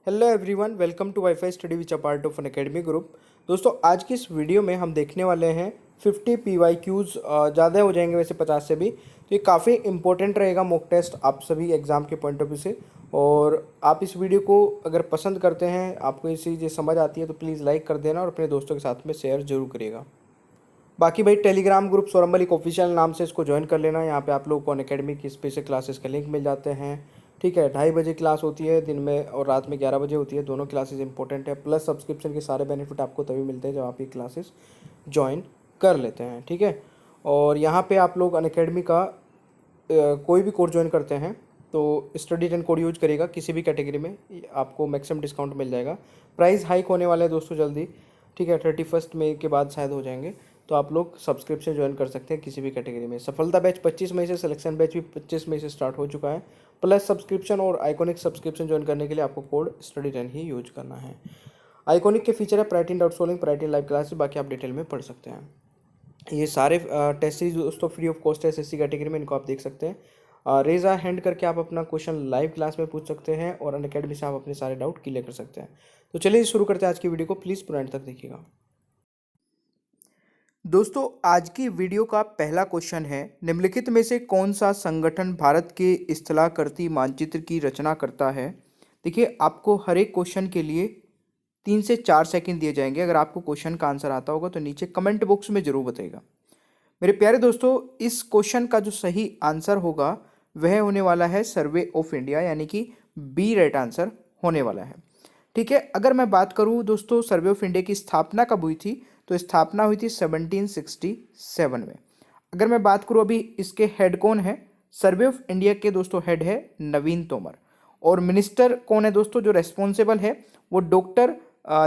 Hello everyone, welcome to WiFi study which a part of an academy group. दोस्तों, आज की इस video में हम देखने वाले हैं 50 PYQs। ज़्यादा हो जाएंगे वैसे 50 से भी, तो ये काफ़ी इंपॉर्टेंट रहेगा मॉक टेस्ट आप सभी एग्ज़ाम के पॉइंट ऑफ व्यू से। और आप इस वीडियो को अगर पसंद करते हैं, आपको ये चीज़ें समझ आती है, तो प्लीज़ लाइक कर देना और अपने दोस्तों के साथ में शेयर जरूर करिएगा। बाकी भाई, Telegram group Saurabh Malik official नाम से इसको ज्वाइन कर लेना। यहाँ पे आप लोगों को अनअकैडमी की स्पेशल क्लासेस के लिंक मिल जाते हैं। ठीक है, 2:30 बजे क्लास होती है दिन में और रात में 11 बजे होती है। दोनों क्लासेस इंपॉर्टेंट है। प्लस सब्सक्रिप्शन के सारे बेनिफिट आपको तभी मिलते हैं जब आप ये क्लासेस ज्वाइन कर लेते हैं। ठीक है, और यहाँ पे आप लोग अनअकैडमी का कोई भी कोर्स ज्वाइन करते हैं तो स्टडी 10 कोड यूज करेगा किसी भी कैटेगरी में, आपको मैक्सिमम डिस्काउंट मिल जाएगा। प्राइस हाइक होने वाला है दोस्तों जल्दी। ठीक है, 31 मई के बाद शायद हो जाएंगे, तो आप लोग सब्सक्रिप्शन ज्वाइन कर सकते हैं किसी भी कैटेगरी में। सफलता बैच 25 मई से, सिलेक्शन बैच भी 25 मई से स्टार्ट हो चुका है। प्लस सब्सक्रिप्शन और आइकॉनिक सब्सक्रिप्शन ज्वाइन करने के लिए आपको कोड स्टडी 10 ही यूज करना है। आइकॉनिक के फीचर है प्राइटिन डाउट सोल्विंग, प्राइटिन लाइव क्लास, बाकी आप डिटेल में पढ़ सकते हैं। ये सारे टेस्ट सीरीज दोस्तों फ्री ऑफ कॉस्ट है एसएससी कैटेगरी में, इनको आप देख सकते हैं। रेज आ हैंड करके आप अपना क्वेश्चन लाइव क्लास में पूछ सकते हैं और अनअकैडमी से आप अपने सारे डाउट क्लियर कर सकते हैं। तो चलिए शुरू करते हैं आज की वीडियो को, प्लीज़ पूरा एंड तक देखिएगा। दोस्तों, आज की वीडियो का पहला क्वेश्चन है, निम्नलिखित में से कौन सा संगठन भारत के स्थलाकृति मानचित्र की रचना करता है। देखिए, आपको हर एक क्वेश्चन के लिए 3 से 4 सेकंड दिए जाएंगे। अगर आपको क्वेश्चन का आंसर आता होगा तो नीचे कमेंट बॉक्स में जरूर बताइएगा। मेरे प्यारे दोस्तों, इस क्वेश्चन का जो सही आंसर होगा वह होने वाला है सर्वे ऑफ इंडिया, यानी कि बी राइट आंसर होने वाला है। ठीक है, अगर मैं बात करूं दोस्तों सर्वे ऑफ इंडिया की स्थापना कब हुई थी, तो स्थापना हुई थी 1767 में। अगर मैं बात करूं अभी इसके हेड कौन है, सर्वे ऑफ इंडिया के दोस्तों हेड है नवीन तोमर। और मिनिस्टर कौन है दोस्तों जो रेस्पॉन्सिबल है, वो डॉक्टर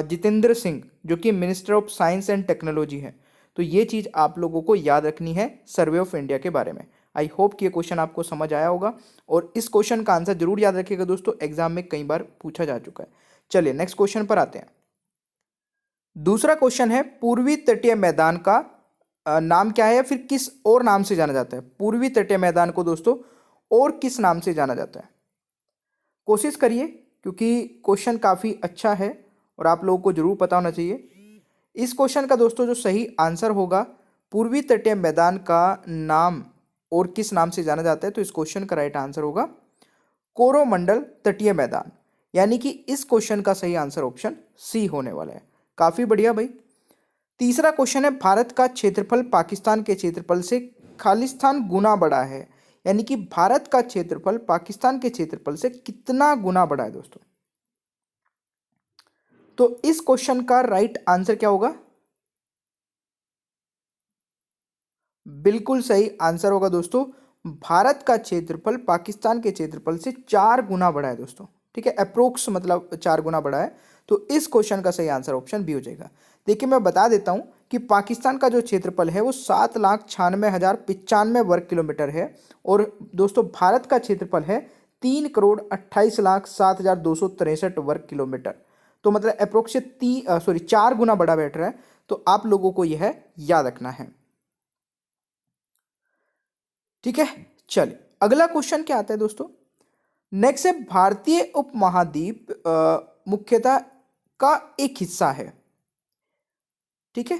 जितेंद्र सिंह, जो कि minister of science and technology है। तो ये चीज़ आप लोगों को याद रखनी है सर्वे ऑफ इंडिया के बारे में। आई होप कि ये क्वेश्चन आपको समझ आया होगा और इस क्वेश्चन का आंसर जरूर याद रखिएगा दोस्तों, एग्जाम में कई बार पूछा जा चुका है। चलिए नेक्स्ट क्वेश्चन पर आते हैं। दूसरा क्वेश्चन है, पूर्वी तटीय मैदान का नाम क्या है या फिर किस और नाम से जाना जाता है। पूर्वी तटीय मैदान को दोस्तों और किस नाम से जाना जाता है, कोशिश करिए क्योंकि क्वेश्चन काफ़ी अच्छा है और आप लोगों को जरूर पता होना चाहिए। इस क्वेश्चन का दोस्तों जो सही आंसर होगा, पूर्वी तटीय मैदान का नाम और किस नाम से जाना जाता है, तो इस क्वेश्चन का राइट आंसर होगा कोरोमंडल तटीय मैदान, यानी कि इस क्वेश्चन का सही आंसर ऑप्शन सी होने वाला है। काफी बढ़िया भाई। तीसरा क्वेश्चन है, भारत का क्षेत्रफल पाकिस्तान के क्षेत्रफल से खालिस्तान गुना बड़ा है, यानी कि भारत का क्षेत्रफल पाकिस्तान के क्षेत्रफल से कितना गुना बड़ा है दोस्तों। तो इस क्वेश्चन का राइट आंसर क्या होगा, बिल्कुल सही आंसर होगा दोस्तों, भारत का क्षेत्रफल पाकिस्तान के क्षेत्रफल से 4 गुना बड़ा है दोस्तों। ठीक है, अप्रोक्स मतलब 4 गुना बड़ा है। तो इस क्वेश्चन का सही आंसर ऑप्शन बी हो जाएगा। देखिए, मैं बता देता हूं कि पाकिस्तान का जो क्षेत्रफल है वो 7,96,095 वर्ग किलोमीटर है और दोस्तों भारत का क्षेत्रफल है 3,28,07,263 वर्ग किलोमीटर। तो मतलब अप्रोक्स 4 गुना बड़ा बैठ रहा है। तो आप लोगों को यह याद रखना है। ठीक है, चलिए अगला क्वेश्चन क्या आता है दोस्तों। नेक्स्ट है, भारतीय उपमहाद्वीप मुख्यतः का एक हिस्सा है। ठीक है,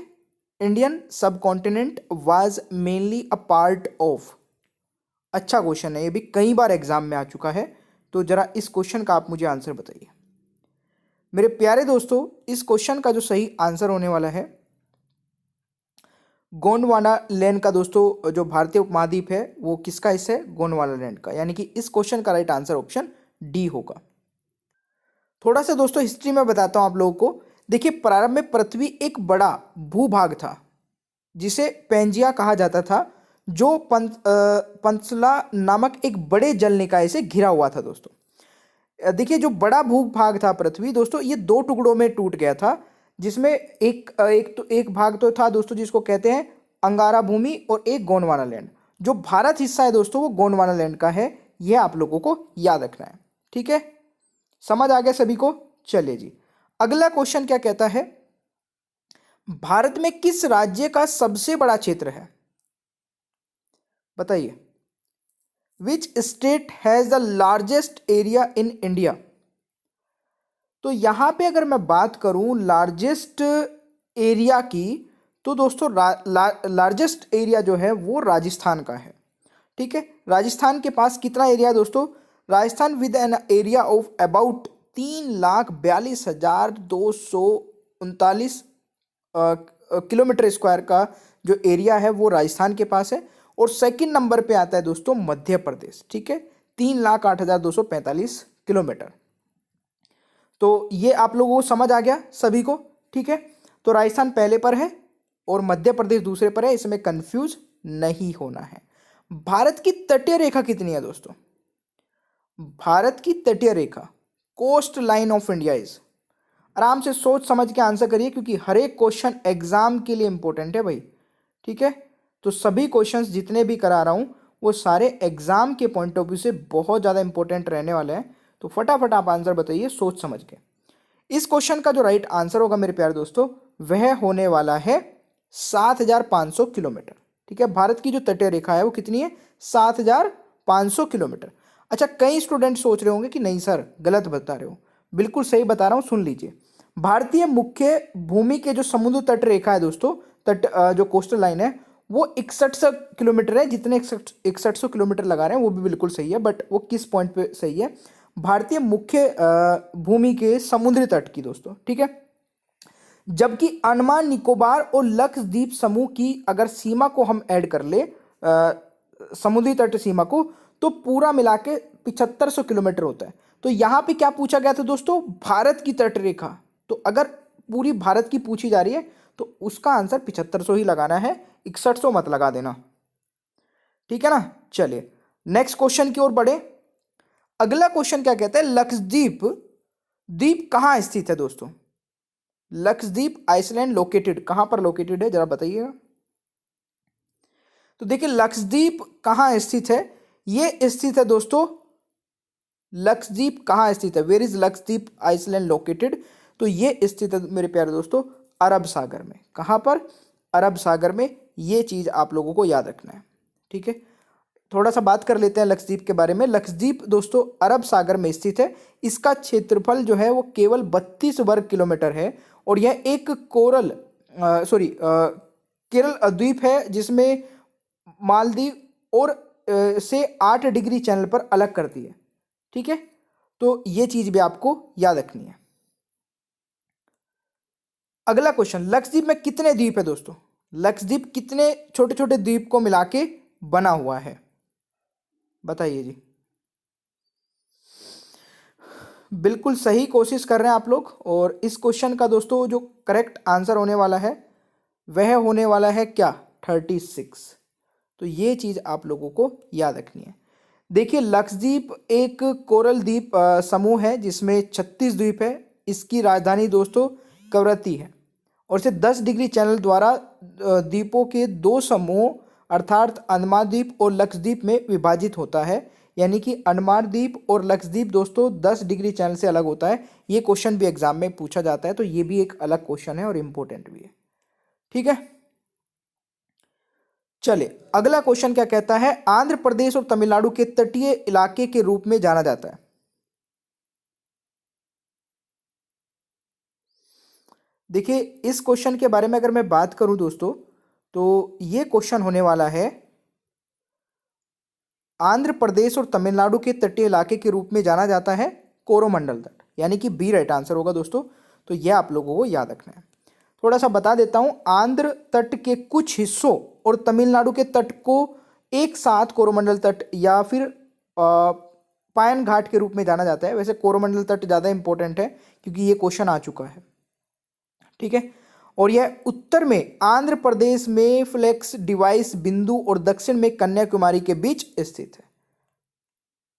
इंडियन सब continent was mainly a part of. अच्छा क्वेश्चन है, ये भी कई बार एग्जाम में आ चुका है। तो जरा इस क्वेश्चन का आप मुझे आंसर बताइए। मेरे प्यारे दोस्तों, इस क्वेश्चन का जो सही आंसर होने वाला है, गोंडवाना लैंड का दोस्तों जो भारतीय उपमहाद्वीप है वो किसका हिस्सा है, गोंडवाना लैंड का, यानी कि इस क्वेश्चन का राइट आंसर ऑप्शन डी होगा। थोड़ा सा दोस्तों हिस्ट्री में बताता हूं आप लोगों को। देखिए, प्रारंभ में पृथ्वी एक बड़ा भूभाग था जिसे पेंजिया कहा जाता था, जो पंचला नामक एक बड़े जल निकाय से घिरा हुआ था दोस्तों। देखिए, जो बड़ा भूभाग था पृथ्वी दोस्तों, ये 2 टुकड़ों में टूट गया था, जिसमें एक भाग तो था दोस्तों जिसको कहते हैं अंगारा भूमि और एक गोंडवाना लैंड। जो भारत हिस्सा है दोस्तों वो गोंडवाना लैंड का है, यह आप लोगों को याद रखना है। ठीक है, समझ आ गया सभी को। चलिए जी, अगला क्वेश्चन क्या कहता है, भारत में किस राज्य का सबसे बड़ा क्षेत्र है, बताइए। Which state has the largest area in India. तो यहाँ पे अगर मैं बात करूँ लार्जेस्ट एरिया की, तो दोस्तों लार्जेस्ट एरिया जो है वो राजस्थान का है। ठीक है, राजस्थान के पास कितना एरिया है दोस्तों? Rajasthan with an area of about 3,42,239 kilometre square का जो एरिया है वो राजस्थान के पास है। और सेकंड नंबर पे आता है दोस्तों मध्य प्रदेश। ठीक है, 3,08,245 किलोमीटर। तो ये आप लोगों को समझ आ गया सभी को? ठीक है, तो राजस्थान पहले पर है और मध्य प्रदेश दूसरे पर है, इसमें कंफ्यूज नहीं होना है। भारत की तटीय रेखा कितनी है दोस्तों? भारत की तटीय रेखा, coast line of India is, आराम से सोच समझ के आंसर करिए क्योंकि हर एक क्वेश्चन एग्जाम के लिए इंपॉर्टेंट है भाई। ठीक है, तो सभी क्वेश्चंस जितने भी करा रहा हूं वो सारे एग्जाम के पॉइंट ऑफ व्यू से बहुत ज़्यादा इंपॉर्टेंट रहने वाले हैं। तो फटाफट आप आंसर बताइए सोच समझ के। इस क्वेश्चन का जो राइट आंसर होगा मेरे प्यारे दोस्तों वह होने वाला है 7,500 किलोमीटर। ठीक है, भारत की जो तटीय रेखा है वो कितनी है? 7,500 किलोमीटर। अच्छा, कई स्टूडेंट सोच रहे होंगे कि नहीं सर गलत बता रहे हो। बिल्कुल सही बता रहा हूँ, सुन लीजिए। भारतीय मुख्य भूमि के जो समुद्र तट रेखा है दोस्तों, तट जो कोस्टल लाइन है वो 6100 किलोमीटर है। जितने 6100 किलोमीटर लगा रहे हैं वो भी बिल्कुल सही है, बट वो किस पॉइंट पे सही है? भारतीय मुख्य भूमि के समुद्री तट की दोस्तों। ठीक है, जबकि अंडमान निकोबार और लक्षद्वीप समूह की अगर सीमा को हम ऐड कर ले समुद्री तट सीमा को, तो पूरा मिला के 7500 किलोमीटर होता है। तो यहाँ पे क्या पूछा गया था दोस्तों? भारत की तट रेखा। तो अगर पूरी भारत की पूछी जा रही है तो उसका आंसर 7500 ही लगाना है, 6100 मत लगा देना। ठीक है ना? चलिए नेक्स्ट क्वेश्चन की ओर बढ़े। अगला क्वेश्चन क्या कहता है? लक्षद्वीप द्वीप कहाँ स्थित है दोस्तों? लक्षद्वीप आइसलैंड लोकेटेड कहां पर लोकेटेड है जरा बताइएगा। तो देखिए लक्षद्वीप कहां स्थित है? ये स्थित है दोस्तों, लक्षद्वीप कहां स्थित है? Where is Lakshadweep island located? तो ये स्थित है मेरे प्यारे दोस्तों अरब सागर में। कहां पर? अरब सागर में। ये चीज आप लोगों को याद रखना है। ठीक है, थोड़ा सा बात कर लेते हैं लक्षद्वीप के बारे में। लक्षद्वीप दोस्तों अरब सागर में स्थित है। इसका क्षेत्रफल जो है वो केवल 32 वर्ग किलोमीटर है और यह एक केरल द्वीप है जिसमें मालदीव और से 8 डिग्री चैनल पर अलग करती है। ठीक है, तो ये चीज भी आपको याद रखनी है। अगला क्वेश्चन, लक्षद्वीप में कितने द्वीप है दोस्तों? लक्षद्वीप कितने छोटे छोटे द्वीप को मिला के बना हुआ है बताइए जी। बिल्कुल सही कोशिश कर रहे हैं आप लोग। और इस क्वेश्चन का दोस्तों जो करेक्ट आंसर होने वाला है वह होने वाला है क्या? 36। तो ये चीज आप लोगों को याद रखनी है। देखिए लक्षद्वीप एक कोरल द्वीप समूह है जिसमें 36 द्वीप है। इसकी राजधानी दोस्तों कवरत्ती है और इसे 10 डिग्री चैनल द्वारा द्वीपों के दो समूह अर्थात अंडमान द्वीप और लक्षद्वीप में विभाजित होता है। यानी कि अंडमान द्वीप और लक्षद्वीप दोस्तों 10 डिग्री चैनल से अलग होता है। ये क्वेश्चन भी एग्जाम में पूछा जाता है, तो ये भी एक अलग क्वेश्चन है और इम्पोर्टेंट भी है। ठीक है, चलिए अगला क्वेश्चन क्या कहता है? आंध्र प्रदेश और तमिलनाडु के तटीय इलाके के रूप में जाना जाता है। देखिए इस क्वेश्चन के बारे में अगर मैं बात करूं दोस्तों तो ये क्वेश्चन होने वाला है आंध्र प्रदेश और तमिलनाडु के तटीय इलाके के रूप में जाना जाता है कोरोमंडल तट, यानी कि बी राइट आंसर होगा दोस्तों। तो यह आप लोगों को याद रखना है। थोड़ा सा बता देता हूं, आंध्र तट के कुछ हिस्सों और तमिलनाडु के तट को एक साथ कोरोमंडल तट या फिर पायन घाट के रूप में जाना जाता है। वैसे कोरोमंडल तट ज़्यादा इंपॉर्टेंट है क्योंकि ये क्वेश्चन आ चुका है। ठीक है, और यह उत्तर में आंध्र प्रदेश में फ्लेक्स डिवाइस बिंदु और दक्षिण में कन्याकुमारी के बीच स्थित है।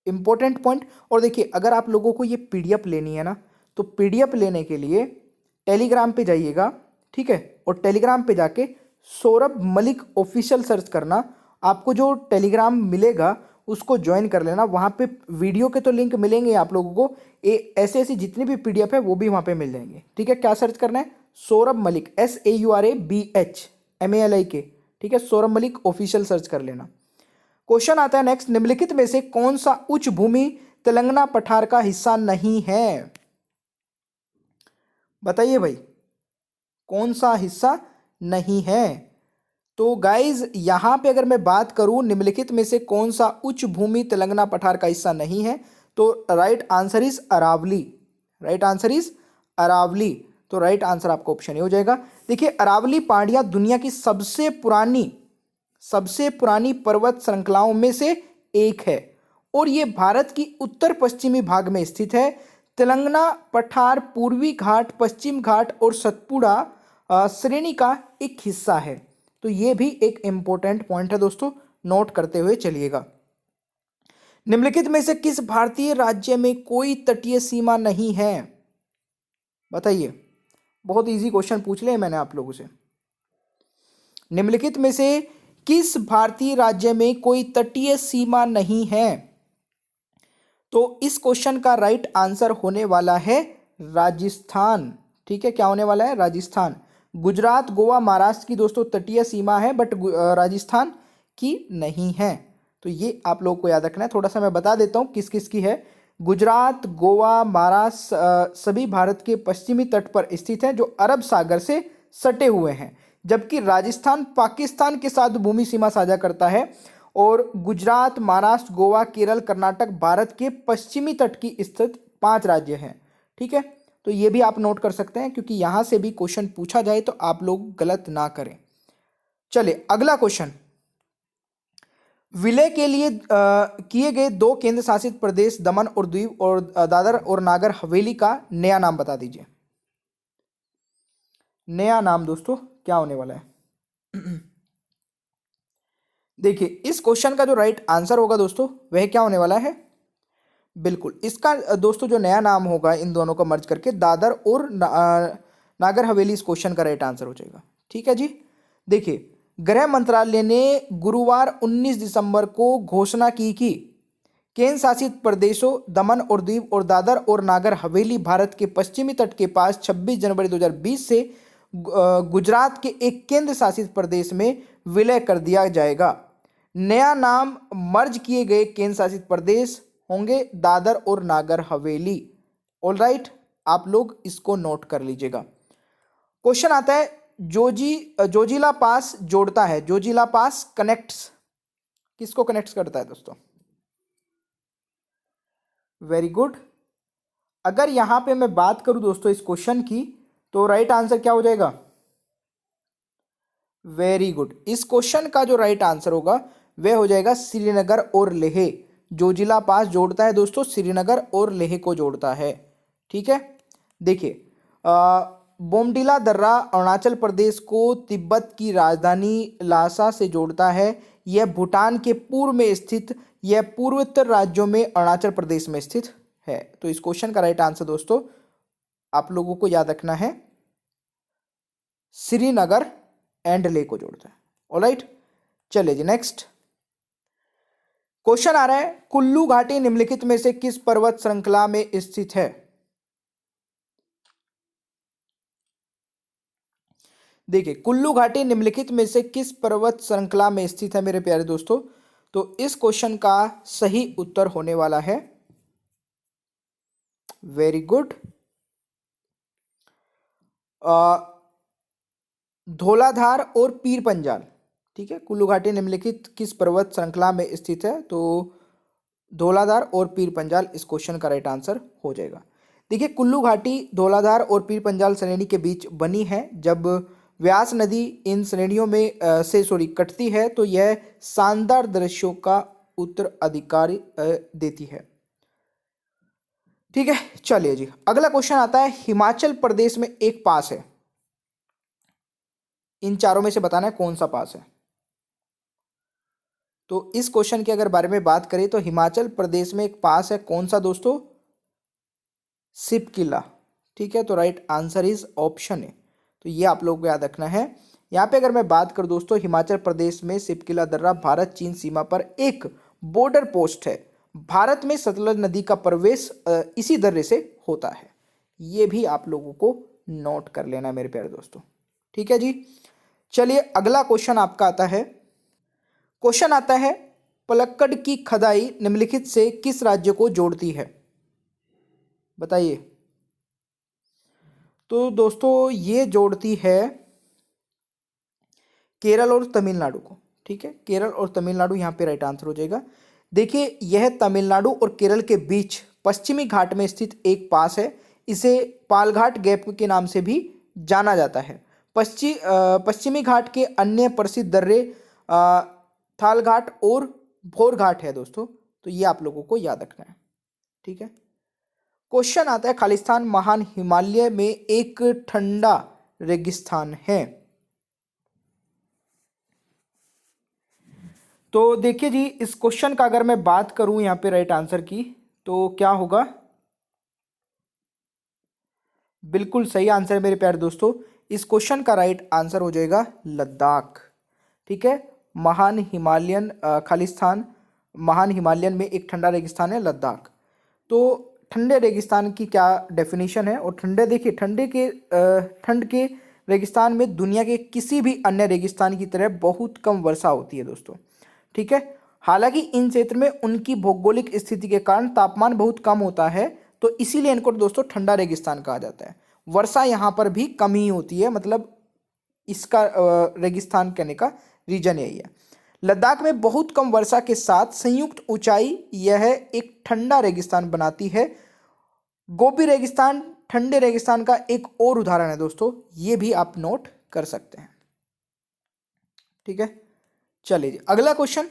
Important point. और देखिए अगर आप लोगों को ये पीडीएफ लेनी है ना, तो पीडीएफ लेने के लिए टेलीग्राम पे जाइएगा। ठीक है, और टेलीग्राम पे जाके सौरभ मलिक ऑफिशियल सर्च करना। आपको जो टेलीग्राम मिलेगा उसको ज्वाइन कर लेना। वहाँ पे वीडियो के तो लिंक मिलेंगे आप लोगों को, ऐसे ऐसी जितनी भी पीडीएफ है वो भी वहाँ पे मिल जाएंगे। ठीक है, क्या सर्च करना है? सौरभ मलिक, SAURABHMALIK। ठीक है, सौरभ मलिक ऑफिशियल सर्च कर लेना। क्वेश्चन आता है नेक्स्ट, निम्नलिखित में से कौन सा उच्च भूमि तेलंगाना पठार का हिस्सा नहीं है? बताइए भाई, कौन सा हिस्सा नहीं है? तो गाइज यहाँ पे अगर मैं बात करूँ निम्नलिखित में से कौन सा उच्च भूमि तेलंगाना पठार का हिस्सा नहीं है, तो right answer is Aravalli. Right answer is Aravalli. तो राइट आंसर आपका ऑप्शन ए हो जाएगा। देखिए, अरावली पहाड़ियाँ दुनिया की सबसे पुरानी पर्वत श्रृंखलाओं में से एक है और ये भारत की उत्तर पश्चिमी भाग में स्थित है। तेलंगाना पठार पूर्वी घाट, पश्चिम घाट और सतपुड़ा श्रेणी का एक हिस्सा है। तो ये भी एक इंपॉर्टेंट पॉइंट है दोस्तों, नोट करते हुए चलिएगा। निम्नलिखित में से किस भारतीय राज्य में कोई तटीय सीमा नहीं है? बताइए, बहुत इजी क्वेश्चन पूछ लिया मैंने आप लोगों से। निम्नलिखित में से किस भारतीय राज्य में कोई तटीय सीमा नहीं है? तो इस क्वेश्चन का राइट आंसर होने वाला है राजस्थान। ठीक है, क्या होने वाला है? राजस्थान। गुजरात, गोवा, महाराष्ट्र की दोस्तों तटीय सीमा है, बट राजस्थान की नहीं है। तो ये आप लोगों को याद रखना है। थोड़ा सा मैं बता देता हूँ किस किस की है। गुजरात, गोवा, महाराष्ट्र सभी भारत के पश्चिमी तट पर स्थित हैं जो अरब सागर से सटे हुए हैं, जबकि राजस्थान पाकिस्तान के साथ भूमि सीमा साझा करता है। और गुजरात, महाराष्ट्र, गोवा, केरल, कर्नाटक भारत के पश्चिमी तट की स्थित 5 राज्य हैं। ठीक है, तो ये भी आप नोट कर सकते हैं क्योंकि यहां से भी क्वेश्चन पूछा जाए तो आप लोग गलत ना करें। चलिए अगला क्वेश्चन। विलय के लिए किए गए 2 केंद्र शासित प्रदेश दमन और दीव और दादर और नागर हवेली का नया नाम बता दीजिए। नया नाम दोस्तों क्या होने वाला है? देखिए, इस क्वेश्चन का जो राइट आंसर होगा दोस्तों वह क्या होने वाला है? बिल्कुल, इसका दोस्तों जो नया नाम होगा इन दोनों को मर्ज करके दादर और नागर हवेली इस क्वेश्चन का राइट आंसर हो जाएगा। ठीक है जी। देखिए, गृह मंत्रालय ने गुरुवार 19 दिसंबर को घोषणा की कि केंद्र शासित प्रदेशों दमन और दीव और दादर और नागर हवेली भारत के पश्चिमी तट के पास 26 जनवरी 2020 से गुजरात के एक केंद्र शासित प्रदेश में विलय कर दिया जाएगा। नया नाम मर्ज किए गए केंद्र शासित प्रदेश होंगे दादर और नागर हवेली। ऑल राइट, आप लोग इसको नोट कर लीजिएगा। क्वेश्चन आता है, जोजिला पास जोड़ता है। जोजिला पास कनेक्ट्स, किसको कनेक्ट करता है दोस्तों? Very good. अगर यहां पे मैं बात करूं दोस्तों इस क्वेश्चन की, तो राइट आंसर क्या हो जाएगा? Very good. इस क्वेश्चन का जो राइट आंसर होगा वह हो जाएगा श्रीनगर और लेह। जोजिला पास जोड़ता है दोस्तों, श्रीनगर और लेह को जोड़ता है। ठीक है, देखिए, बोमडिला दर्रा अरुणाचल प्रदेश को तिब्बत की राजधानी लासा से जोड़ता है। यह भूटान के पूर्व में स्थित, यह पूर्वोत्तर राज्यों में अरुणाचल प्रदेश में स्थित है। तो इस क्वेश्चन का राइट आंसर दोस्तों आप लोगों को याद रखना है, श्रीनगर एंड ले को जोड़ता है। ऑलराइट, चलिए जी नेक्स्ट क्वेश्चन आ रहा है, कुल्लू घाटी निम्नलिखित में से किस पर्वत श्रृंखला में स्थित है? देखिए, कुल्लू घाटी निम्नलिखित में से किस पर्वत श्रृंखला में स्थित है मेरे प्यारे दोस्तों? तो इस क्वेश्चन का सही उत्तर होने वाला है, वेरी गुड, धौलाधार और पीर पंजाल। ठीक है, कुल्लू घाटी निम्नलिखित किस पर्वत श्रृंखला में स्थित है? तो धौलाधार और पीर पंजाल इस क्वेश्चन का राइट आंसर हो जाएगा। देखिए, कुल्लू घाटी धौलाधार और पीर पंजाल श्रेणी के बीच बनी है। जब व्यास नदी इन श्रेणियों में कटती है तो यह शानदार दृश्यों का उत्तराधिकारी देती है। ठीक है, चलिए जी अगला क्वेश्चन आता है, हिमाचल प्रदेश में एक पास है, इन चारों में से बताना है कौन सा पास है। तो इस क्वेश्चन के अगर बारे में बात करें तो हिमाचल प्रदेश में एक पास है, कौन सा दोस्तों? सिप किला। ठीक है, तो राइट आंसर इज ऑप्शन है। तो ये आप लोगों को याद रखना है। यहाँ पे अगर मैं बात करूँ दोस्तों, हिमाचल प्रदेश में सिपकिला दर्रा भारत चीन सीमा पर एक बॉर्डर पोस्ट है। भारत में सतलज नदी का प्रवेश इसी दर्रे से होता है। ये भी आप लोगों को नोट कर लेना मेरे प्यारे दोस्तों। ठीक है जी, चलिए अगला क्वेश्चन आपका आता है। क्वेश्चन आता है, पलक्कड़ की खदाई निम्नलिखित से किस राज्य को जोड़ती है? बताइए। तो दोस्तों ये जोड़ती है केरल और तमिलनाडु को। ठीक है, केरल और तमिलनाडु यहाँ पे राइट आंसर हो जाएगा। देखिए यह तमिलनाडु और केरल के बीच पश्चिमी घाट में स्थित एक पास है। इसे पालघाट गैप के नाम से भी जाना जाता है। पश्चिमी घाट के अन्य प्रसिद्ध दर्रे थालघाट और भोर घाट है दोस्तों, तो ये आप लोगों को याद रखना है। ठीक है, क्वेश्चन आता है खालिस्तान महान हिमालय में एक ठंडा रेगिस्तान है। तो देखिए जी, इस क्वेश्चन का अगर मैं बात करूं यहाँ पे राइट आंसर की, तो क्या होगा? बिल्कुल सही आंसर है मेरे प्यारे दोस्तों। इस क्वेश्चन का राइट आंसर हो जाएगा लद्दाख। ठीक है, महान हिमालयन खालिस्तान महान हिमालयन में एक ठंडा रेगिस्तान है लद्दाख। तो ठंडे रेगिस्तान की क्या डेफिनेशन है? और ठंडे, देखिए ठंड के रेगिस्तान में दुनिया के किसी भी अन्य रेगिस्तान की तरह बहुत कम वर्षा होती है दोस्तों। ठीक है, हालांकि इन क्षेत्र में उनकी भौगोलिक स्थिति के कारण तापमान बहुत कम होता है, तो इसीलिए इनको दोस्तों ठंडा रेगिस्तान कहा जाता है। वर्षा यहाँ पर भी कम ही होती है, मतलब इसका रेगिस्तान कहने का रीजन यही है। लद्दाख में बहुत कम वर्षा के साथ संयुक्त ऊंचाई यह एक ठंडा रेगिस्तान बनाती है। गोबी रेगिस्तान ठंडे रेगिस्तान का एक और उदाहरण है दोस्तों, ये भी आप नोट कर सकते हैं। ठीक है, चलिए जी अगला क्वेश्चन।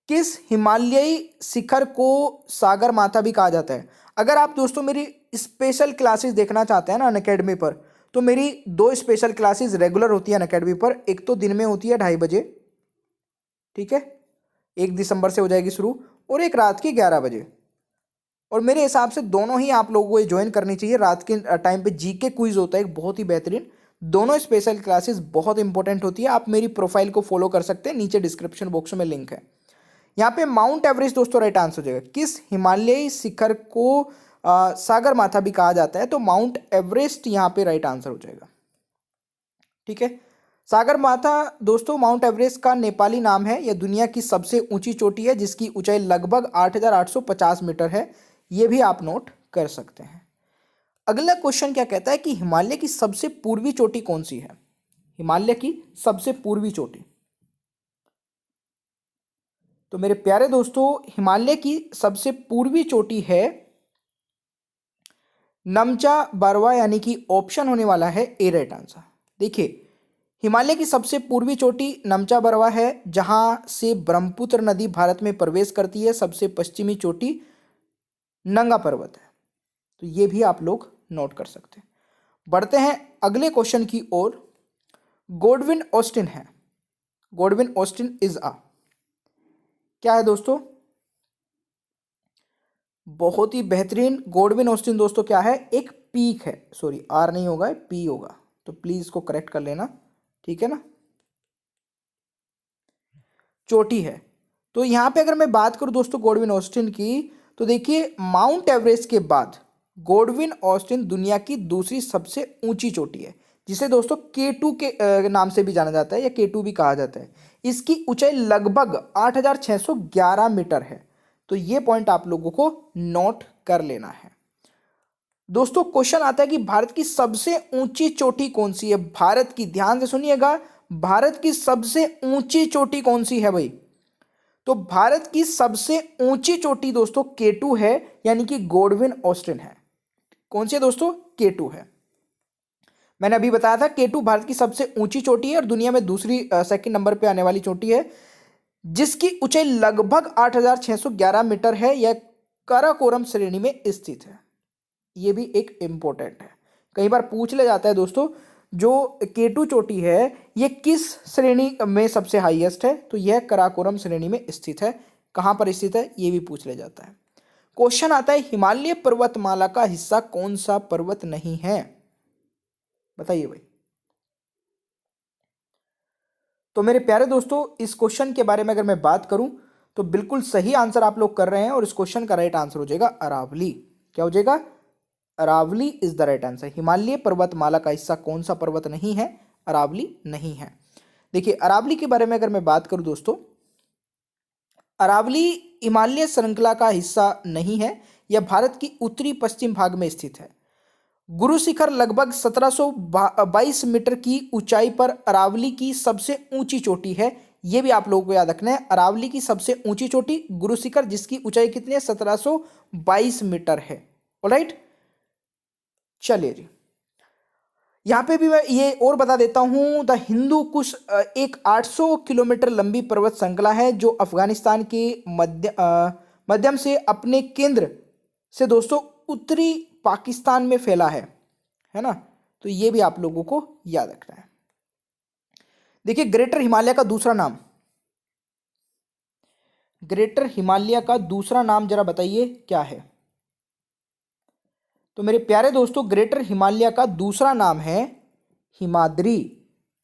किस हिमालयी शिखर को सागर माथा भी कहा जाता है? अगर आप दोस्तों मेरी स्पेशल क्लासेस देखना चाहते हैं ना अनअकैडमी पर, तो मेरी दो स्पेशल क्लासेस रेगुलर होती है अनअकैडमी पर। एक तो दिन में होती है 2:30 बजे, ठीक है, 1 दिसंबर से हो जाएगी शुरू, और एक रात के 11 बजे। और मेरे हिसाब से दोनों ही आप लोगों को ये ज्वाइन करनी चाहिए। रात के टाइम पे जीके क्विज होता है एक बहुत ही बेहतरीन। दोनों स्पेशल क्लासेस बहुत इंपॉर्टेंट होती है। आप मेरी प्रोफाइल को फॉलो कर सकते हैं, नीचे डिस्क्रिप्शन बॉक्स में लिंक है। यहाँ पे माउंट एवरेस्ट दोस्तों राइट आंसर हो जाएगा। किस हिमालयी शिखर को सागर माथा भी कहा जाता है? तो माउंट एवरेस्ट यहाँ पे राइट आंसर हो जाएगा। ठीक है, सागर माथा दोस्तों माउंट एवरेस्ट का नेपाली नाम है। यह दुनिया की सबसे ऊंची चोटी है जिसकी ऊंचाई लगभग 8,850 मीटर है। यह भी आप नोट कर सकते हैं। अगला क्वेश्चन क्या कहता है कि हिमालय की सबसे पूर्वी चोटी कौन सी है? हिमालय की सबसे पूर्वी चोटी, तो मेरे प्यारे दोस्तों हिमालय की सबसे पूर्वी चोटी है नमचा बारवा, यानी कि ऑप्शन होने वाला है ए राइट आंसर। देखिए हिमालय की सबसे पूर्वी चोटी नमचा बारवा है, जहां से ब्रह्मपुत्र नदी भारत में प्रवेश करती है। सबसे पश्चिमी चोटी नंगा पर्वत है, तो ये भी आप लोग नोट कर सकते हैं। बढ़ते हैं अगले क्वेश्चन की ओर। गॉडविन ऑस्टिन है, गॉडविन ऑस्टिन इज अ, क्या है दोस्तों? बहुत ही बेहतरीन। गॉडविन ऑस्टिन दोस्तों क्या है? एक पीक है, सॉरी आर नहीं होगा, पी होगा, तो प्लीज इसको करेक्ट कर लेना। ठीक है ना, चोटी है। तो यहां पे अगर मैं बात करूं दोस्तों गॉडविन ऑस्टिन की, तो देखिए माउंट एवरेस्ट के बाद गॉडविन ऑस्टिन दुनिया की दूसरी सबसे ऊंची चोटी है, जिसे दोस्तों K2 के नाम से भी जाना जाता है, या K2 भी कहा जाता है। इसकी ऊंचाई लगभग 8,611 मीटर है। तो ये पॉइंट आप लोगों को नोट कर लेना है। दोस्तों क्वेश्चन आता है कि भारत की सबसे ऊंची चोटी कौन सी है? भारत की, ध्यान से सुनिएगा, भारत की सबसे ऊंची चोटी कौन सी है भाई? तो भारत की सबसे ऊंची चोटी दोस्तों K2 है, यानी कि गॉडविन ऑस्टिन है। कौन सी है दोस्तों? K2 है। मैंने अभी बताया था K2 भारत की सबसे ऊंची चोटी है और दुनिया में दूसरी सेकंड नंबर पे आने वाली चोटी है, जिसकी ऊंचाई लगभग 8,611 मीटर है। यह काराकोरम श्रेणी में स्थित है। यह भी एक इंपॉर्टेंट है, कई बार पूछ ले जाता है दोस्तों, जो K2 चोटी है यह किस श्रेणी में सबसे हाईएस्ट है? तो यह काराकोरम श्रेणी में स्थित है। कहां पर स्थित है यह भी पूछ ले जाता है। क्वेश्चन आता है हिमालय पर्वतमाला का हिस्सा कौन सा पर्वत नहीं है? बताइए भाई। तो मेरे प्यारे दोस्तों इस क्वेश्चन के बारे में अगर मैं बात करूं, तो बिल्कुल सही आंसर आप लोग कर रहे हैं, और इस क्वेश्चन का राइट आंसर हो जाएगा अरावली। क्या हो जाएगा? Aravalli is the right answer. Himalaya पर्वतमाला का हिस्सा कौन सा पर्वत नहीं है? अरावली नहीं है। देखिए अरावली के बारे में अगर मैं बात करूं दोस्तों, अरावली हिमालय श्रृंखला का हिस्सा नहीं है। यह भारत की उत्तरी पश्चिम भाग में स्थित है। गुरु शिखर लगभग 1722 मीटर की ऊंचाई पर अरावली की सबसे ऊंची चोटी है। यह भी आप लोगों को याद रखना है, अरावली की सबसे ऊंची चोटी गुरु शिखर, जिसकी ऊंचाई कितनी है, 1722 मीटर है। ऑलराइट, चलिए जी, यहाँ पे भी मैं ये और बता देता हूँ, द हिंदू कुश एक 800 किलोमीटर लंबी पर्वत श्रृंखला है जो अफगानिस्तान के मध्यम से अपने केंद्र से दोस्तों उत्तरी पाकिस्तान में फैला है ना। तो ये भी आप लोगों को याद रखना है। देखिए, ग्रेटर हिमालय का दूसरा नाम, ग्रेटर हिमालय का दूसरा नाम जरा बताइए क्या है। तो मेरे प्यारे दोस्तों, ग्रेटर हिमालय का दूसरा नाम है हिमाद्री।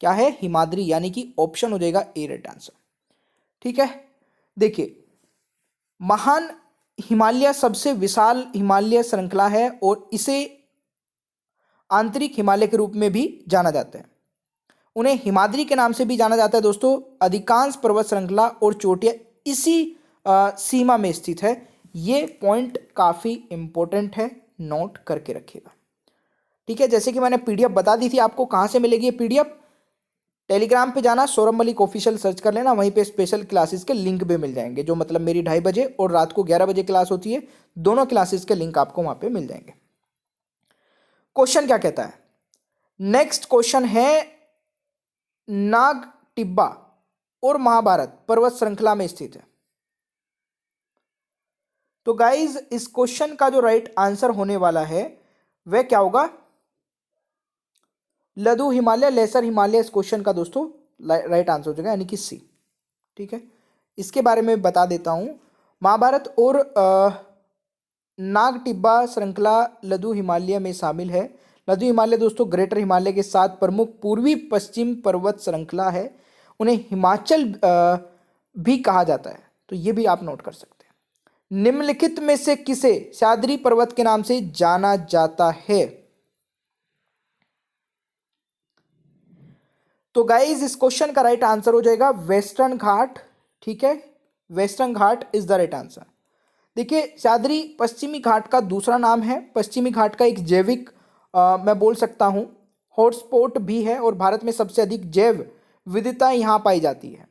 क्या है, हिमाद्री, यानी कि ऑप्शन हो जाएगा ए राइट आंसर। ठीक है, देखिए, महान हिमालय सबसे विशाल हिमालय श्रृंखला है और इसे आंतरिक हिमालय के रूप में भी जाना जाता है। उन्हें हिमाद्री के नाम से भी जाना जाता है दोस्तों। अधिकांश पर्वत श्रृंखला और चोटियां इसी सीमा में स्थित है। ये पॉइंट काफी इंपॉर्टेंट है, नोट करके रखिएगा। ठीक है, जैसे कि मैंने पीडीएफ बता दी थी आपको, कहाँ से मिलेगी ये पीडीएफ, टेलीग्राम पे जाना, सौरभ मलिक ऑफिशियल सर्च कर लेना, वहीं पे स्पेशल क्लासेस के लिंक भी मिल जाएंगे, जो मतलब मेरी 2:30 बजे और रात को 11 बजे क्लास होती है, दोनों क्लासेस के लिंक आपको वहां पे मिल जाएंगे। क्वेश्चन क्या कहता है, नेक्स्ट क्वेश्चन है, नाग टिब्बा और महाभारत पर्वत श्रृंखला में स्थित है। तो गाइज, इस क्वेश्चन का जो राइट आंसर होने वाला है वह क्या होगा, लघु हिमालय, लेसर हिमालय, इस क्वेश्चन का दोस्तों राइट आंसर हो जाएगा, यानी कि सी। ठीक है, इसके बारे में बता देता हूं, महाभारत और नाग टिब्बा श्रृंखला लघु हिमालय में शामिल है। लघु हिमालय दोस्तों ग्रेटर हिमालय के 7 प्रमुख पूर्वी पश्चिम पर्वत श्रृंखला है। उन्हें हिमाचल भी कहा जाता है, तो ये भी आप नोट कर सकते हैं। निम्नलिखित में से किसे सह्याद्री पर्वत के नाम से जाना जाता है। तो गाइज, इस क्वेश्चन का राइट आंसर हो जाएगा वेस्टर्न घाट। ठीक है, western Ghat is the right answer. देखिए, सह्याद्री पश्चिमी घाट का दूसरा नाम है। पश्चिमी घाट का एक जैविक मैं बोल सकता हूं हॉटस्पॉट भी है और भारत में सबसे अधिक जैव विविधता यहां पाई जाती है।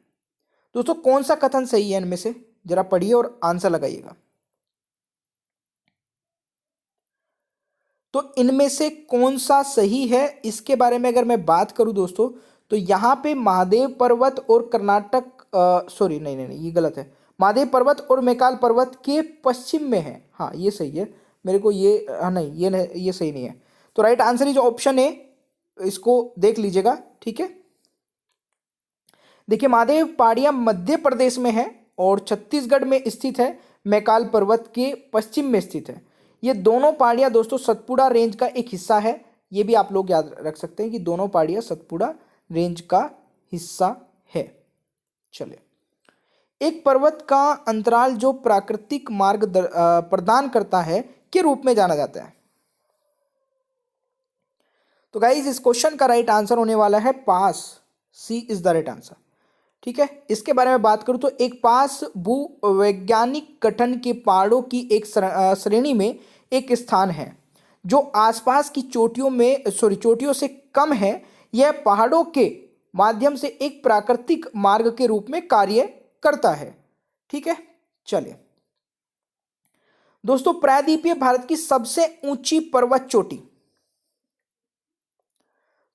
दोस्तों, कौन सा कथन सही है इनमें से, जरा पढ़िए और आंसर लगाइएगा। तो इनमें से कौन सा सही है, इसके बारे में अगर मैं बात करूं दोस्तों, तो यहां पे महादेव पर्वत और कर्नाटक सॉरी नहीं नहीं नहीं, ये गलत है। महादेव पर्वत और मैकाल पर्वत के पश्चिम में है। हाँ, ये सही है। मेरे को ये नहीं, ये सही नहीं है। तो right answer is option A, इसको देख लीजिएगा। ठीक है, देखिए, महादेव पहाड़ियां मध्य प्रदेश में है और छत्तीसगढ़ में स्थित है। मैकाल पर्वत के पश्चिम में स्थित है। ये दोनों पहाड़ियां दोस्तों सतपुड़ा रेंज का एक हिस्सा है। ये भी आप लोग याद रख सकते हैं कि दोनों पहाड़ियां सतपुड़ा रेंज का हिस्सा है। चलिए, एक पर्वत का अंतराल जो प्राकृतिक मार्ग प्रदान करता है के रूप में जाना जाता है। तो गाइज, इस क्वेश्चन का राइट आंसर होने वाला है पास। सी इज द राइट आंसर। ठीक है, इसके बारे में बात करूं तो एक पास भूवैज्ञानिक गठन के पहाड़ों की एक श्रेणी में एक स्थान है जो आसपास की चोटियों से कम है। यह पहाड़ों के माध्यम से एक प्राकृतिक मार्ग के रूप में कार्य करता है। ठीक है, चलिए दोस्तों, प्रायद्वीपीय भारत की सबसे ऊंची पर्वत चोटी।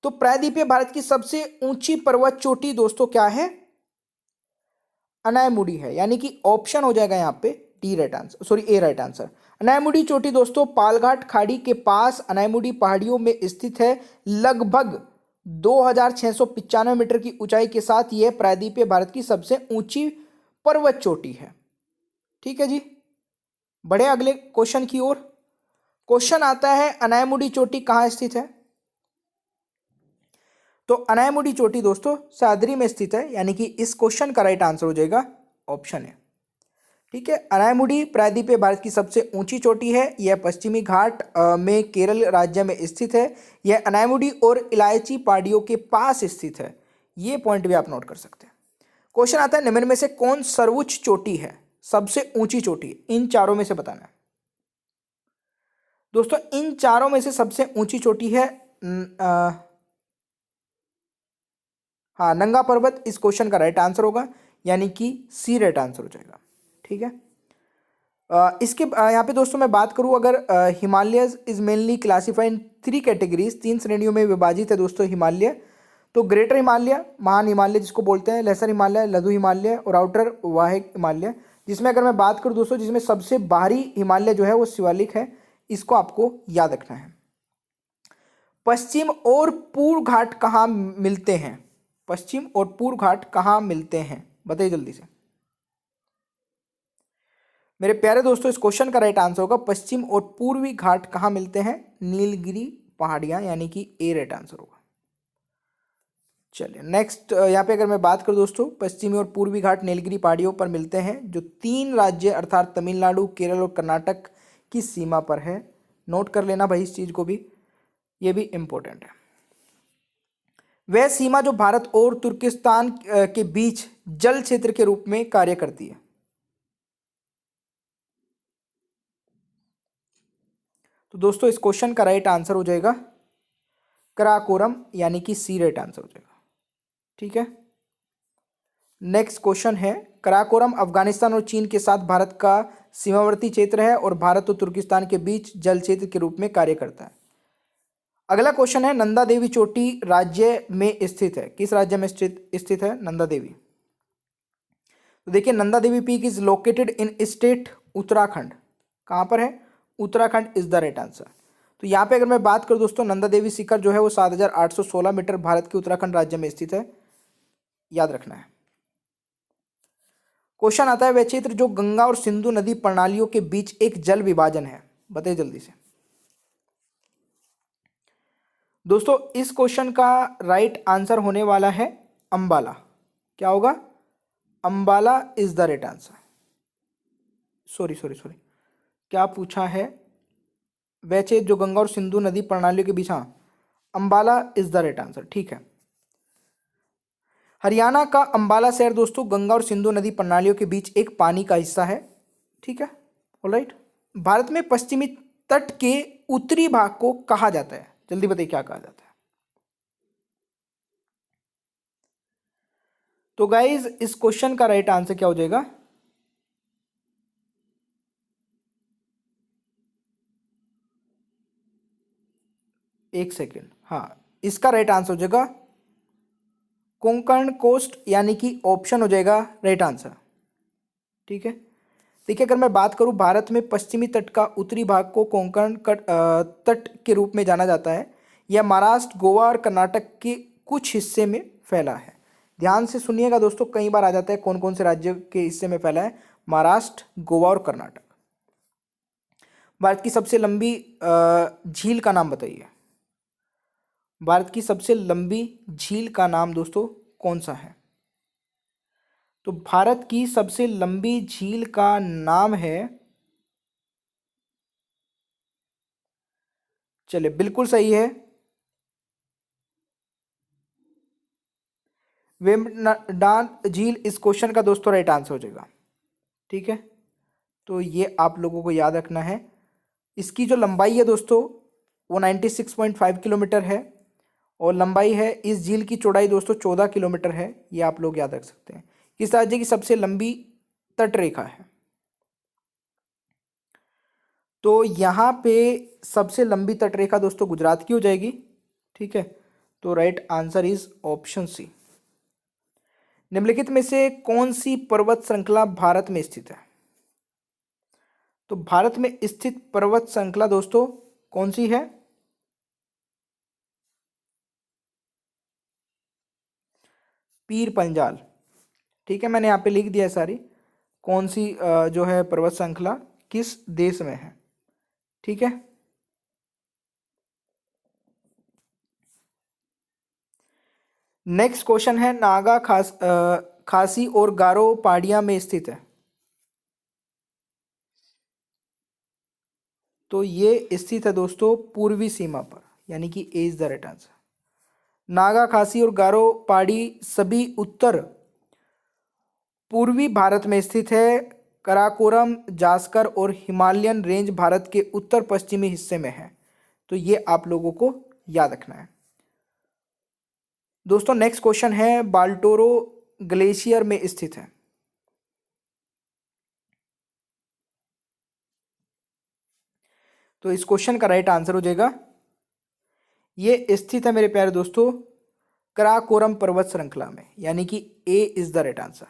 तो प्रायद्वीपीय भारत की सबसे ऊंची पर्वत चोटी दोस्तों क्या है, अनायमुड़ी है, यानी कि ऑप्शन हो जाएगा यहाँ पे डी राइट आंसर, सॉरी ए राइट आंसर। अनायमुड़ी चोटी दोस्तों पालघाट खाड़ी के पास अनायमुड़ी पहाड़ियों में स्थित है। लगभग 2695 मीटर की ऊंचाई के साथ यह प्रायद्वीपीय भारत की सबसे ऊंची पर्वत चोटी है। ठीक है जी, बढ़े अगले क्वेश्चन की ओर। क्वेश्चन आता है, अनायमुड़ी चोटी कहाँ स्थित है। तो अनायमुड़ी चोटी दोस्तों सह्याद्री में स्थित है, यानी कि इस क्वेश्चन का राइट आंसर हो जाएगा ऑप्शन है। ठीक है, अनायमुड़ी प्रायद्वीपीय भारत की सबसे ऊंची चोटी है। यह पश्चिमी घाट में केरल राज्य में स्थित है। यह अनायमुड़ी और इलायची पहाड़ियों के पास स्थित है। ये पॉइंट भी आप नोट कर सकते हैं। क्वेश्चन आता है, निम्न में से कौन सर्वोच्च चोटी है, सबसे ऊंची चोटी, इन चारों में से बताना है। दोस्तों इन चारों में से सबसे ऊंची चोटी है हाँ, नंगा पर्वत इस क्वेश्चन का राइट आंसर होगा, यानी कि सी राइट आंसर हो जाएगा। ठीक है। इसके यहाँ पे दोस्तों मैं बात करूँ अगर, Himalayas is mainly classified in 3 categories, 3 श्रेणियों में विभाजित है दोस्तों हिमालय। तो ग्रेटर हिमालय, महान हिमालय जिसको बोलते हैं, लेसर हिमालय, लघु हिमालय और आउटर वाहिक हिमालय। जिसमें अगर मैं बात करूँ दोस्तों, जिसमें सबसे बाहरी हिमालय जो है वो शिवालिक है, इसको आपको याद रखना है। पश्चिम और पूर्व घाट कहाँ मिलते हैं? पश्चिम और पूर्व घाट कहाँ मिलते हैं, बताइए जल्दी से मेरे प्यारे दोस्तों। इस क्वेश्चन का राइट आंसर होगा पश्चिम और पूर्वी घाट कहाँ मिलते हैं? नीलगिरी पहाड़ियां, यानी कि ए राइट आंसर होगा। चलिए नेक्स्ट, यहाँ पे अगर मैं बात करूँ दोस्तों, पश्चिमी और पूर्वी घाट नीलगिरी पहाड़ियों पर मिलते हैं, जो 3 राज्य अर्थात तमिलनाडु, केरल और कर्नाटक की सीमा पर है। नोट कर लेना भाई इस चीज़ को भी, ये भी इम्पोर्टेंट है। वह सीमा जो भारत और तुर्किस्तान के बीच जल क्षेत्र के रूप में कार्य करती है। तो दोस्तों इस क्वेश्चन का राइट आंसर हो जाएगा कराकोरम, यानी कि सी राइट आंसर हो जाएगा। ठीक है। नेक्स्ट क्वेश्चन है, कराकोरम अफगानिस्तान और चीन के साथ भारत का सीमावर्ती क्षेत्र है और भारत और तुर्किस्तान के बीच जल क्षेत्र के रूप में कार्य करता है। अगला क्वेश्चन है, नंदा देवी चोटी राज्य में स्थित है, किस राज्य में स्थित है नंदा देवी? तो देखिए, Nanda Devi peak is located in state Uttarakhand. कहाँ पर है? Uttarakhand is the right answer. तो यहाँ पे अगर मैं बात करूँ दोस्तों, नंदा देवी शिखर जो है वो 7,816 मीटर भारत के उत्तराखंड राज्य में स्थित है, याद रखना है। क्वेश्चन आता है, वह क्षेत्र जो गंगा और सिंधु नदी प्रणालियों के बीच एक जल विभाजन है, बताइए जल्दी से दोस्तों। इस क्वेश्चन का राइट आंसर होने वाला है अंबाला। क्या होगा? Ambala is the right answer. Sorry sorry sorry, क्या पूछा है? वह क्षेत्र जो गंगा और सिंधु नदी प्रणालियों के बीच, हाँ, Ambala is the right answer. ठीक है। हरियाणा का अंबाला शहर दोस्तों गंगा और सिंधु नदी प्रणालियों के बीच एक पानी का हिस्सा है। ठीक है, ऑलराइट। भारत में पश्चिमी तट के उत्तरी भाग को कहा जाता है, जल्दी बताइए क्या कहा जाता है? तो गाइज इस क्वेश्चन का राइट आंसर क्या हो जाएगा? एक सेकेंड, हाँ, इसका राइट आंसर हो जाएगा कोंकण कोस्ट, यानी कि ऑप्शन हो जाएगा राइट आंसर। ठीक है। देखिए, अगर मैं बात करूं, भारत में पश्चिमी तट का उत्तरी भाग को कोंकण तट के रूप में जाना जाता है। यह महाराष्ट्र, गोवा और कर्नाटक के कुछ हिस्से में फैला है। ध्यान से सुनिएगा दोस्तों, कई बार आ जाता है कौन कौन से राज्य के हिस्से में फैला है? महाराष्ट्र, गोवा और कर्नाटक। भारत की सबसे लंबी झील का नाम बताइए। भारत की सबसे लंबी झील का नाम दोस्तों कौन सा है? तो भारत की सबसे लंबी झील का नाम है, चलिए बिल्कुल सही है, वेम्बनाड झील इस क्वेश्चन का दोस्तों राइट आंसर हो जाएगा। ठीक है, तो ये आप लोगों को याद रखना है। इसकी जो लंबाई है दोस्तों वो 96.5 किलोमीटर है, और लंबाई है, इस झील की चौड़ाई दोस्तों 14 किलोमीटर है, ये आप लोग याद रख सकते हैं। किस राज्य की सबसे लंबी तट रेखा है? तो यहाँ पे सबसे लंबी तट रेखा दोस्तों गुजरात की हो जाएगी। ठीक है, तो right answer is option C. निम्नलिखित में से कौन सी पर्वत श्रृंखला भारत में स्थित है? तो भारत में स्थित पर्वत श्रृंखला दोस्तों कौन सी है? पीर पंजाल। ठीक है, मैंने यहाँ पे लिख दिया है सारी, कौन सी जो है पर्वत श्रृंखला किस देश में है। ठीक है। नेक्स्ट क्वेश्चन है, नागा खासी और गारो पहाड़ियां में स्थित है। तो ये स्थित है दोस्तों पूर्वी सीमा पर, यानी कि A is the right answer. Naga Khasi और गारो पहाड़ी सभी उत्तर पूर्वी भारत में स्थित है। कराकोरम, जास्कर और हिमालयन रेंज भारत के उत्तर पश्चिमी हिस्से में है। तो ये आप लोगों को याद रखना है। दोस्तों नेक्स्ट क्वेश्चन है, बाल्टोरो ग्लेशियर में स्थित है। तो इस क्वेश्चन का राइट आंसर हो जाएगा, ये स्थित है मेरे प्यारे दोस्तों कराकोरम पर्वत श्रृंखला में, यानी कि A is the right answer.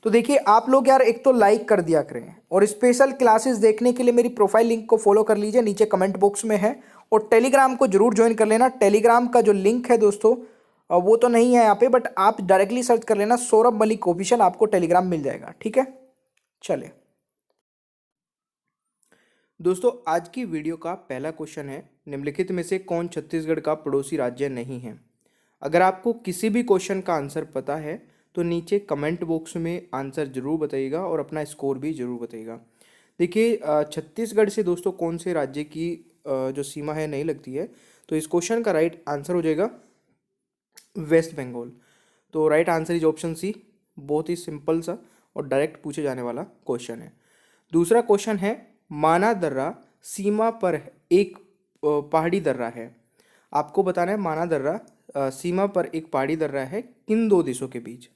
तो देखिए आप लोग यार एक तो लाइक कर दिया करें, और स्पेशल क्लासेस देखने के लिए मेरी प्रोफाइल लिंक को फॉलो कर लीजिए, नीचे कमेंट बॉक्स में है। और टेलीग्राम को जरूर ज्वाइन कर लेना। टेलीग्राम का जो लिंक है दोस्तों वो तो नहीं है यहाँ पे, बट आप डायरेक्टली सर्च कर लेना सौरभ मलिक ऑफिशियल, आपको टेलीग्राम मिल जाएगा। ठीक है, चले दोस्तों आज की वीडियो का पहला क्वेश्चन है, निम्नलिखित में से कौन छत्तीसगढ़ का पड़ोसी राज्य नहीं है। अगर आपको किसी भी क्वेश्चन का आंसर पता है तो नीचे कमेंट बॉक्स में आंसर जरूर बताइएगा और अपना स्कोर भी जरूर बताइएगा। देखिए छत्तीसगढ़ से दोस्तों कौन से राज्य की जो सीमा है नहीं लगती है, तो इस क्वेश्चन का राइट आंसर हो जाएगा वेस्ट बंगाल। तो right answer is option C. बहुत ही सिंपल सा और डायरेक्ट पूछे जाने वाला क्वेश्चन है। दूसरा क्वेश्चन है, माना दर्रा सीमा पर एक पहाड़ी दर्रा है। आपको बताना है माना दर्रा सीमा पर एक पहाड़ी दर्रा है किन दो देशों के बीच।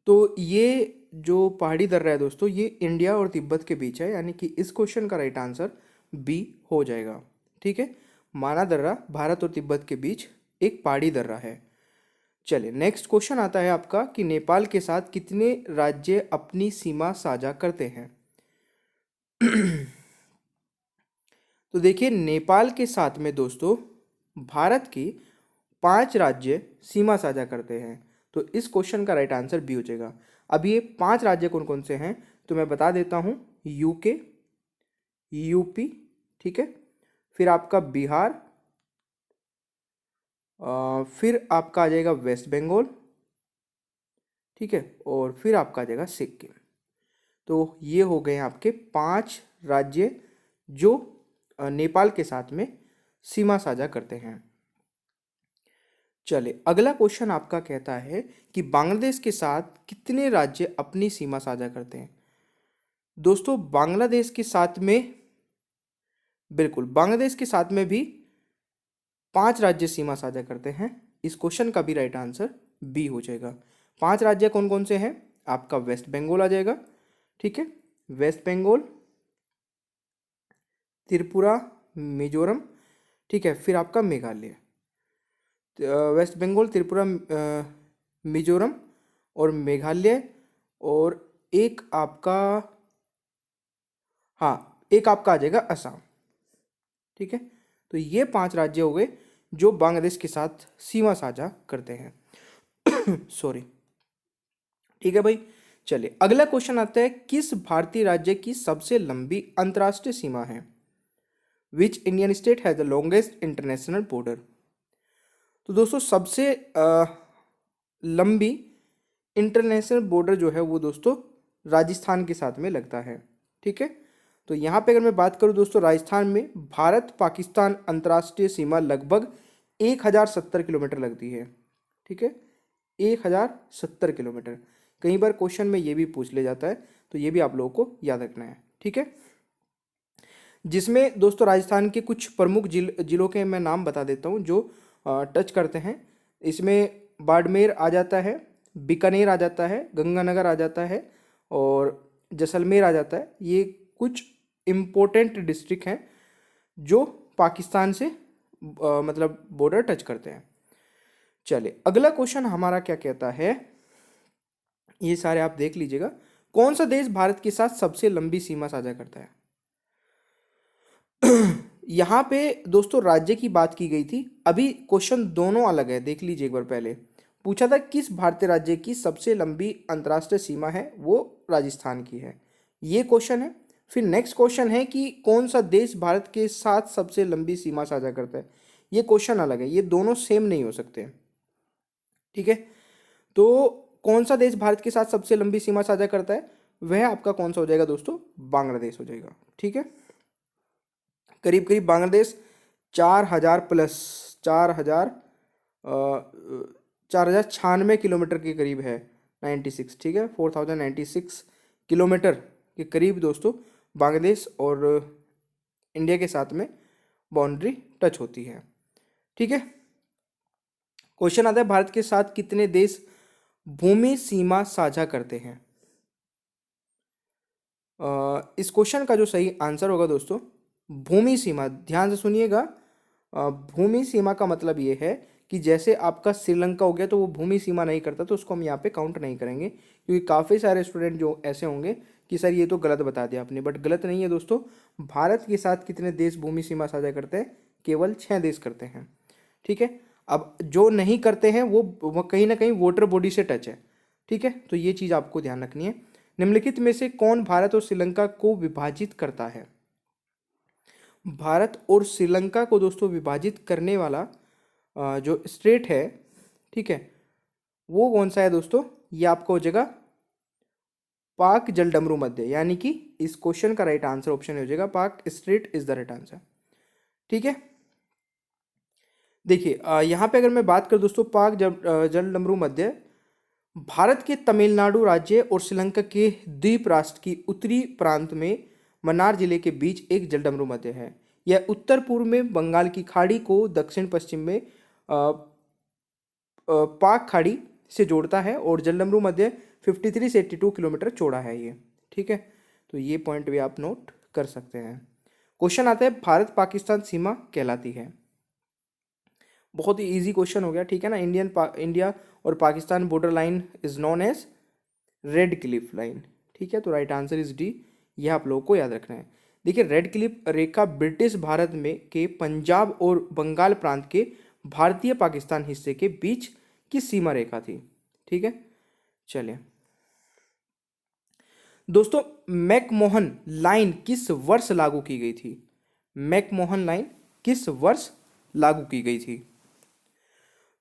तो ये जो पहाड़ी दर्रा है दोस्तों ये इंडिया और तिब्बत के बीच है, यानी कि इस क्वेश्चन का राइट आंसर बी हो जाएगा। ठीक है, माना दर्रा भारत और तिब्बत के बीच एक पहाड़ी दर्रा है। चलिए नेक्स्ट क्वेश्चन आता है आपका कि नेपाल के साथ कितने राज्य अपनी सीमा साझा करते हैं। तो देखिए नेपाल के साथ में दोस्तों भारत की 5 राज्य सीमा साझा करते हैं। तो इस क्वेश्चन का राइट आंसर बी हो जाएगा। अब ये 5 राज्य कौन कौन से हैं तो मैं बता देता हूँ, यूके, यूपी, ठीक है, फिर आपका बिहार, फिर आपका आ जाएगा वेस्ट बंगाल, ठीक है, और फिर आपका आ जाएगा सिक्किम। तो ये हो गए आपके 5 राज्य जो नेपाल के साथ में सीमा साझा करते हैं। चले अगला क्वेश्चन आपका कहता है कि बांग्लादेश के साथ कितने राज्य अपनी सीमा साझा करते हैं। दोस्तों बांग्लादेश के साथ में, बिल्कुल बांग्लादेश के साथ में भी 5 राज्य सीमा साझा करते हैं। इस क्वेश्चन का भी राइट आंसर बी हो जाएगा। 5 राज्य कौन कौन से हैं, आपका वेस्ट बंगाल आ जाएगा, ठीक है, वेस्ट बंगाल, त्रिपुरा, मिजोरम, ठीक है, फिर आपका मेघालय। वेस्ट बंगाल, त्रिपुरा, मिजोरम और मेघालय, और एक आपका, हाँ एक आपका आ जाएगा असम। ठीक है, तो ये 5 राज्य हो गए जो बांग्लादेश के साथ सीमा साझा करते हैं। सॉरी, ठीक है भाई। चलिए अगला क्वेश्चन आता है, किस भारतीय राज्य की सबसे लंबी अंतर्राष्ट्रीय सीमा है। Which Indian state has the longest international border. तो दोस्तों सबसे लंबी इंटरनेशनल बॉर्डर जो है वो दोस्तों राजस्थान के साथ में लगता है। ठीक है, तो यहाँ पे अगर मैं बात करूँ दोस्तों, राजस्थान में भारत पाकिस्तान अंतर्राष्ट्रीय सीमा लगभग 1070 किलोमीटर लगती है। ठीक है, 1070 किलोमीटर। कई बार क्वेश्चन में ये भी पूछ ले जाता है, तो ये भी आप लोगों को याद रखना है। ठीक है, जिसमें दोस्तों राजस्थान के कुछ प्रमुख जिलों के मैं नाम बता देता हूँ जो टच करते हैं। इसमें बाड़मेर आ जाता है, बीकानेर आ जाता है, गंगानगर आ जाता है और जैसलमेर आ जाता है। ये कुछ इम्पोर्टेंट डिस्ट्रिक्ट हैं जो पाकिस्तान से मतलब बॉर्डर टच करते हैं। चलिए अगला क्वेश्चन हमारा क्या कहता है, ये सारे आप देख लीजिएगा। कौन सा देश भारत के साथ सबसे लंबी सीमा साझा करता है। यहाँ पे दोस्तों राज्य की बात की गई थी, अभी क्वेश्चन दोनों अलग है, देख लीजिए एक बार। पहले पूछा था किस भारतीय राज्य की सबसे लंबी अंतर्राष्ट्रीय सीमा है, वो राजस्थान की है, ये क्वेश्चन है। फिर नेक्स्ट क्वेश्चन है कि कौन सा देश भारत के साथ सबसे लंबी सीमा साझा करता है, ये क्वेश्चन अलग है, ये दोनों सेम नहीं हो सकते। ठीक है, तो कौन सा देश भारत के साथ सबसे लंबी सीमा साझा करता है, वह आपका कौन सा हो जाएगा दोस्तों, बांग्लादेश हो जाएगा। ठीक है, करीब करीब बांग्लादेश 4000 प्लस 4096 किलोमीटर के करीब है 96, ठीक है, 4096 किलोमीटर के करीब दोस्तों बांग्लादेश और इंडिया के साथ में बाउंड्री टच होती है, ठीक है। क्वेश्चन आता है भारत के साथ कितने देश भूमि सीमा साझा करते हैं। इस क्वेश्चन का जो सही आंसर होगा दोस्तों भूमि सीमा, ध्यान से सुनिएगा। भूमि सीमा का मतलब ये है कि जैसे आपका श्रीलंका हो गया तो वो भूमि सीमा नहीं करता, तो उसको हम यहाँ पे काउंट नहीं करेंगे, क्योंकि काफ़ी सारे स्टूडेंट जो ऐसे होंगे कि सर ये तो गलत बता दिया आपने, बट गलत नहीं है दोस्तों। भारत के साथ कितने देश भूमि सीमा साझा करते हैं, केवल 6 देश करते हैं, ठीक है। अब जो नहीं करते हैं वो कहीं ना कहीं वोटर बॉडी से टच है, ठीक है, तो ये चीज़ आपको ध्यान रखनी है। निम्नलिखित में से कौन भारत और श्रीलंका को विभाजित करता है। भारत और श्रीलंका को दोस्तों विभाजित करने वाला जो स्टेट है, ठीक है, वो कौन सा है दोस्तों, ये आपको हो जाएगा पाक जलडमरू मध्य, यानी कि इस क्वेश्चन का राइट आंसर ऑप्शन हो जाएगा पाक state is the right answer, ठीक है। देखिए यहाँ पे अगर मैं बात करूँ दोस्तों पाक जलडमरू मध्य भारत के तमिलनाडु राज्य और श्रीलंका के द्वीप राष्ट्र की उत्तरी प्रांत में मन्नार जिले के बीच एक जलडमरू मध्य है। यह उत्तर पूर्व में बंगाल की खाड़ी को दक्षिण पश्चिम में पाक खाड़ी से जोड़ता है और जलडमरू मध्य 53 से 82 किलोमीटर चौड़ा है ये, ठीक है, तो ये पॉइंट भी आप नोट कर सकते हैं। क्वेश्चन आता है भारत पाकिस्तान सीमा कहलाती है। बहुत ही इजी क्वेश्चन हो गया, ठीक है ना। इंडिया और Pakistan border line is known as Radcliffe line, ठीक है, तो राइट आंसर इज डी, यह आप लोगों को याद रखना है। देखिए रेड क्लिफ रेखा ब्रिटिश भारत में के पंजाब और बंगाल प्रांत के भारतीय पाकिस्तान हिस्से के बीच की सीमा रेखा थी, ठीक है। चलिए दोस्तों मैकमोहन लाइन किस वर्ष लागू की गई थी। मैकमोहन लाइन किस वर्ष लागू की गई थी।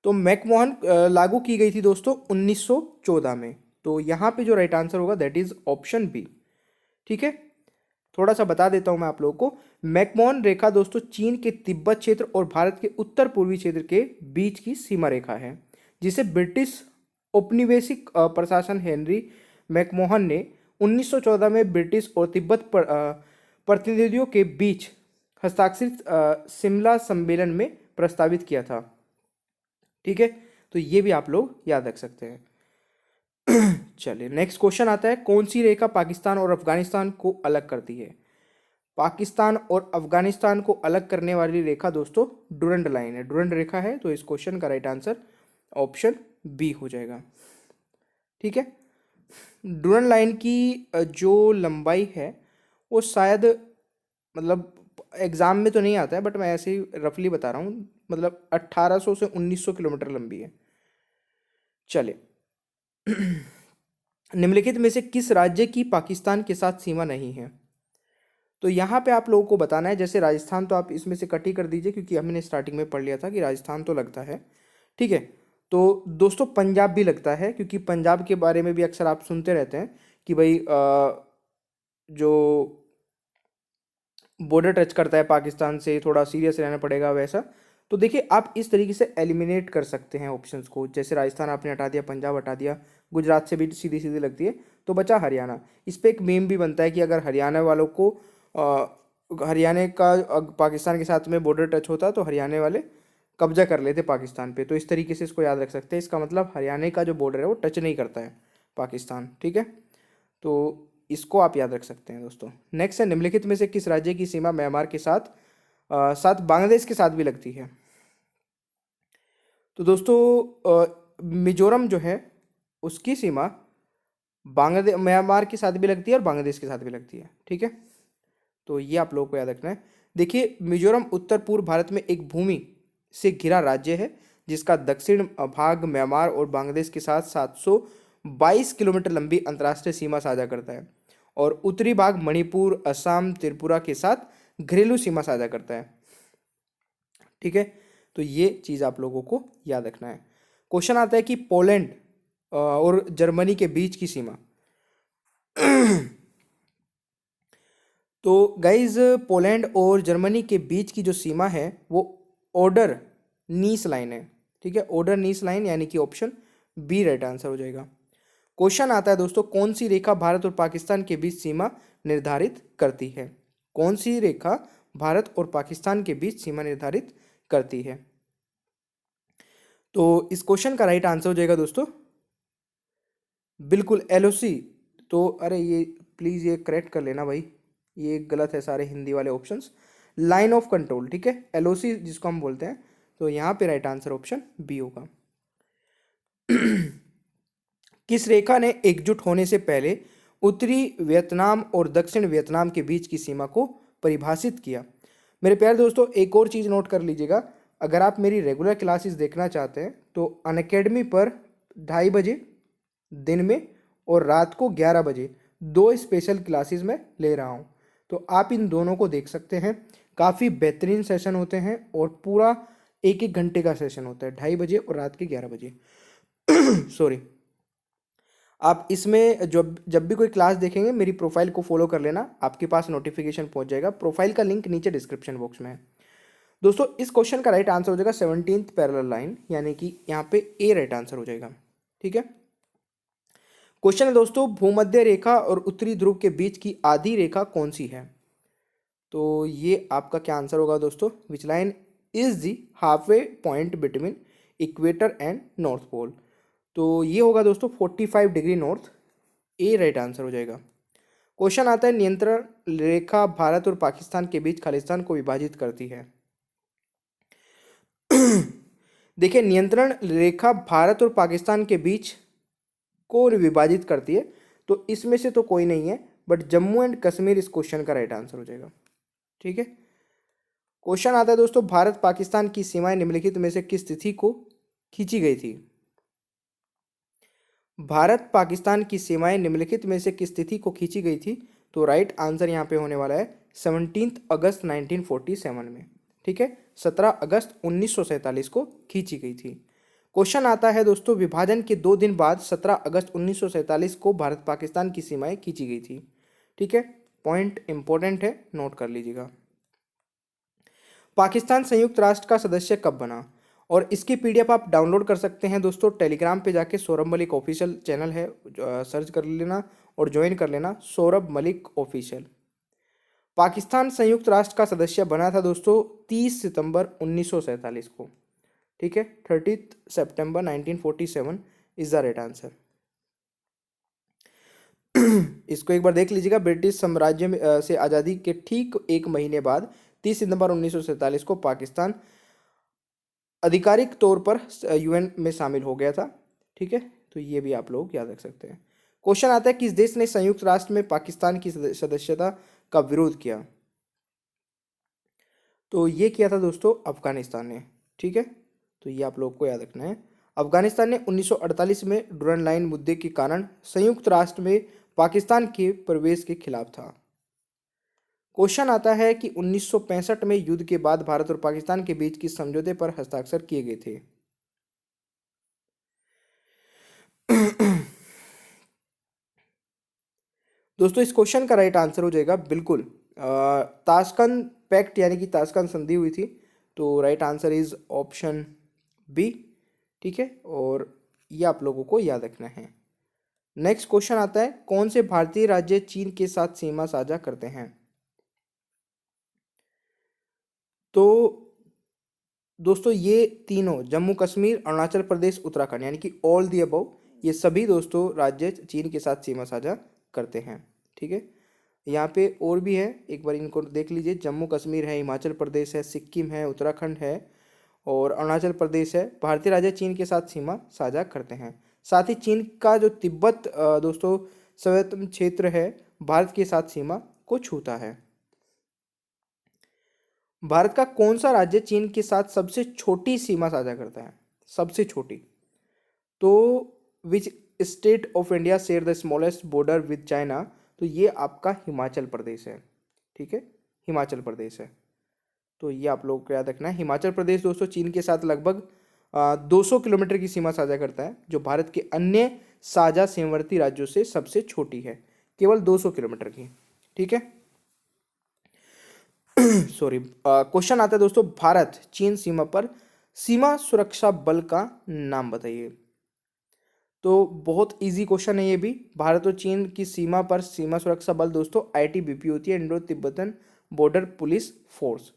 तो मैकमोहन लागू की गई थी दोस्तों 1914 में, तो यहाँ पे जो राइट आंसर होगा दैट इज ऑप्शन बी, ठीक है। थोड़ा सा बता देता हूँ मैं आप लोगों को। मैकमोहन रेखा दोस्तों चीन के तिब्बत क्षेत्र और भारत के उत्तर पूर्वी क्षेत्र के बीच की सीमा रेखा है, जिसे ब्रिटिश औपनिवेशिक प्रशासन हेनरी मैकमोहन ने 1914 में ब्रिटिश और तिब्बत प्रतिनिधियों के बीच हस्ताक्षरित शिमला सम्मेलन में प्रस्तावित किया था, ठीक है, तो ये भी आप लोग याद रख सकते हैं। चलिए नेक्स्ट क्वेश्चन आता है कौन सी रेखा पाकिस्तान और अफगानिस्तान को अलग करती है। पाकिस्तान और अफगानिस्तान को अलग करने वाली रेखा दोस्तों डुरंड लाइन है, डुरंड रेखा है, तो इस क्वेश्चन का राइट आंसर ऑप्शन बी हो जाएगा, ठीक है। डुरंड लाइन की जो लंबाई है वो शायद मतलब एग्जाम में तो नहीं आता है, बट मैं ऐसे ही रफली बता रहा हूँ, मतलब 1800 से 1900 किलोमीटर लंबी है। चले निम्नलिखित में से किस राज्य की पाकिस्तान के साथ सीमा नहीं है। तो यहाँ पे आप लोगों को बताना है, जैसे राजस्थान तो आप इसमें से कट ही कर दीजिए, क्योंकि हमने स्टार्टिंग में पढ़ लिया था कि राजस्थान तो लगता है, ठीक है। तो दोस्तों पंजाब भी लगता है, क्योंकि पंजाब के बारे में भी अक्सर आप सुनते रहते हैं कि भाई जो बॉर्डर टच करता है पाकिस्तान से, थोड़ा सीरियस रहना पड़ेगा वैसा। तो देखिए आप इस तरीके से एलिमिनेट कर सकते हैं ऑप्शंस को, जैसे राजस्थान आपने हटा दिया, पंजाब हटा दिया, गुजरात से भी सीधी सीधी लगती है, तो बचा हरियाणा। इस पर एक मीम भी बनता है कि अगर हरियाणा वालों को हरियाणा का पाकिस्तान के साथ में बॉर्डर टच होता तो हरियाणा वाले कब्जा कर लेते पाकिस्तान पे, तो इस तरीके से इसको याद रख सकते हैं। इसका मतलब हरियाणा का जो बॉर्डर है वो टच नहीं करता है पाकिस्तान, ठीक है, तो इसको आप याद रख सकते हैं दोस्तों। नेक्स्ट है निम्नलिखित में से किस राज्य की सीमा म्यांमार के साथ साथ बांग्लादेश के साथ भी लगती है। तो दोस्तों मिजोरम जो है उसकी सीमा बांग्लादेश म्यांमार के साथ भी लगती है और बांग्लादेश के साथ भी लगती है, ठीक है, तो ये आप लोगों को याद रखना है। देखिए मिजोरम उत्तर पूर्व भारत में एक भूमि से घिरा राज्य है, जिसका दक्षिण भाग म्यांमार और बांग्लादेश के साथ 722 किलोमीटर लंबी अंतर्राष्ट्रीय सीमा साझा करता है, और उत्तरी भाग मणिपुर, असम, त्रिपुरा के साथ घरेलू सीमा साझा करता है, ठीक है, तो ये चीज़ आप लोगों को याद रखना है। क्वेश्चन आता है कि पोलैंड और जर्मनी के बीच की सीमा। तो गाइज पोलैंड और जर्मनी के बीच की जो सीमा है वो ऑर्डर नीस लाइन है, ठीक है, ऑर्डर नीस लाइन, यानी कि ऑप्शन बी राइट आंसर हो जाएगा। क्वेश्चन आता है दोस्तों, कौन सी रेखा भारत और पाकिस्तान के बीच सीमा निर्धारित करती है? कौन सी रेखा भारत और पाकिस्तान के बीच सीमा निर्धारित करती है? तो इस क्वेश्चन का राइट आंसर हो जाएगा दोस्तों बिल्कुल एलओसी। तो अरे ये प्लीज़ ये करेक्ट कर लेना भाई, ये गलत है सारे हिंदी वाले ऑप्शंस। लाइन ऑफ कंट्रोल, ठीक है, एलओसी जिसको हम बोलते हैं। तो यहाँ पे राइट आंसर ऑप्शन बी होगा। किस रेखा ने एकजुट होने से पहले उत्तरी वियतनाम और दक्षिण वियतनाम के बीच की सीमा को परिभाषित किया? मेरे प्यारे दोस्तों, एक और चीज़ नोट कर लीजिएगा, अगर आप मेरी रेगुलर क्लासेस देखना चाहते हैं तो अनअकैडमी पर 2:30 बजे दिन में और रात को 11 बजे 2 स्पेशल क्लासेस में ले रहा हूँ। तो आप इन दोनों को देख सकते हैं, काफ़ी बेहतरीन सेशन होते हैं और पूरा 1-1 घंटे का सेशन होता है, 2:30 बजे और रात के 11 बजे। सॉरी, आप इसमें जब भी कोई क्लास देखेंगे मेरी प्रोफाइल को फॉलो कर लेना, आपके पास नोटिफिकेशन पहुंच जाएगा। प्रोफाइल का लिंक नीचे डिस्क्रिप्शन बॉक्स में है। दोस्तों इस क्वेश्चन का राइट आंसर हो जाएगा 17th पैरेलल लाइन, यानी कि यहाँ पे ए राइट आंसर हो जाएगा। ठीक है, क्वेश्चन है दोस्तों, भूमध्य रेखा और उत्तरी ध्रुव के बीच की आधी रेखा कौन सी है? तो ये आपका क्या आंसर होगा दोस्तों? Which line is the halfway point between equator and North Pole? तो ये होगा दोस्तों 45 degree north, A right answer हो जाएगा। क्वेश्चन आता है, नियंत्रण रेखा भारत और पाकिस्तान के बीच खालिस्तान को विभाजित करती है। देखिए, नियंत्रण रेखा भारत और पाकिस्तान के बीच को विभाजित करती है, तो इसमें से तो कोई नहीं है, बट जम्मू एंड कश्मीर इस क्वेश्चन का राइट आंसर हो जाएगा। ठीक है, क्वेश्चन आता है दोस्तों, भारत पाकिस्तान की सीमाएं निम्नलिखित में से किस तिथि को खींची गई थी? भारत पाकिस्तान की सीमाएं निम्नलिखित में से किस तिथि को खींची गई थी? तो राइट आंसर यहाँ पे होने वाला है 17 अगस्त 1947 में। ठीक है, 17 अगस्त 1947 को खींची गई थी। क्वेश्चन आता है दोस्तों, विभाजन के 2 दिन बाद 17 अगस्त 1947 को भारत पाकिस्तान की सीमाएं खींची गई थी। ठीक है, पॉइंट इंपॉर्टेंट है, नोट कर लीजिएगा। पाकिस्तान संयुक्त राष्ट्र का सदस्य कब बना? और इसकी पीडीएफ आप डाउनलोड कर सकते हैं दोस्तों, टेलीग्राम पे जाके सौरभ मलिक ऑफिशियल चैनल है, सर्च कर लेना और ज्वाइन कर लेना, सौरभ मलिक ऑफिशियल। पाकिस्तान संयुक्त राष्ट्र का सदस्य बना था दोस्तों 30 सितंबर 1947 को। ठीक है, 30 सितंबर 1947 इज द राइट आंसर। इसको एक बार देख लीजिएगा, ब्रिटिश साम्राज्य से आज़ादी के ठीक 1 महीने बाद 30 सितंबर 1947 को पाकिस्तान आधिकारिक तौर पर यूएन में शामिल हो गया था। ठीक है, तो ये भी आप लोग याद रख सकते हैं। क्वेश्चन आता है, किस देश ने संयुक्त राष्ट्र में पाकिस्तान की सदस्यता का विरोध किया? तो ये किया था दोस्तों अफगानिस्तान ने। ठीक है, तो ये आप लोग को याद रखना है। अफगानिस्तान ने 1948 में डुरन लाइन मुद्दे के कारण संयुक्त राष्ट्र में पाकिस्तान के प्रवेश के खिलाफ था। क्वेश्चन आता है कि 1965 में युद्ध के बाद भारत और पाकिस्तान के बीच किस समझौते पर हस्ताक्षर किए गए थे? दोस्तों इस क्वेश्चन का राइट आंसर हो जाएगा बिल्कुल ताशकंद पैक्ट, यानी कि ताशकंद संधि हुई थी। तो right answer is option B. ठीक है, और ये आप लोगों को याद रखना है। नेक्स्ट क्वेश्चन आता है, कौन से भारतीय राज्य चीन के साथ सीमा साझा करते हैं? तो दोस्तों ये तीनों, जम्मू कश्मीर, अरुणाचल प्रदेश, उत्तराखंड, यानी कि ऑल दी अबव, ये सभी दोस्तों राज्य चीन के साथ सीमा साझा करते हैं। ठीक है, यहाँ पे और भी है, एक बार इनको देख लीजिए। जम्मू कश्मीर है, हिमाचल प्रदेश है, सिक्किम है, उत्तराखंड है और अरुणाचल प्रदेश है, भारतीय राज्य चीन के साथ सीमा साझा करते हैं। साथ ही चीन का जो तिब्बत दोस्तों स्वायत्त क्षेत्र है, भारत के साथ सीमा को छूता है। भारत का कौन सा राज्य चीन के साथ सबसे छोटी सीमा साझा करता है? सबसे छोटी, तो which state of India share the smallest border with China? तो ये आपका हिमाचल प्रदेश है। ठीक है, हिमाचल प्रदेश है। तो ये आप लोगों को याद रखना है। हिमाचल प्रदेश दोस्तों चीन के साथ लगभग 200 किलोमीटर की सीमा साझा करता है, जो भारत के अन्य साझा सीमावर्ती राज्यों से सबसे छोटी है, केवल 200 किलोमीटर की। ठीक है, सॉरी, क्वेश्चन आता है दोस्तों, भारत चीन सीमा पर सीमा सुरक्षा बल का नाम बताइए। तो बहुत इजी क्वेश्चन है ये भी। भारत और चीन की सीमा पर सीमा सुरक्षा बल दोस्तों आईटीबीपी होती है, Indo Tibetan border police force.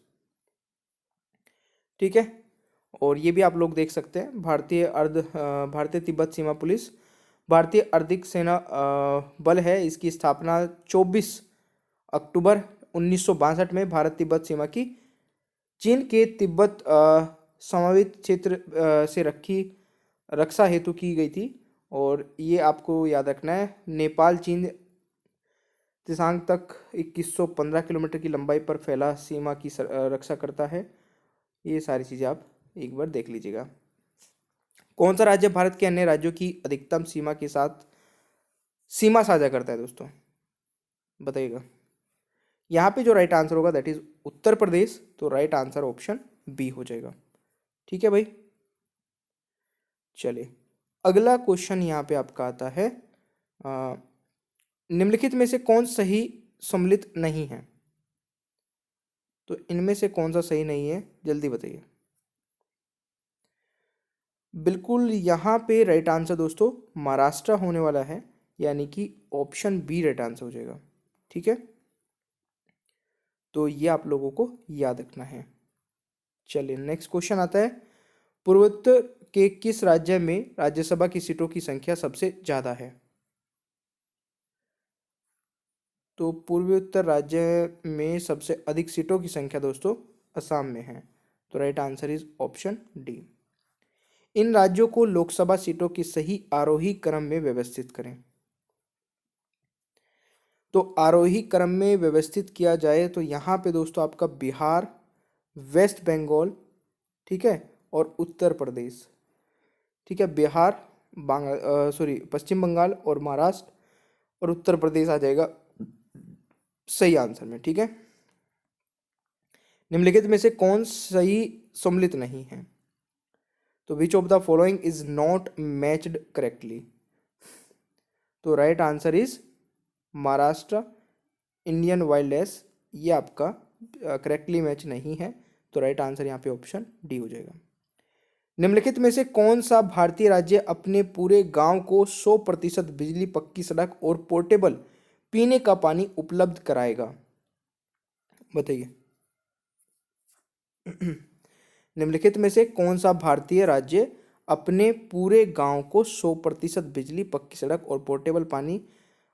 ठीक है, और ये भी आप लोग देख सकते हैं, भारतीय तिब्बत सीमा पुलिस भारतीय अर्धिक सेना बल है। इसकी स्थापना 24 अक्टूबर 1962 में भारत तिब्बत सीमा की चीन के तिब्बत समन्वित क्षेत्र से रक्षा हेतु की गई थी। और ये आपको याद रखना है, नेपाल चीन त्रिशांक तक 2115 किलोमीटर की लंबाई पर फैला सीमा की रक्षा करता है। ये सारी चीज़ें आप एक बार देख लीजिएगा। कौन सा राज्य भारत के अन्य राज्यों की अधिकतम सीमा के साथ सीमा साझा करता है दोस्तों, बताइएगा। यहाँ पे जो राइट आंसर होगा दैट इज उत्तर प्रदेश। तो राइट आंसर ऑप्शन बी हो जाएगा। ठीक है भाई, चलिए अगला क्वेश्चन यहाँ पे आपका आता है, निम्नलिखित में से कौन सही सम्मिलित नहीं है। तो इनमें से कौन सा सही नहीं है, जल्दी बताइए। बिल्कुल यहाँ पे राइट आंसर दोस्तों महाराष्ट्र होने वाला है, यानी कि ऑप्शन बी राइट आंसर हो जाएगा। ठीक है, तो ये आप लोगों को याद रखना है। चलिए नेक्स्ट क्वेश्चन आता है, पूर्वोत्तर के किस राज्य में राज्यसभा की सीटों की संख्या सबसे ज्यादा है। तो पूर्वोत्तर राज्य में सबसे अधिक सीटों की संख्या दोस्तों असम में है। तो right answer is option D. इन राज्यों को लोकसभा सीटों की सही आरोही क्रम में व्यवस्थित करें। तो आरोही क्रम में व्यवस्थित किया जाए तो यहाँ पे दोस्तों आपका बिहार, वेस्ट बंगाल, ठीक है, और उत्तर प्रदेश। ठीक है, बिहार, पश्चिम बंगाल और महाराष्ट्र और उत्तर प्रदेश आ जाएगा सही आंसर में। ठीक है, निम्नलिखित में से कौन सही सम्मिलित नहीं है। तो which of the following is not matched correctly. तो right answer is Maharashtra, Indian wild ass, ये आपका करेक्टली मैच नहीं है। तो राइट आंसर यहाँ पे ऑप्शन डी हो जाएगा। निम्नलिखित में से कौन सा भारतीय राज्य अपने पूरे गांव को 100% बिजली, पक्की सड़क और पोर्टेबल पीने का पानी उपलब्ध कराएगा, बताइए। निम्नलिखित में से कौन सा भारतीय राज्य अपने पूरे गांव को 100% बिजली, पक्की सड़क और पोर्टेबल पानी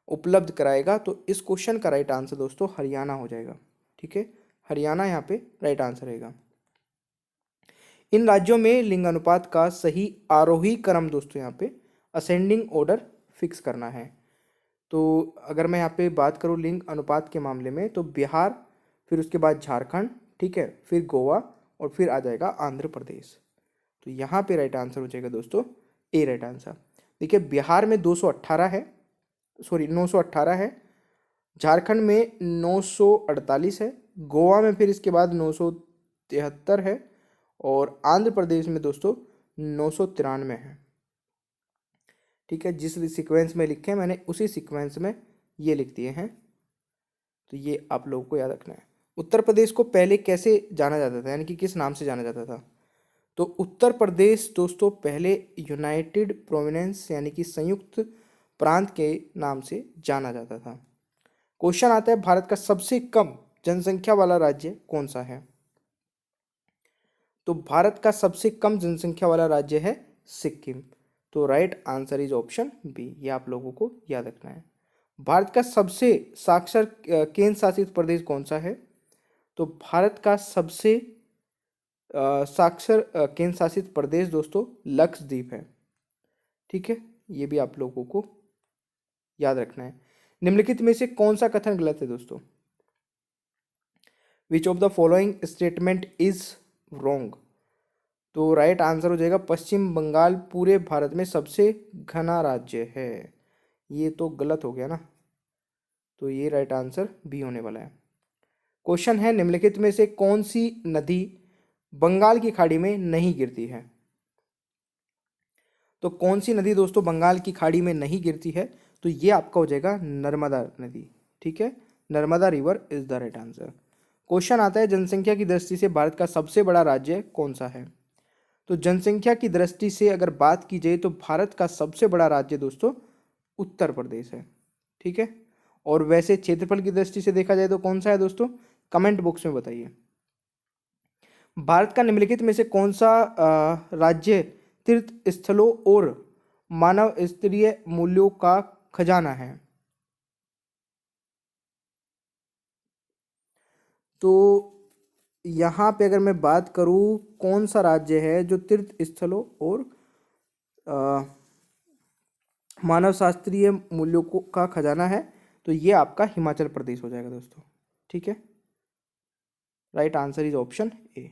उपलब्ध कराएगा। तो इस क्वेश्चन का राइट आंसर दोस्तों हरियाणा हो जाएगा। ठीक है, हरियाणा यहाँ पे राइट आंसर रहेगा। इन राज्यों में लिंग अनुपात का सही आरोही क्रम दोस्तों यहाँ पे असेंडिंग ऑर्डर फिक्स करना है। तो अगर मैं यहाँ पे बात करूँ लिंग अनुपात के मामले में, तो बिहार, फिर उसके बाद झारखंड, ठीक है, फिर गोवा और फिर आ जाएगा आंध्र प्रदेश। तो यहाँ पे राइट आंसर हो जाएगा दोस्तों ए राइट आंसर। देखिए बिहार में 218 है, 918 है, झारखंड में 948 है, गोवा में फिर इसके बाद 973 है और आंध्र प्रदेश में दोस्तों 993 है। ठीक है, जिस सीक्वेंस में लिखे हैं मैंने उसी सीक्वेंस में ये लिख दिए हैं। तो ये आप लोगों को याद रखना है। उत्तर प्रदेश को पहले कैसे जाना जाता था, यानी कि किस नाम से जाना जाता था। तो उत्तर प्रदेश दोस्तों पहले यूनाइटेड प्रोविंस यानी कि संयुक्त प्रांत के नाम से जाना जाता था। क्वेश्चन आता है, भारत का सबसे कम जनसंख्या वाला राज्य कौन सा है। तो भारत का सबसे कम जनसंख्या वाला राज्य है सिक्किम। तो right answer is option B, ये आप लोगों को याद रखना है। भारत का सबसे साक्षर केंद्र शासित प्रदेश कौन सा है। तो भारत का सबसे साक्षर केंद्र शासित प्रदेश दोस्तों लक्षद्वीप है। ठीक है, ये भी आप लोगों को याद रखना है। निम्नलिखित में से कौन सा कथन गलत है दोस्तों। विच of the following statement is wrong. तो राइट आंसर हो जाएगा पश्चिम बंगाल पूरे भारत में सबसे घना राज्य है। ये तो गलत हो गया ना, तो ये राइट आंसर बी होने वाला है। क्वेश्चन है, निम्नलिखित में से कौन सी नदी बंगाल की खाड़ी में नहीं गिरती है। तो कौन सी नदी दोस्तों बंगाल की खाड़ी में नहीं गिरती है। तो ये आपका हो जाएगा नर्मदा नदी। ठीक है, Narmada river is the right answer. Question आता है, जनसंख्या की दृष्टि से भारत का सबसे बड़ा राज्य कौन सा है। तो जनसंख्या की दृष्टि से अगर बात की जाए तो भारत का सबसे बड़ा राज्य दोस्तों उत्तर प्रदेश है। ठीक है, और वैसे क्षेत्रफल की दृष्टि से देखा जाए तो कौन सा है दोस्तों, कमेंट बॉक्स में बताइए। भारत का निम्नलिखित में से कौन सा राज्य तीर्थ स्थलों और मानव स्तरीय मूल्यों का खजाना है? तो यहाँ पे अगर मैं बात करूँ कौन सा राज्य है जो तीर्थ स्थलों और अ, मानव शास्त्रीय मूल्यों को का खजाना है, तो ये आपका हिमाचल प्रदेश हो जाएगा दोस्तों। ठीक है, right answer is option A.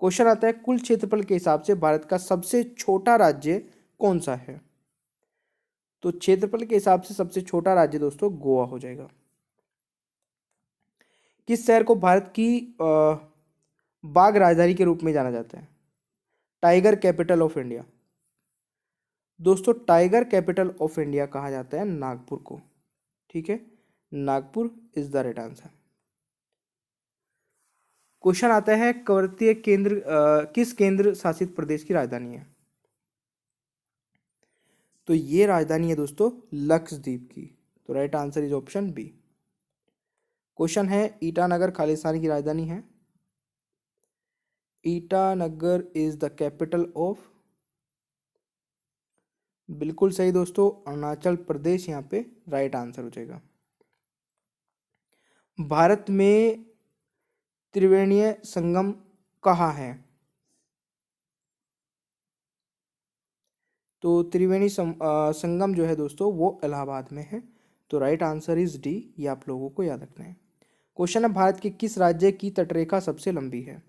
Question आता है कुल क्षेत्रफल के हिसाब से भारत का सबसे छोटा राज्य कौन सा है? तो क्षेत्रफल के हिसाब से सबसे छोटा राज्य दोस्तों गोवा हो जाएगा। किस शहर को भारत की बाघ राजधानी के रूप में जाना जाता है? Tiger capital of India. दोस्तों टाइगर कैपिटल ऑफ इंडिया कहा जाता है नागपुर को। ठीक है, Nagpur is the right answer. Question आता है पर्वतीय केंद्र किस केंद्र शासित प्रदेश की राजधानी है? तो ये राजधानी है दोस्तों लक्षद्वीप की। तो right answer is option B. Question है ईटानगर खालिस्तान की राजधानी है? Itanagar is the capital of, बिल्कुल सही दोस्तों, अरुणाचल प्रदेश यहाँ पे राइट आंसर हो जाएगा। भारत में त्रिवेणीय संगम कहाँ है? तो त्रिवेणी संगम जो है दोस्तों वो इलाहाबाद में है। तो राइट आंसर इज डी, ये आप लोगों को याद रखना है। क्वेश्चन है भारत के किस राज्य की तटरेखा सबसे लंबी है?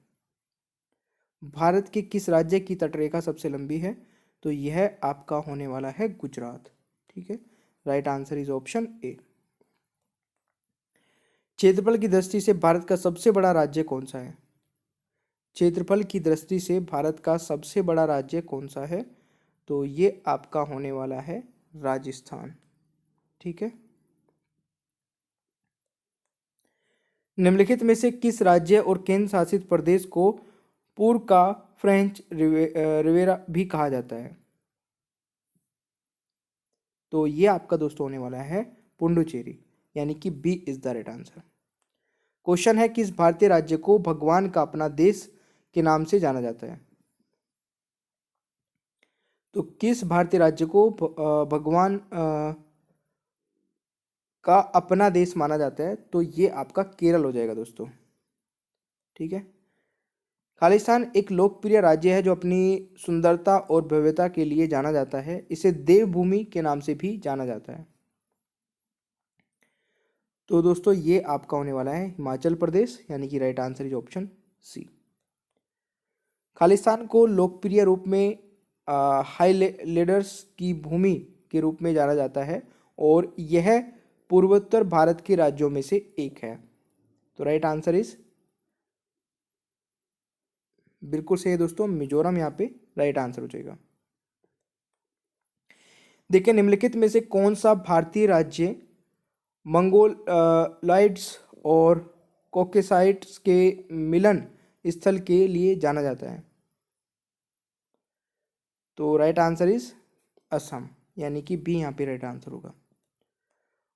भारत के किस राज्य की तटरेखा सबसे लंबी है? तो यह आपका होने वाला है गुजरात। ठीक है, right answer is option A. क्षेत्रफल की दृष्टि से भारत का सबसे बड़ा राज्य कौन सा है? क्षेत्रफल की दृष्टि से भारत का सबसे बड़ा राज्य कौन सा है? तो ये आपका होने वाला है राजस्थान। ठीक है, निम्नलिखित में से किस राज्य और केंद्र शासित प्रदेश को पूर्व का फ्रेंच रिवेरा भी कहा जाता है? तो ये आपका दोस्तों होने वाला है पुडुचेरी, यानी कि B is the right answer. Question है किस भारतीय राज्य को भगवान का अपना देश के नाम से जाना जाता है? तो किस भारतीय राज्य को भगवान का अपना देश माना जाता है? तो ये आपका केरल हो जाएगा दोस्तों। ठीक है, खालिस्तान एक लोकप्रिय राज्य है जो अपनी सुंदरता और भव्यता के लिए जाना जाता है। इसे देवभूमि के नाम से भी जाना जाता है। तो दोस्तों ये आपका होने वाला है हिमाचल प्रदेश, यानी कि right answer is option C. Khalistan को लोकप्रिय रूप में हाईलैंडर्स की भूमि के रूप में जाना जाता है और यह पूर्वोत्तर भारत के राज्यों में से एक है। तो राइट आंसर इज बिल्कुल सही है दोस्तों, मिजोरम यहाँ पे राइट आंसर हो जाएगा। देखिए निम्नलिखित में से कौन सा भारतीय राज्य मंगोलॉइड्स और कॉकेसाइट्स के मिलन स्थल के लिए जाना जाता है? तो राइट आंसर इज असम, यानी कि बी यहाँ पे राइट आंसर होगा।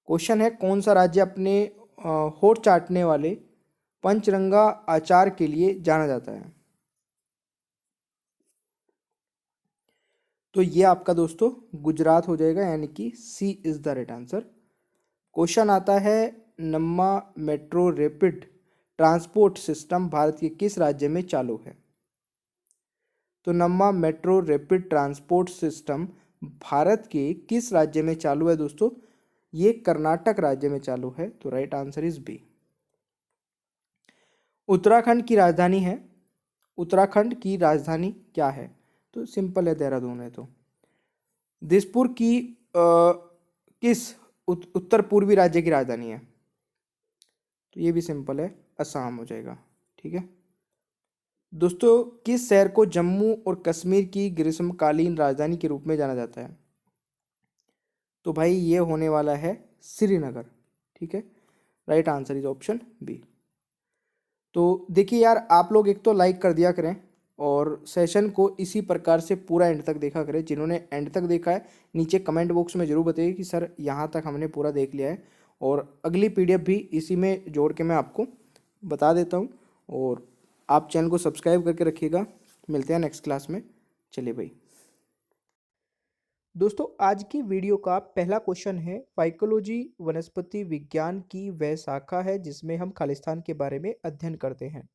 क्वेश्चन है कौन सा राज्य अपने होठ चाटने वाले पंचरंगा अचार के लिए जाना जाता है? तो ये आपका दोस्तों गुजरात हो जाएगा, यानी कि C is the right answer. Question आता है Namma metro rapid transport system Bharat के किस राज्य में चालू है? तो Namma metro rapid transport system Bharat के किस राज्य में चालू है दोस्तों? ये कर्नाटक राज्य में चालू है। तो right answer is B. Uttarakhand की राजधानी है, उत्तराखंड की राजधानी क्या है? तो सिंपल है, देहरादून है। तो दिसपुर की किस उत्तर पूर्वी राज्य की राजधानी है? तो ये भी सिंपल है, असम हो जाएगा। ठीक है दोस्तों, किस शहर को जम्मू और कश्मीर की ग्रीष्मकालीन राजधानी के रूप में जाना जाता है? तो भाई ये होने वाला है श्रीनगर। ठीक है, right answer is option B. तो देखिए यार, आप लोग एक तो लाइक कर दिया करें और सेशन को इसी प्रकार से पूरा एंड तक देखा करें। जिन्होंने एंड तक देखा है नीचे कमेंट बॉक्स में ज़रूर बताइए कि सर यहाँ तक हमने पूरा देख लिया है, और अगली पीडीएफ भी इसी में जोड़ के मैं आपको बता देता हूँ। और आप चैनल को सब्सक्राइब करके रखिएगा। मिलते हैं नेक्स्ट क्लास में। चलिए भाई दोस्तों, आज की वीडियो का पहला क्वेश्चन है, फाइकोलॉजी वनस्पति विज्ञान की वह शाखा है जिसमें हम खालिस्तान के बारे में अध्ययन करते हैं।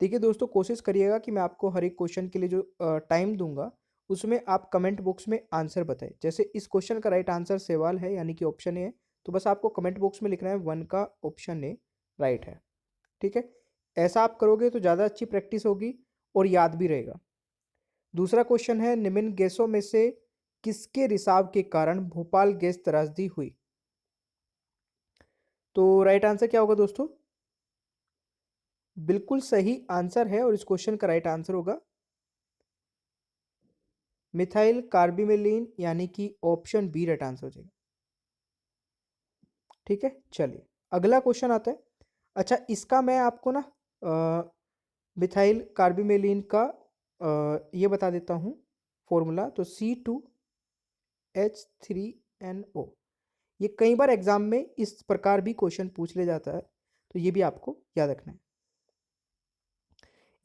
देखिए दोस्तों, कोशिश करिएगा कि मैं आपको हर एक क्वेश्चन के लिए जो टाइम दूंगा उसमें आप कमेंट बॉक्स में आंसर बताएं। जैसे इस क्वेश्चन का राइट आंसर सवाल है, यानी कि ऑप्शन ए है, तो बस आपको कमेंट बॉक्स में लिखना है 1 का ऑप्शन ए राइट है। ठीक है, ऐसा आप करोगे तो ज़्यादा अच्छी प्रैक्टिस होगी और याद भी रहेगा। दूसरा क्वेश्चन है, निम्न गैसों में से किसके रिसाव के कारण भोपाल गैस त्रासदी हुई? तो राइट आंसर क्या होगा दोस्तों? बिल्कुल सही आंसर है, और इस क्वेश्चन का राइट आंसर होगा मिथाइल कार्बिमेलिन, यानी कि ऑप्शन बी राइट आंसर हो जाएगा। ठीक है, चलिए अगला क्वेश्चन आता है। अच्छा, इसका मैं आपको ना मिथाइल कार्बिमेलिन का ये बता देता हूँ फॉर्मूला। तो C2H3NO, ये कई बार एग्जाम में इस प्रकार भी क्वेश्चन पूछ ले जाता है, तो ये भी आपको याद रखना है।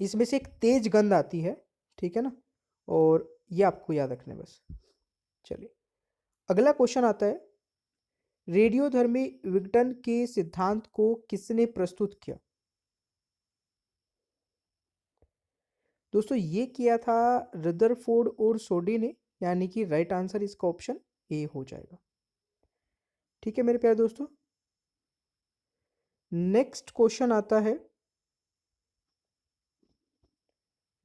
इसमें से एक तेज गंध आती है, ठीक है ना, और ये आपको याद रखना है बस। चलिए अगला क्वेश्चन आता है, रेडियोधर्मी विघटन के सिद्धांत को किसने प्रस्तुत किया? दोस्तों ये किया था रदरफोर्ड और सोडी ने, यानी कि राइट आंसर इसका ऑप्शन ए हो जाएगा। ठीक है मेरे प्यारे दोस्तों, नेक्स्ट क्वेश्चन आता है,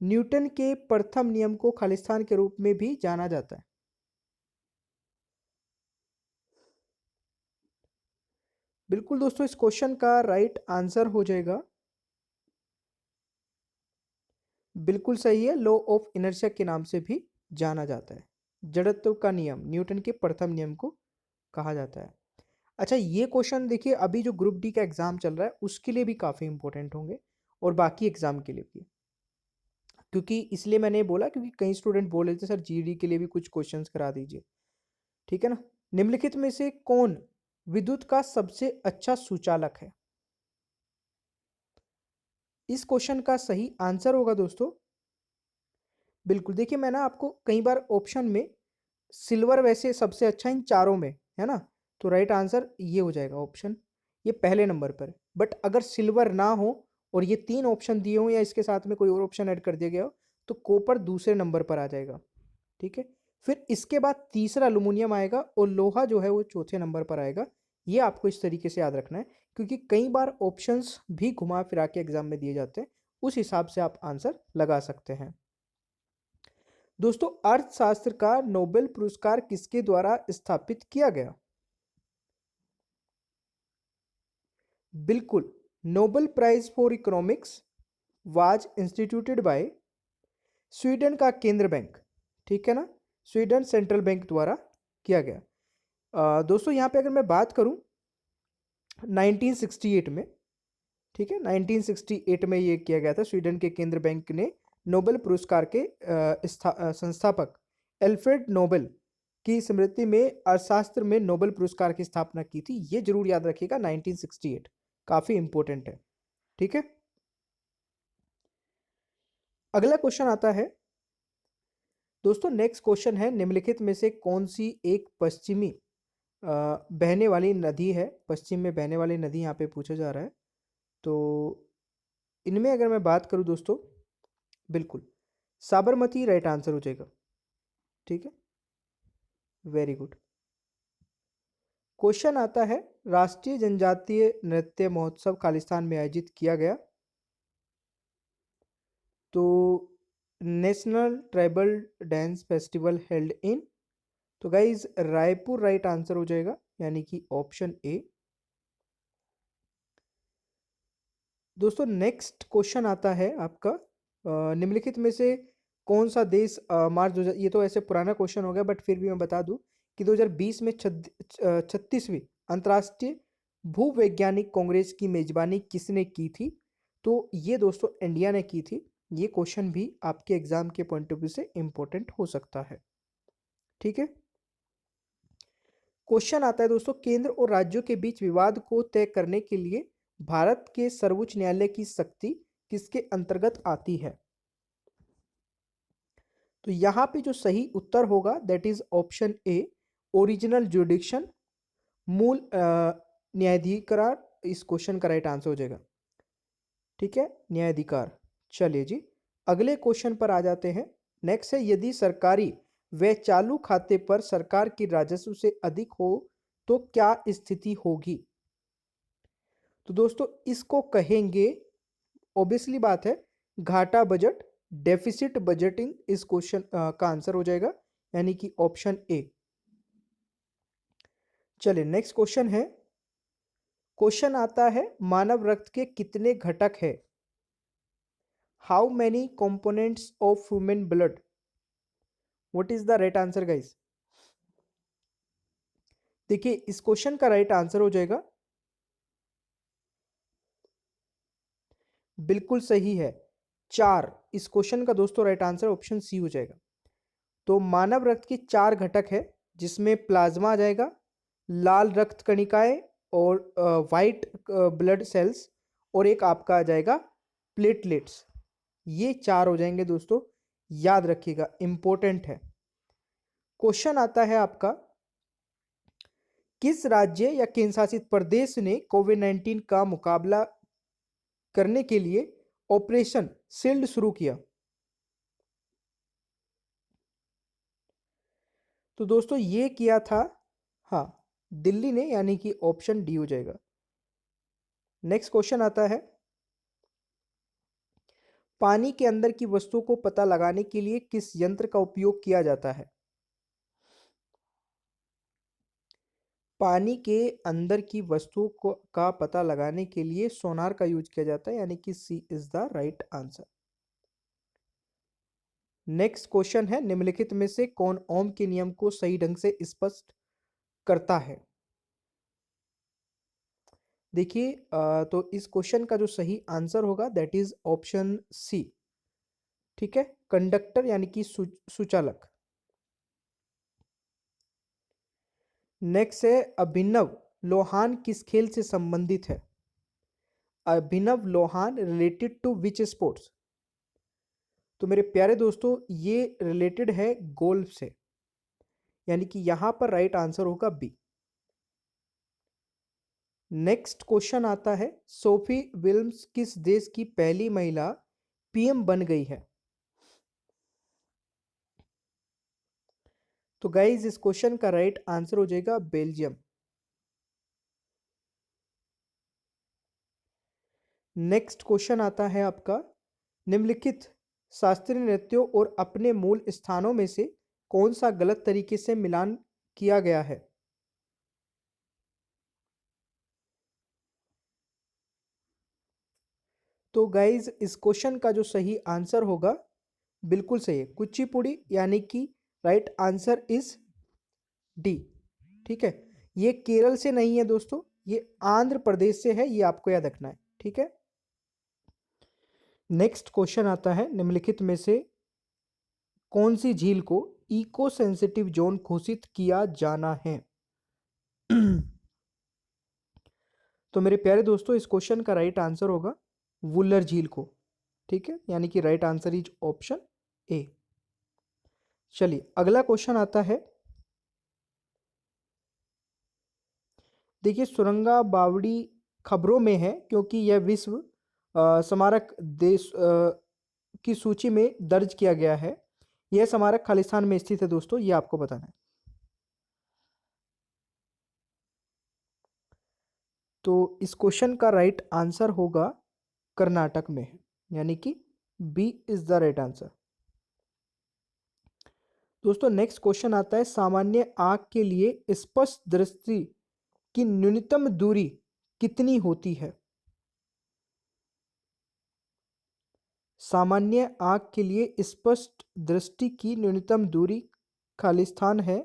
न्यूटन के प्रथम नियम को खालिस्तान के रूप में भी जाना जाता है। बिल्कुल दोस्तों, इस क्वेश्चन का राइट आंसर हो जाएगा, बिल्कुल सही है, लॉ ऑफ इनर्शिया के नाम से भी जाना जाता है। जड़त्व का नियम न्यूटन के प्रथम नियम को कहा जाता है। अच्छा, ये क्वेश्चन देखिए, अभी जो ग्रुप डी का एग्जाम चल रहा है उसके लिए भी काफ़ी इंपॉर्टेंट होंगे, और बाकी एग्जाम के लिए भी। क्योंकि इसलिए मैंने बोला क्योंकि कई स्टूडेंट बोल रहे थे सर जीडी के लिए भी कुछ क्वेश्चंस करा दीजिए। ठीक है ना, निम्नलिखित में से कौन विद्युत का सबसे अच्छा सुचालक है? इस क्वेश्चन का सही आंसर होगा दोस्तों, बिल्कुल देखिए, मैं ना आपको कई बार ऑप्शन में सिल्वर वैसे सबसे अच्छा इन चारों में है ना, तो राइट आंसर ये हो जाएगा ऑप्शन, ये पहले नंबर पर। बट अगर सिल्वर ना हो और ये तीन ऑप्शन दिए हों या इसके साथ में कोई और ऑप्शन ऐड कर दिया गया हो, तो कॉपर दूसरे नंबर पर आ जाएगा। ठीक है, फिर इसके बाद तीसरा एल्यूमिनियम आएगा और लोहा जो है वो चौथे नंबर पर आएगा। ये आपको इस तरीके से याद रखना है, क्योंकि कई बार ऑप्शंस भी घुमा फिरा के एग्जाम में दिए जाते हैं, उस हिसाब से आप आंसर लगा सकते हैं। दोस्तों, अर्थशास्त्र का नोबेल पुरस्कार किसके द्वारा स्थापित किया गया? बिल्कुल, Nobel Prize for economics was instituted by Sweden का केंद्र बैंक, ठीक है ना, स्वीडन सेंट्रल बैंक द्वारा किया गया। दोस्तों यहाँ पे अगर मैं बात करूं 1968 में, ठीक है, 1968 में ये किया गया था। स्वीडन के केंद्र बैंक ने नोबेल पुरस्कार के संस्थापक एल्फ्रेड नोबेल की स्मृति में अर्थशास्त्र में नोबेल पुरस्कार की स्थापना की थी। ये जरूर याद रखिएगा, 1968 काफी इंपॉर्टेंट है। ठीक है, अगला क्वेश्चन आता है दोस्तों, नेक्स्ट क्वेश्चन है, निम्नलिखित में से कौन सी एक पश्चिमी बहने वाली नदी है? पश्चिम में बहने वाली नदी यहाँ पे पूछा जा रहा है। तो इनमें अगर मैं बात करूँ दोस्तों, बिल्कुल साबरमती राइट आंसर हो जाएगा। ठीक है, वेरी गुड। क्वेश्चन आता है, राष्ट्रीय जनजातीय नृत्य महोत्सव खालिस्तान में आयोजित किया गया? तो national tribal dance festival held in, तो गाइज रायपुर राइट आंसर हो जाएगा, यानी कि ऑप्शन ए। दोस्तों नेक्स्ट क्वेश्चन आता है आपका, निम्नलिखित में से कौन सा देश मार्च 2000, ये तो ऐसे पुराना क्वेश्चन हो गया बट फिर भी मैं बता दूं कि 2020 में 36वीं अंतर्राष्ट्रीय भूवैज्ञानिक कांग्रेस की मेजबानी किसने की थी? तो ये दोस्तों इंडिया ने की थी। ये क्वेश्चन भी आपके एग्जाम के पॉइंट ऑफ व्यू से इंपॉर्टेंट हो सकता है। ठीक है, क्वेश्चन आता है दोस्तों, केंद्र और राज्यों के बीच विवाद को तय करने के लिए भारत के सर्वोच्च न्यायालय की शक्ति किसके अंतर्गत आती है? तो यहां पे जो सही उत्तर होगा that is option A, original जुडिक्शन, मूल न्यायाधिकार इस क्वेश्चन का राइट आंसर हो जाएगा। ठीक है, न्यायाधिकार। चलिए जी, अगले क्वेश्चन पर आ जाते हैं। नेक्स्ट है, यदि सरकारी व चालू खाते पर सरकार की राजस्व से अधिक हो तो क्या स्थिति होगी? तो दोस्तों इसको कहेंगे, ऑब्वियसली बात है, घाटा बजट, डेफिसिट बजटिंग इस क्वेश्चन का आंसर हो जाएगा, यानी कि ऑप्शन ए। चलिए नेक्स्ट क्वेश्चन है, क्वेश्चन आता है, मानव रक्त के कितने घटक है? How many components of human blood? What is the right answer guys? देखिए इस क्वेश्चन का राइट आंसर हो जाएगा, बिल्कुल सही है, 4। इस क्वेश्चन का दोस्तों राइट आंसर ऑप्शन सी हो जाएगा। तो मानव रक्त के 4 घटक है, जिसमें प्लाज्मा आ जाएगा, लाल रक्त कणिकाएं और वाइट ब्लड सेल्स, और एक आपका आ जाएगा प्लेटलेट्स। ये 4 हो जाएंगे दोस्तों, याद रखिएगा, इंपॉर्टेंट है। क्वेश्चन आता है आपका, किस राज्य या केंद्र शासित प्रदेश ने कोविड-19 का मुकाबला करने के लिए ऑपरेशन शील्ड शुरू किया? तो दोस्तों ये किया था, हाँ, दिल्ली ने, यानी कि ऑप्शन डी हो जाएगा। नेक्स्ट क्वेश्चन आता है, पानी के अंदर की वस्तु को पता लगाने के लिए किस यंत्र का उपयोग किया जाता है? पानी के अंदर की वस्तु को का पता लगाने के लिए सोनार का यूज किया जाता है, यानी कि C is the right answer. Next question है, निम्नलिखित में से कौन ओम के नियम को सही ढंग से स्पष्ट करता है? देखिए तो इस क्वेश्चन का जो सही आंसर होगा दैट इज ऑप्शन सी। ठीक है, कंडक्टर यानी कि सुचालक। नेक्स्ट है, अभिनव लोहान किस खेल से संबंधित है? Abhinav Lohan related to which sports? तो मेरे प्यारे दोस्तों ये रिलेटेड है गोल्फ से, यानी कि यहां पर राइट आंसर होगा बी। नेक्स्ट क्वेश्चन आता है, सोफी विल्म्स किस देश की पहली महिला पीएम बन गई है? तो गाइज इस क्वेश्चन का राइट आंसर हो जाएगा बेल्जियम। नेक्स्ट क्वेश्चन आता है आपका, निम्नलिखित शास्त्रीय नृत्यों और अपने मूल स्थानों में से कौन सा गलत तरीके से मिलान किया गया है? तो गाइज इस क्वेश्चन का जो सही आंसर होगा, बिल्कुल सही है, कुचिपुड़ी, यानी कि राइट आंसर इज डी। ठीक है, ये केरल से नहीं है दोस्तों, ये आंध्र प्रदेश से है, ये आपको याद रखना है। ठीक है, नेक्स्ट क्वेश्चन आता है, निम्नलिखित में से कौन सी झील को इको सेंसिटिव जोन घोषित किया जाना है? तो मेरे प्यारे दोस्तों इस क्वेश्चन का राइट आंसर होगा वुलर झील को। ठीक है, यानी कि right answer is option A. चलिए अगला क्वेश्चन आता है, देखिए सुरंगा बावड़ी खबरों में है क्योंकि यह विश्व स्मारक देश की सूची में दर्ज किया गया है। यह स्मारक खालिस्तान में स्थित है दोस्तों, ये आपको बताना है। तो इस क्वेश्चन का राइट आंसर होगा कर्नाटक में है, यानी कि B is the right answer. दोस्तों नेक्स्ट क्वेश्चन आता है, सामान्य आंख के लिए स्पष्ट दृष्टि की न्यूनतम दूरी कितनी होती है? सामान्य आंख के लिए स्पष्ट दृष्टि की न्यूनतम दूरी खालिस्तान है,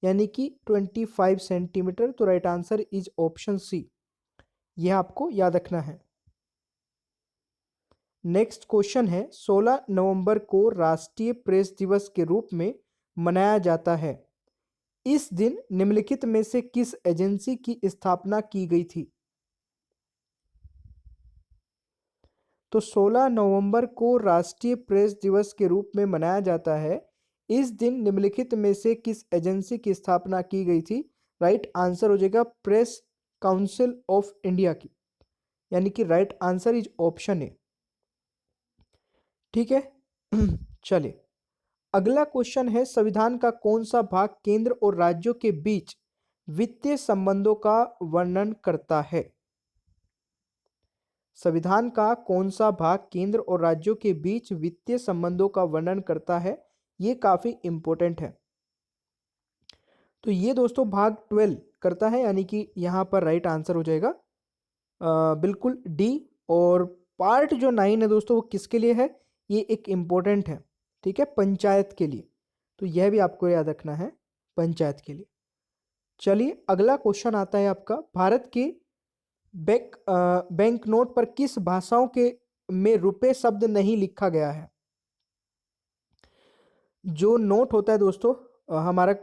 यानी कि 25 सेंटीमीटर। तो right answer is option C, यह आपको याद रखना है। नेक्स्ट क्वेश्चन है, 16 नवंबर को राष्ट्रीय प्रेस दिवस के रूप में मनाया जाता है। इस दिन निम्नलिखित में से किस एजेंसी की स्थापना की गई थी? तो 16 नवंबर को राष्ट्रीय प्रेस दिवस के रूप में मनाया जाता है। इस दिन निम्नलिखित में से किस एजेंसी की स्थापना की गई थी? राइट आंसर हो जाएगा प्रेस काउंसिल ऑफ इंडिया की, यानी कि right answer is option A. ठीक है। चलिए, अगला क्वेश्चन है, संविधान का कौन सा भाग केंद्र और राज्यों के बीच वित्तीय संबंधों का वर्णन करता है? संविधान का कौन सा भाग केंद्र और राज्यों के बीच वित्तीय संबंधों का वर्णन करता है? ये काफी इंपॉर्टेंट है। तो ये दोस्तों भाग 12 करता है, यानी कि यहाँ पर राइट आंसर हो जाएगा बिल्कुल डी। और पार्ट जो 9 है दोस्तों, वो किसके लिए है? ये एक इम्पोर्टेंट है, ठीक है, पंचायत के लिए। तो यह भी आपको याद रखना है, पंचायत के लिए। चलिए, अगला क्वेश्चन आता है आपका, भारत के बैंक नोट पर किस भाषाओं के में रुपए शब्द नहीं लिखा गया है? जो नोट होता है दोस्तों, हमारा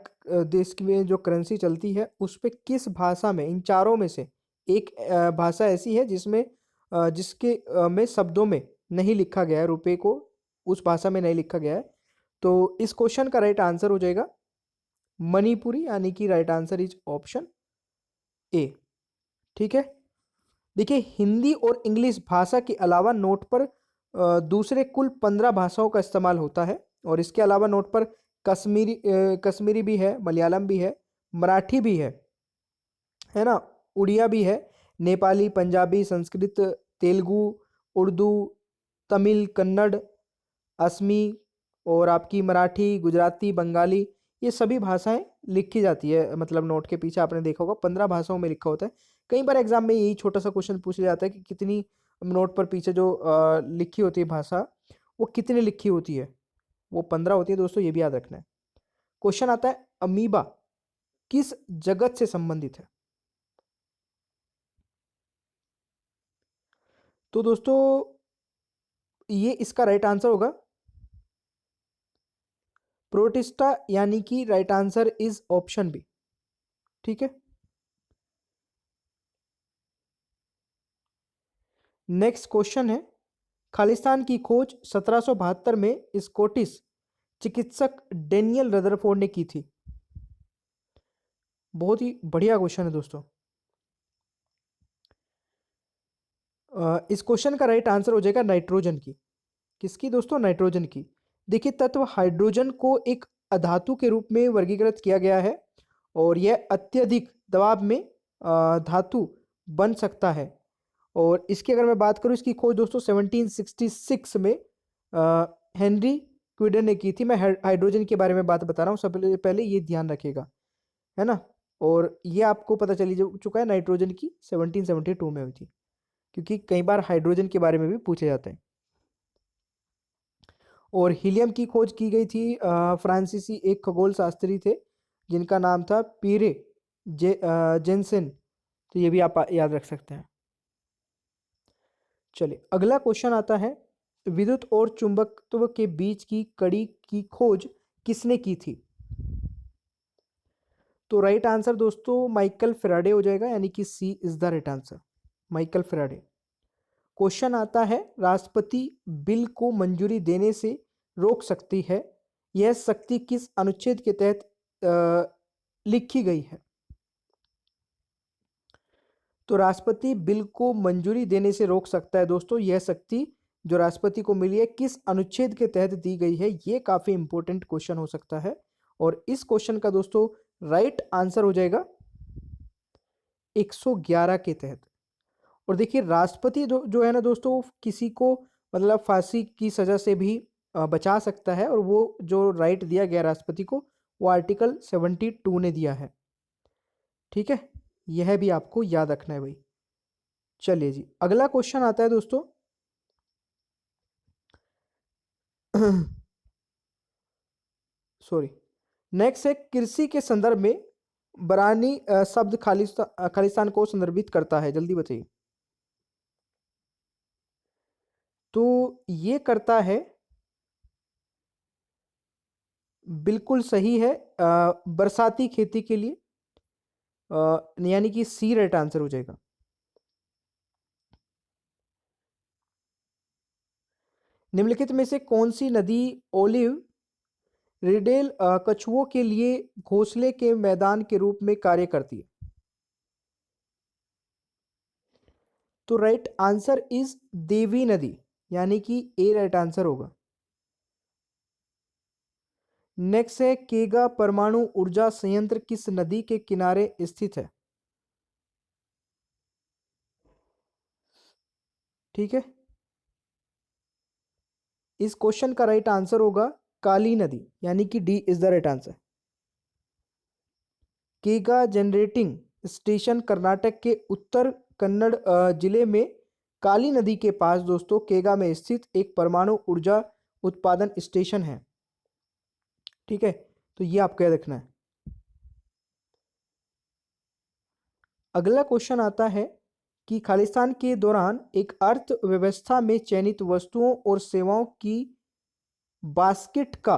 देश की में जो करेंसी चलती है, उस पे किस भाषा में, इन चारों में से एक भाषा ऐसी है जिसमें जिसके में शब्दों में नहीं लिखा गया है, रुपए को उस भाषा में नहीं लिखा गया है। तो इस क्वेश्चन का राइट आंसर हो जाएगा मणिपुरी, यानी कि right answer is option A. ठीक है। देखिए, हिंदी और इंग्लिश भाषा के अलावा नोट पर दूसरे कुल 15 भाषाओं का इस्तेमाल होता है। और इसके अलावा नोट पर कश्मीरी भी है, मलयालम भी है, मराठी भी है ना, उड़िया भी है, नेपाली, पंजाबी, संस्कृत, तेलुगु, उर्दू, तमिल, कन्नड़, असमी और आपकी मराठी, गुजराती, बंगाली, ये सभी भाषाएं लिखी जाती है। मतलब नोट के पीछे आपने देखा होगा 15 भाषाओं में लिखा होता है। कई बार एग्जाम में यही छोटा सा क्वेश्चन पूछ लिया जाता है कि कितनी नोट पर पीछे जो लिखी होती है भाषा, वो कितनी लिखी होती है? वो 15 होती है दोस्तों, ये भी याद रखना है। क्वेश्चन आता है, अमीबा किस जगत से संबंधित है? तो दोस्तों ये इसका राइट आंसर होगा प्रोटिस्टा, यानी कि right answer is option B. ठीक है। नेक्स्ट क्वेश्चन है, खालिस्तान की खोज 1772 में स्कॉटिश चिकित्सक डेनियल रदरफोर्ड ने की थी। बहुत ही बढ़िया क्वेश्चन है दोस्तों। इस क्वेश्चन का राइट आंसर हो जाएगा नाइट्रोजन की। किसकी दोस्तों? नाइट्रोजन की। देखिए, तत्व हाइड्रोजन को एक अधातु के रूप में वर्गीकृत किया गया है और यह अत्यधिक दबाव में धातु बन सकता है। और इसकी अगर मैं बात करूं, इसकी खोज दोस्तों 1766 में हेनरी क्विडन ने की थी। मैं हाइड्रोजन के बारे में बात बता रहा हूँ, सबसे पहले ये ध्यान रखिएगा, है ना। और ये आपको पता चली चुका है, नाइट्रोजन की 1772 में हुई थी, क्योंकि कई बार हाइड्रोजन के बारे में भी पूछे जाते हैं। और हीलियम की खोज की गई थी, फ्रांसीसी एक खगोल शास्त्री थे जिनका नाम था पीरे जेनसेन। तो ये भी आप याद रख सकते हैं। चलिए, अगला क्वेश्चन आता है, विद्युत और चुंबकत्व के बीच की कड़ी की खोज किसने की थी? तो राइट आंसर दोस्तों माइकल फेराडे हो जाएगा, यानी कि C is the right answer, Michael Faraday. Question आता है, राष्ट्रपति बिल को मंजूरी देने से रोक सकती है, यह शक्ति किस अनुच्छेद के तहत लिखी गई है? तो राष्ट्रपति बिल को मंजूरी देने से रोक सकता है दोस्तों, यह शक्ति जो राष्ट्रपति को मिली है किस अनुच्छेद के तहत दी गई है? ये काफी इंपॉर्टेंट क्वेश्चन हो सकता है। और इस क्वेश्चन का दोस्तों राइट आंसर हो जाएगा 111 के तहत। और देखिए, राष्ट्रपति जो है ना दोस्तों, वो किसी को मतलब फांसी की सजा से भी बचा सकता है। और वो जो राइट दिया गया राष्ट्रपति को, वो आर्टिकल 72 ने दिया है। ठीक है, यह भी आपको याद रखना है भाई। चलिए जी, अगला क्वेश्चन आता है दोस्तों, सॉरी, नेक्स्ट है, कृषि के संदर्भ में बरानी शब्द खालिस्तान को संदर्भित करता है? जल्दी बताइए। तो ये करता है, बिल्कुल सही है, बरसाती खेती के लिए, यानी कि सी राइट आंसर हो जाएगा। निम्नलिखित में से कौन सी नदी ओलिव रिडेल कछुओं के लिए घोंसले के मैदान के रूप में कार्य करती है? तो राइट आंसर इज देवी नदी, यानी कि ए राइट आंसर होगा। नेक्स्ट है, केगा परमाणु ऊर्जा संयंत्र किस नदी के किनारे स्थित है? ठीक है, इस क्वेश्चन का राइट आंसर होगा काली नदी, यानी कि D is the right answer. केगा जनरेटिंग स्टेशन कर्नाटक के उत्तर कन्नड़ जिले में काली नदी के पास दोस्तों केगा में स्थित एक परमाणु ऊर्जा उत्पादन स्टेशन है। ठीक है, तो ये आपको याद रखना है। अगला क्वेश्चन आता है कि खालिस्तान के दौरान एक अर्थव्यवस्था में चयनित वस्तुओं और सेवाओं की बास्केट का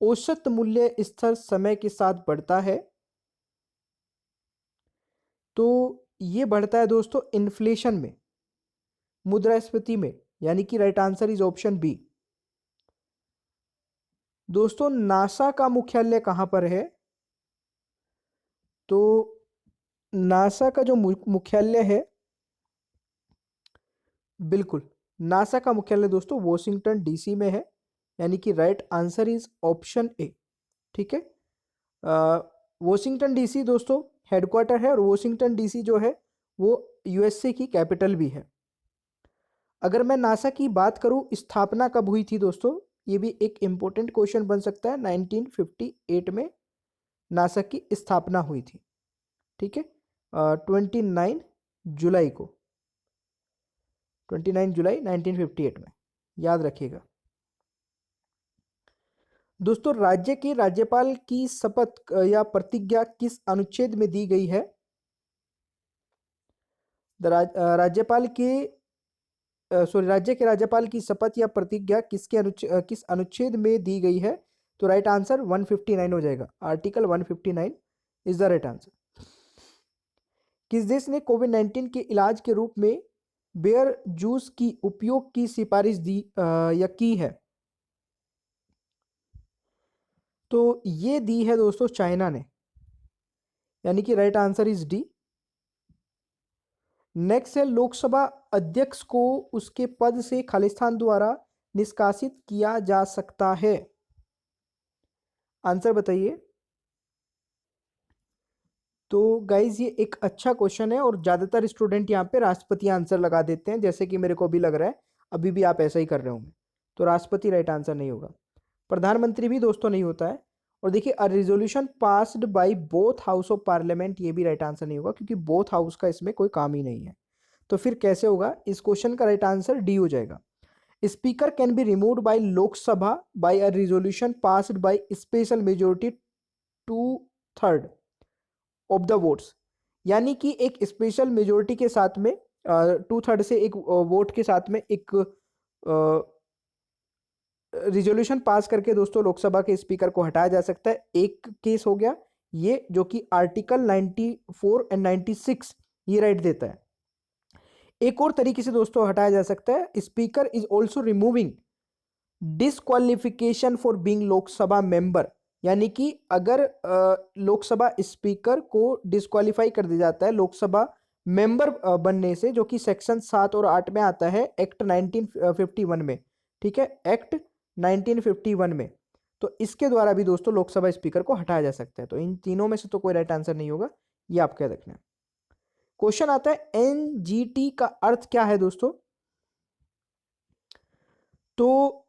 औसत मूल्य स्तर समय के साथ बढ़ता है। तो ये बढ़ता है दोस्तों इन्फ्लेशन में, मुद्रास्फीति में, यानी कि right answer is option B. दोस्तों नासा का मुख्यालय कहां पर है? तो नासा का जो मुख्यालय है, बिल्कुल नासा का मुख्यालय दोस्तों वॉशिंगटन डीसी में है, यानी कि right answer is option A. ठीक है, वॉशिंगटन डीसी दोस्तों हेडक्वार्टर है, और वॉशिंगटन डीसी जो है वो यूएसए की कैपिटल भी है। अगर मैं नासा की बात करूं, स्थापना कब हुई थी दोस्तों? ये भी एक इंपॉर्टेंट क्वेश्चन बन सकता है। 1958 में नासा की स्थापना हुई थी। ठीक है, 29 जुलाई को, 29 जुलाई 1958 में, याद रखिएगा। दोस्तों राज्य के राज्यपाल की शपथ या प्रतिज्ञा किस अनुच्छेद में दी गई है? राज्यपाल के राज्य के राज्यपाल की शपथ या प्रतिज्ञा किस अनुच्छेद में दी गई है? तो राइट आंसर 159 हो जाएगा। Article 159 is the right answer. किस देश ने कोविड-19 के इलाज के रूप में बेयर जूस की उपयोग की सिफारिश दी या की है? तो ये दी है दोस्तों चाइना ने, यानी कि right answer is D. Next है, लोकसभा अध्यक्ष को उसके पद से खालिस्तान द्वारा निष्कासित किया जा सकता है? आंसर बताइए। तो गाइज ये एक अच्छा क्वेश्चन है, और ज्यादातर स्टूडेंट यहाँ पे राष्ट्रपति आंसर लगा देते हैं, जैसे कि मेरे को भी लग रहा है, अभी भी आप ऐसा ही कर रहे होंगे। तो राष्ट्रपति राइट आंसर नहीं होगा। प्रधानमंत्री भी दोस्तों नहीं होता है। और देखिए, अ resolution passed by both house of parliament, ये भी राइट आंसर नहीं होगा, क्योंकि बोथ हाउस का इसमें कोई काम ही नहीं है। तो फिर कैसे होगा? इस क्वेश्चन का राइट आंसर डी हो जाएगा। Speaker can be removed by Lok Sabha by a resolution passed by special majority 2/3 of the votes, यानी कि एक स्पेशल मेजोरिटी के साथ में 2/3 से एक वोट के साथ में एक रिजोल्यूशन पास करके दोस्तों लोकसभा के स्पीकर को हटाया जा सकता है। एक केस हो गया ये, जो कि आर्टिकल 94 एंड 96 ये राइट देता है। एक और तरीके से दोस्तों हटाया जा सकता है, speaker is also removing disqualification for being Lok Sabha member, यानी कि अगर लोकसभा स्पीकर को डिसक्वालीफाई कर दिया जाता है लोकसभा मेंबर बनने से, जो कि सेक्शन 7 और 8 में आता है एक्ट 1951 में। ठीक है, एक्ट 1951 में, तो इसके द्वारा भी दोस्तों लोकसभा स्पीकर को हटाया जा सकता है। तो इन तीनों में से तो कोई राइट आंसर नहीं होगा, ये आपको याद रखना है। क्वेश्चन आता है, एनजीटी का अर्थ क्या है दोस्तों? तो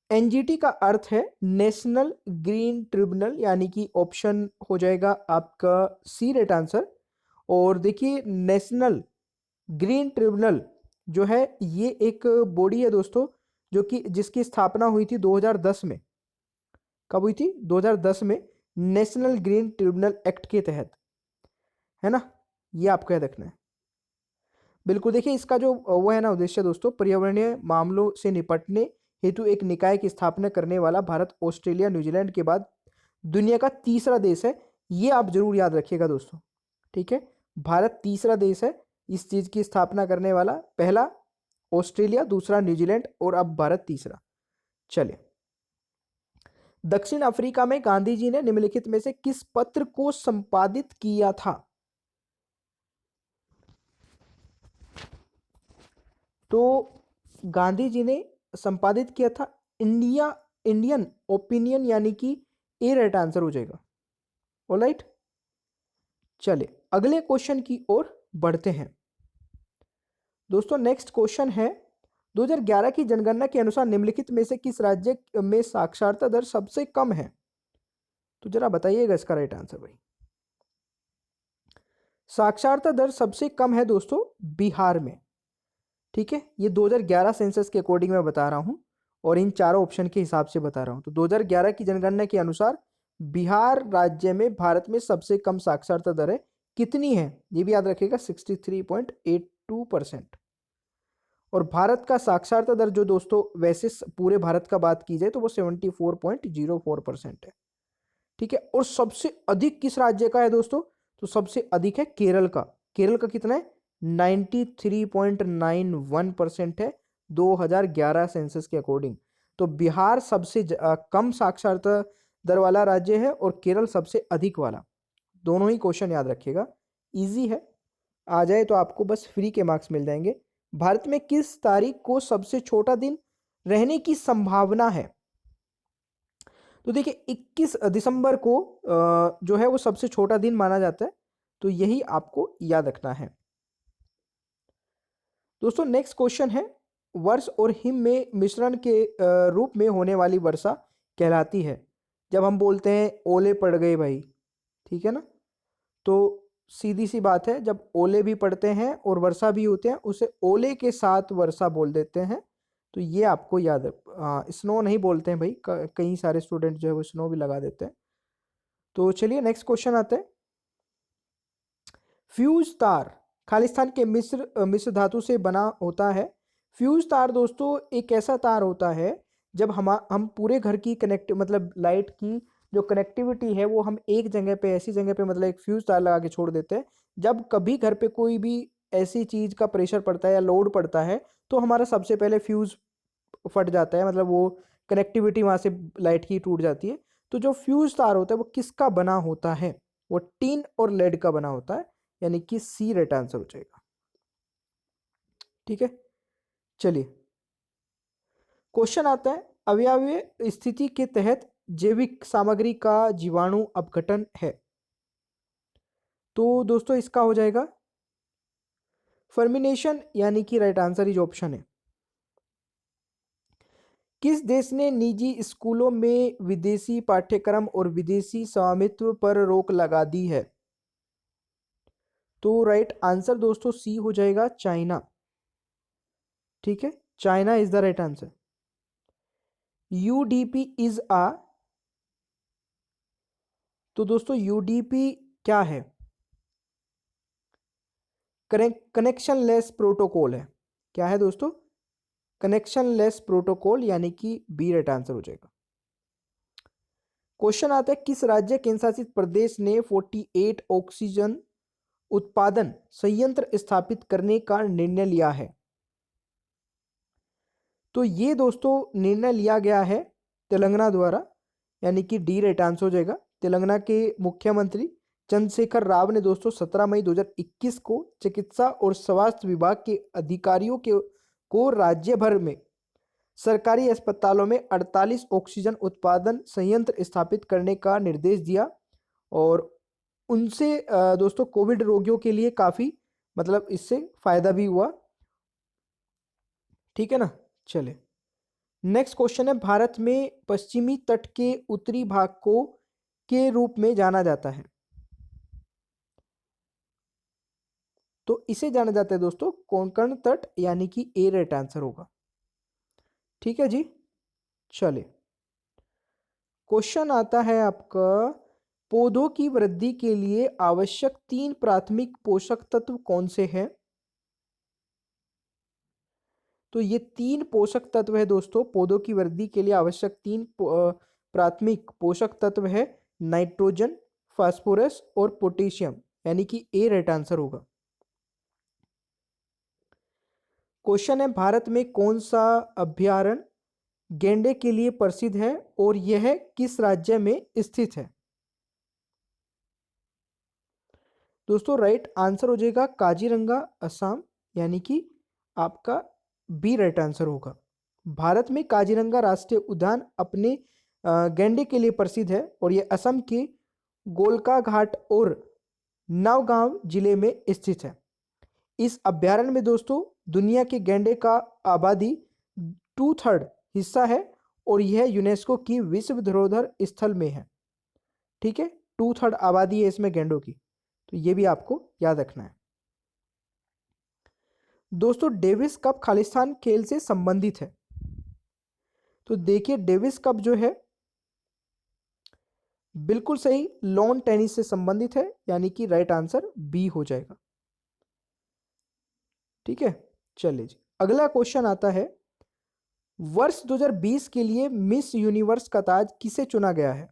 एनजीटी का अर्थ है नेशनल ग्रीन ट्रिब्यूनल, यानी कि ऑप्शन हो जाएगा आपका सी राइट आंसर। और देखिए, नेशनल ग्रीन ट्रिब्यूनल जो है ये एक बॉडी है दोस्तों, जो कि जिसकी स्थापना हुई थी 2010 में। कब हुई थी? 2010 में, नेशनल ग्रीन ट्रिब्यूनल एक्ट के तहत, है ना? ये आपको याद रखना है। बिल्कुल, देखिए इसका जो वो है ना उद्देश्य दोस्तों, पर्यावरणीय मामलों से निपटने हेतु एक निकाय की स्थापना करने वाला भारत, ऑस्ट्रेलिया, न्यूजीलैंड के बाद दुनिया का तीसरा देश है। ये आप जरूर याद रखिएगा दोस्तों, ठीक है। भारत तीसरा देश है इस चीज की स्थापना करने वाला, पहला ऑस्ट्रेलिया, दूसरा न्यूजीलैंड और अब भारत तीसरा। चलिए, दक्षिण अफ्रीका में गांधी जी ने निम्नलिखित में से किस पत्र को संपादित किया था? तो गांधी जी ने संपादित किया था इंडियन ओपिनियन, यानी कि ए राइट आंसर हो जाएगा। ऑलराइट, चलिए अगले क्वेश्चन की ओर बढ़ते हैं दोस्तों। नेक्स्ट क्वेश्चन है, 2011 की जनगणना के अनुसार निम्नलिखित में से किस राज्य में साक्षरता दर सबसे कम है? तो जरा बताइएगा इसका राइट आंसर भाई। साक्षरता दर सबसे कम है दोस्तों बिहार में, ठीक है। ये 2011 सेंसस के अकॉर्डिंग मैं बता रहा हूं और इन चारों ऑप्शन के हिसाब से बता रहा हूं। तो 2011 की जनगणना के अनुसार बिहार राज्य में भारत में सबसे कम साक्षरता दर है। कितनी है ये भी याद रखिएगा, 63.82%। और भारत का साक्षरता दर जो दोस्तों वैसे पूरे भारत का बात की जाए तो वो 74.04% है, ठीक है। और सबसे अधिक किस राज्य का है दोस्तों? तो सबसे अधिक है केरल का। केरल का कितना है? 93.91% है 2011 सेंसस के अकॉर्डिंग। तो बिहार सबसे कम साक्षरता दर वाला राज्य है और केरल सबसे अधिक वाला। दोनों ही क्वेश्चन याद रखिएगा, इजी है, आ जाए तो आपको बस फ्री के मार्क्स मिल जाएंगे। भारत में किस तारीख को सबसे छोटा दिन रहने की संभावना है? तो देखिए 21 दिसंबर को जो है वो सबसे छोटा दिन माना जाता है, तो यही आपको याद रखना है दोस्तों। नेक्स्ट क्वेश्चन है, वर्ष और हिम में मिश्रण के रूप में होने वाली वर्षा कहलाती है? जब हम बोलते हैं ओले पड़ गए भाई, ठीक है ना, तो सीधी सी बात है, जब ओले भी पड़ते हैं और वर्षा भी होते हैं उसे ओले के साथ वर्षा बोल देते हैं। तो ये आपको याद है। स्नो नहीं बोलते हैं भाई, कई सारे स्टूडेंट जो है वो स्नो भी लगा देते हैं। तो चलिए नेक्स्ट क्वेश्चन आते हैं। फ्यूज तार खालिस्तान के मिश्र धातु से बना होता है। फ्यूज तार दोस्तों एक ऐसा तार होता है जब हम पूरे घर की कनेक्ट मतलब लाइट की जो कनेक्टिविटी है वो हम एक जगह पे, ऐसी जगह पे मतलब एक फ्यूज तार लगा के छोड़ देते हैं। जब कभी घर पे कोई भी ऐसी चीज का प्रेशर पड़ता है या लोड पड़ता है तो हमारा सबसे पहले फ्यूज फट जाता है, मतलब वो कनेक्टिविटी वहां से लाइट की टूट जाती है। तो जो फ्यूज तार होता है वो किसका बना होता है? वो टीन और लेड का बना होता है, यानी कि सी राइट आंसर हो जाएगा, ठीक है। चलिए क्वेश्चन आता है, अवयवीय स्थिति के तहत जैविक सामग्री का जीवाणु अपघटन है? तो दोस्तों इसका हो जाएगा फर्मिनेशन, यानी कि राइट आंसर ही जो ऑप्शन है। किस देश ने निजी स्कूलों में विदेशी पाठ्यक्रम और विदेशी स्वामित्व पर रोक लगा दी है? तो राइट आंसर दोस्तों सी हो जाएगा, चाइना, ठीक है। China is the right answer. UDP is uh, तो दोस्तों यूडीपी क्या है? कनेक्शन लेस प्रोटोकॉल है। क्या है दोस्तों? कनेक्शन लेस प्रोटोकॉल, यानी कि बी राइट आंसर हो जाएगा। क्वेश्चन आता है, किस राज्य केंद्र शासित प्रदेश ने 48 ऑक्सीजन उत्पादन संयंत्र स्थापित करने का निर्णय लिया है? तो ये दोस्तों निर्णय लिया गया है तेलंगाना द्वारा, यानी कि डी राइट आंसर हो जाएगा। तेलंगाना के मुख्यमंत्री चंद्रशेखर राव ने दोस्तों 17 मई 2021 को चिकित्सा और स्वास्थ्य विभाग के अधिकारियों को राज्य भर में सरकारी अस्पतालों में 48 ऑक्सीजन उत्पादन संयंत्र स्थापित करने का निर्देश दिया। और उनसे दोस्तों कोविड रोगियों के लिए काफी मतलब इससे फायदा भी हुआ, ठीक है ना। चले नेक्स्ट क्वेश्चन है, भारत में पश्चिमी तट के उत्तरी भाग को के रूप में जाना जाता है? तो इसे जाना जाता है दोस्तों कोंकण तट, यानी कि ए राइट आंसर होगा, ठीक है जी। चले क्वेश्चन आता है आपका, पौधों की वृद्धि के लिए आवश्यक 3 प्राथमिक पोषक तत्व कौन से हैं? तो ये 3 पोषक तत्व है दोस्तों, पौधों की वृद्धि के लिए आवश्यक 3 प्राथमिक पोषक तत्व है, नाइट्रोजन, फास्फोरस और पोटेशियम, यानी कि ए राइट आंसर होगा। क्वेश्चन है, भारत में कौन सा अभयारण्य गैंडे के लिए प्रसिद्ध है और यह किस राज्य में स्थित है? दोस्तों राइट आंसर हो जाएगा काजीरंगा, असम, यानी कि आपका बी राइट आंसर होगा। भारत में काजीरंगा राष्ट्रीय उद्यान अपने गैंडे के लिए प्रसिद्ध है और यह असम के गोलका घाट और नवगांव जिले में स्थित है। इस अभ्यारण्य में दोस्तों दुनिया के गैंडे का आबादी 2/3 हिस्सा है और यह यूनेस्को की विश्व धरोहर स्थल में है। ठीक है, 2/3 आबादी है इसमें गैंडों की, तो ये भी आपको याद रखना है। दोस्तों डेविस कप खालिस्तान खेल से संबंधित है, तो देखिए डेविस कप जो है बिल्कुल सही लॉन टेनिस से संबंधित है, यानी कि राइट आंसर बी हो जाएगा। ठीक है, चलिए जी अगला क्वेश्चन आता है, वर्ष 2020 के लिए मिस यूनिवर्स का ताज किसे चुना गया है?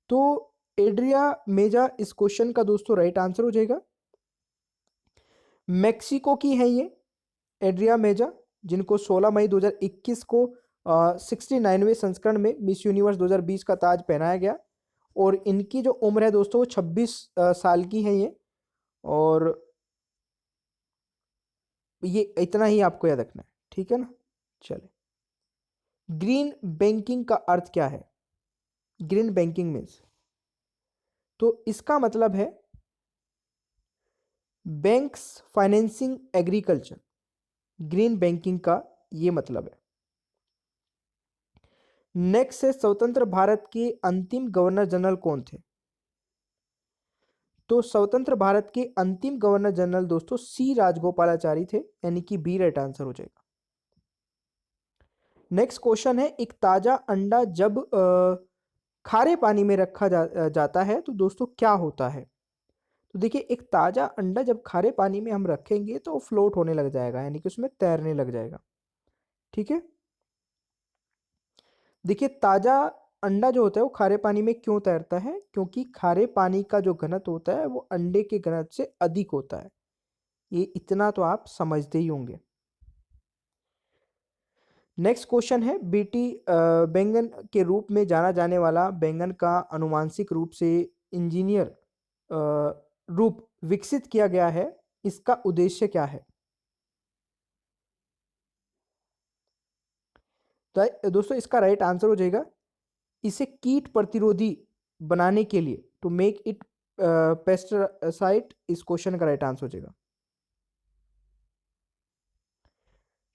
तो एड्रिया मेजा इस क्वेश्चन का दोस्तों राइट आंसर हो जाएगा। मेक्सिको की है ये एड्रिया मेजा, जिनको 16 मई 2021 को 69वें संस्करण में मिस यूनिवर्स 2020 का ताज पहनाया गया और इनकी जो उम्र है दोस्तों वो 26 साल की है ये, और ये इतना ही आपको याद रखना है। ठीक है ना, चले। ग्रीन बैंकिंग का अर्थ क्या है? ग्रीन बैंकिंग मीन्स, तो इसका मतलब है banks financing agriculture, green banking का ये मतलब है। नेक्स्ट है, स्वतंत्र भारत के अंतिम गवर्नर जनरल कौन थे? तो स्वतंत्र भारत के अंतिम गवर्नर जनरल दोस्तों सी राजगोपालाचारी थे, यानी कि बी राइट आंसर हो जाएगा। नेक्स्ट क्वेश्चन है, एक ताजा अंडा जब खारे पानी में रखा जाता है तो दोस्तों क्या होता है? तो देखिए एक ताजा अंडा जब खारे पानी में हम रखेंगे तो फ्लोट होने लग जाएगा, यानी कि उसमें तैरने लग जाएगा। ठीक है, देखिए ताजा अंडा जो होता है वो खारे पानी में क्यों तैरता है? क्योंकि खारे पानी का जो घनत्व होता है वो अंडे के घनत्व से अधिक होता है, ये इतना तो आप समझते ही होंगे। नेक्स्ट क्वेश्चन है, बीटी बैंगन के रूप में जाना जाने वाला बैंगन का अनुवांशिक रूप से इंजीनियर रूप विकसित किया गया है, इसका उद्देश्य क्या है? तो दोस्तों इसका राइट आंसर हो जाएगा, इसे कीट प्रतिरोधी बनाने के लिए, टू मेक इट पेस्टिसाइड, इस क्वेश्चन का राइट आंसर हो जाएगा।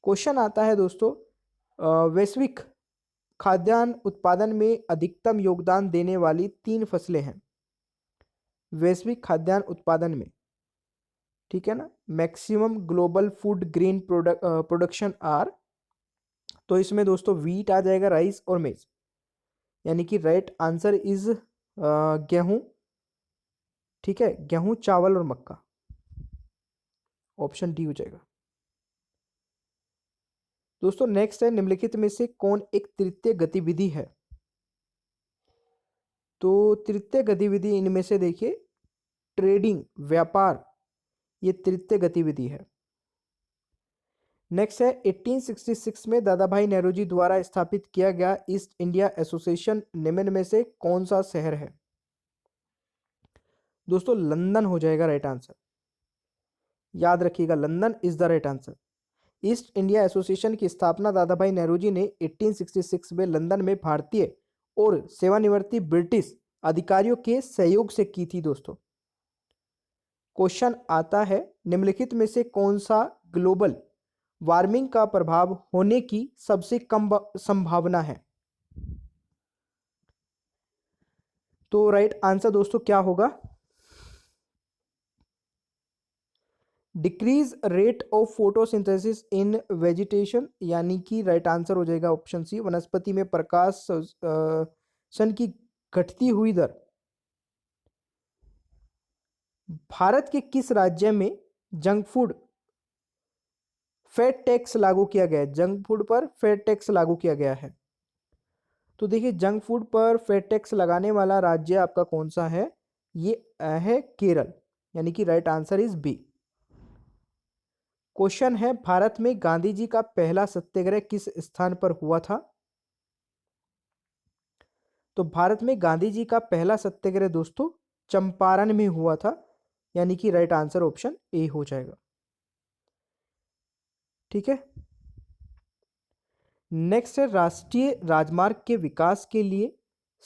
क्वेश्चन आता है दोस्तों, वैश्विक खाद्यान्न उत्पादन में अधिकतम योगदान देने वाली 3 फसलें हैं वैश्विक खाद्यान्न उत्पादन में। ठीक है ना, maximum global food grain production are, तो इसमें दोस्तों वीट आ जाएगा, राइस और मेज, यानी कि राइट आंसर इज गेहूं। ठीक है, गेहूं, चावल और मक्का, ऑप्शन डी हो जाएगा। दोस्तों नेक्स्ट है, निम्नलिखित में से कौन एक तृतीय गतिविधि है? तो तृतीय गतिविधि इनमें से देखिए ट्रेडिंग, व्यापार, ये तृतीय गतिविधि है। नेक्स्ट है, 1866 में दादा भाई नौरोजी द्वारा स्थापित किया गया ईस्ट इंडिया एसोसिएशन निम्न में से कौन सा शहर है? दोस्तों लंदन हो जाएगा राइट आंसर, याद रखिएगा London is the right answer. East India association की स्थापना दादा भाई नौरोजी ने 1866 में लंदन में भारतीय और सेवानिवृत्ति ब्रिटिश अधिकारियों के सहयोग से की थी दोस्तों। क्वेश्चन आता है, निम्नलिखित में से कौन सा ग्लोबल वार्मिंग का प्रभाव होने की सबसे कम संभावना है? तो राइट आंसर दोस्तों क्या होगा? Decrease rate of photosynthesis in vegetation, यानी कि राइट आंसर हो जाएगा ऑप्शन सी, वनस्पति में प्रकाश सन की घटती हुई दर। भारत के किस राज्य में जंक फूड फैट टैक्स लागू किया गया है, जंक फूड पर फैट टैक्स लागू किया गया है। तो देखिए जंक फूड पर फैट टैक्स लगाने वाला राज्य आपका कौन सा है? ये है केरल, यानी कि right answer is B. Question है, भारत में गांधी जी का पहला सत्याग्रह किस स्थान पर हुआ था? तो भारत में गांधी जी का पहला सत्याग्रह दोस्तों चंपारण में हुआ था, यानी कि राइट आंसर ऑप्शन ए हो जाएगा। ठीक है, नेक्स्ट है, राष्ट्रीय राजमार्ग के विकास के लिए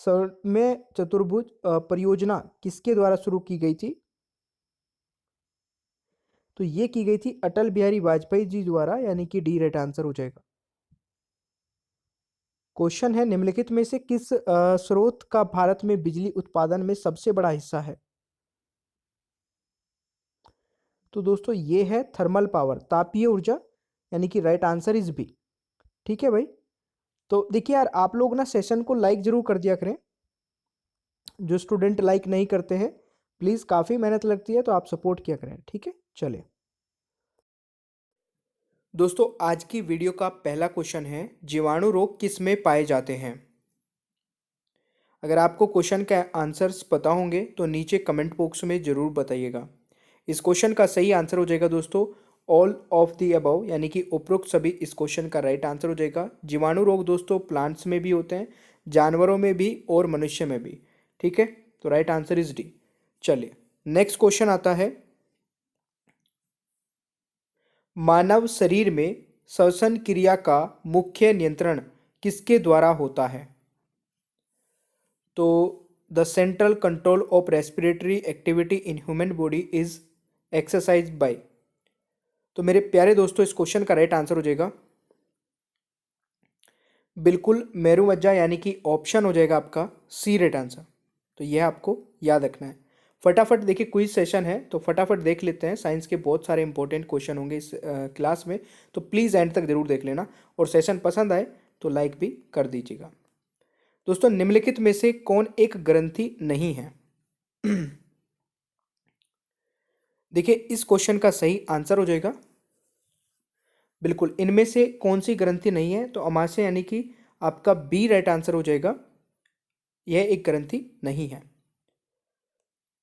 स्वर्णिम चतुर्भुज परियोजना किसके द्वारा शुरू की गई थी? तो ये की गई थी अटल बिहारी वाजपेयी जी द्वारा, यानी कि डी राइट आंसर हो जाएगा। क्वेश्चन है, निम्नलिखित में से किस स्रोत का भारत में बिजली उत्पादन में सबसे बड़ा हिस्सा है? तो दोस्तों ये है थर्मल पावर, तापीय ऊर्जा, यानी कि राइट आंसर इज बी। ठीक है भाई, तो देखिए यार आप लोग ना सेशन को लाइक जरूर कर दिया करें, जो स्टूडेंट लाइक नहीं करते हैं प्लीज़, काफ़ी मेहनत लगती है तो आप सपोर्ट किया करें। ठीक है, चलिए दोस्तों, आज की वीडियो का पहला क्वेश्चन है, जीवाणु रोग किस में पाए जाते हैं? अगर आपको क्वेश्चन का आंसर्स पता होंगे तो नीचे कमेंट बॉक्स में ज़रूर बताइएगा। इस क्वेश्चन का सही आंसर हो जाएगा दोस्तों ऑल ऑफ दी अबव, यानी कि उपरोक्त सभी इस क्वेश्चन का राइट आंसर हो जाएगा। जीवाणु रोग दोस्तों प्लांट्स में भी होते हैं, जानवरों में भी और मनुष्य में भी। ठीक है, तो राइट आंसर इज डी। चलिए नेक्स्ट क्वेश्चन आता है, मानव शरीर में श्वसन क्रिया का मुख्य नियंत्रण किसके द्वारा होता है? तो the central control of respiratory activity in human body is exercise by. तो मेरे प्यारे दोस्तों इस क्वेश्चन का राइट आंसर हो जाएगा बिल्कुल मेरुमज्जा, यानी कि ऑप्शन हो जाएगा आपका सी राइट आंसर। तो यह आपको याद रखना है। फटाफट देखिए क्विज सेशन है तो फटाफट देख लेते हैं, साइंस के बहुत सारे इंपॉर्टेंट क्वेश्चन होंगे इस क्लास में, तो प्लीज़ एंड तक जरूर देख लेना, और सेशन पसंद आए तो लाइक भी कर दीजिएगा। दोस्तों निम्नलिखित में से कौन एक ग्रंथि नहीं है? देखिए इस क्वेश्चन का सही आंसर हो जाएगा बिल्कुल इनमें से कौन सी ग्रंथि नहीं है, तो अमाशय, यानी कि आपका बी राइट आंसर हो जाएगा, यह एक ग्रंथि नहीं है।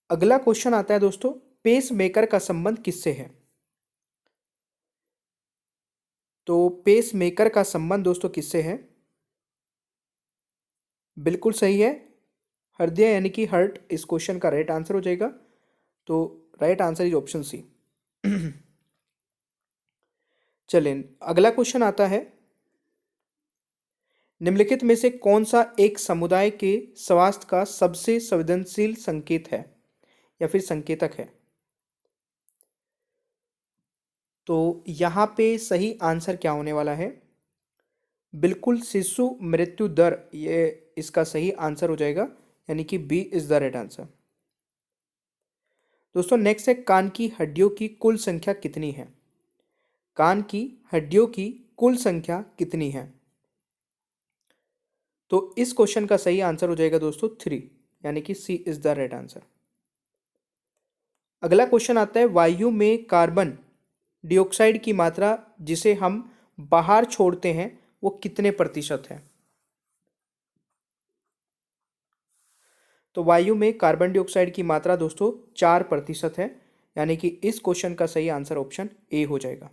अगला क्वेश्चन आता है दोस्तों, पेस मेकर का संबंध किससे है? तो पेस मेकर का संबंध दोस्तों किससे है? बिल्कुल सही है, हृदय, यानी कि हार्ट इस क्वेश्चन का राइट आंसर हो जाएगा। तो right answer is option C. चलें अगला क्वेश्चन आता है, निम्नलिखित में से कौन सा एक समुदाय के स्वास्थ्य का सबसे संवेदनशील संकेत है या फिर संकेतक है? तो यहाँ पे सही आंसर क्या होने वाला है? बिल्कुल शिशु मृत्यु दर, ये इसका सही आंसर हो जाएगा, यानी कि B is the right answer. दोस्तों नेक्स्ट है, कान की हड्डियों की कुल संख्या कितनी है? कान की हड्डियों की कुल संख्या कितनी है? तो इस क्वेश्चन का सही आंसर हो जाएगा दोस्तों 3, यानी कि C is the right answer. अगला क्वेश्चन आता है, वायु में कार्बन डाइऑक्साइड की मात्रा जिसे हम बाहर छोड़ते हैं वो कितने प्रतिशत है? तो वायु में कार्बन डाइऑक्साइड की मात्रा दोस्तों 4% है, यानी कि इस क्वेश्चन का सही आंसर ऑप्शन ए हो जाएगा।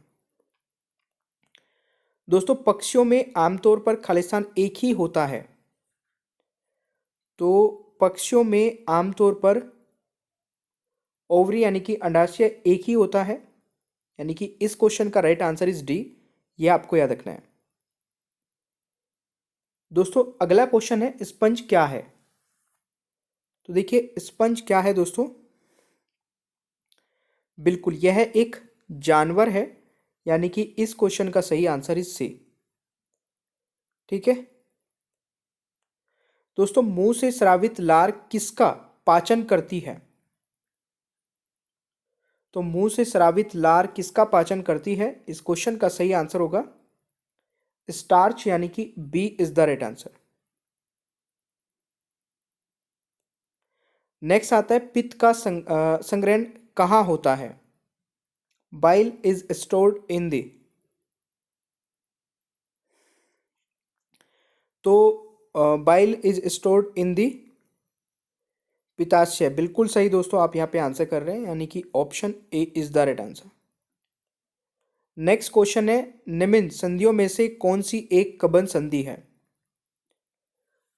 दोस्तों पक्षियों में आमतौर पर खालिस्तान एक ही होता है, तो पक्षियों में आमतौर पर ओवरी, यानी कि अंडाशय एक ही होता है, यानी कि इस क्वेश्चन का राइट आंसर इज डी, ये आपको याद रखना है। दोस्तों अगला क्वेश्चन है, स्पंज क्या है? तो देखिए स्पंज क्या है दोस्तों, बिल्कुल यह एक जानवर है, यानी कि इस क्वेश्चन का सही आंसर इज सी। ठीक है दोस्तों, मुंह से स्रावित लार किसका पाचन करती है? तो मुंह से स्रावित लार किसका पाचन करती है? इस क्वेश्चन का सही आंसर होगा स्टार्च, यानी कि B is the right answer. Next आता है, पित्त का संग्रहण कहाँ होता है? Bile is stored in the, तो bile is stored in the पित्ताशय। बिल्कुल सही दोस्तों, आप यहाँ पे आंसर कर रहे हैं, यानी कि option A is the right answer. Next question है, निम्न संधियों में से कौन सी एक कबन संधि है?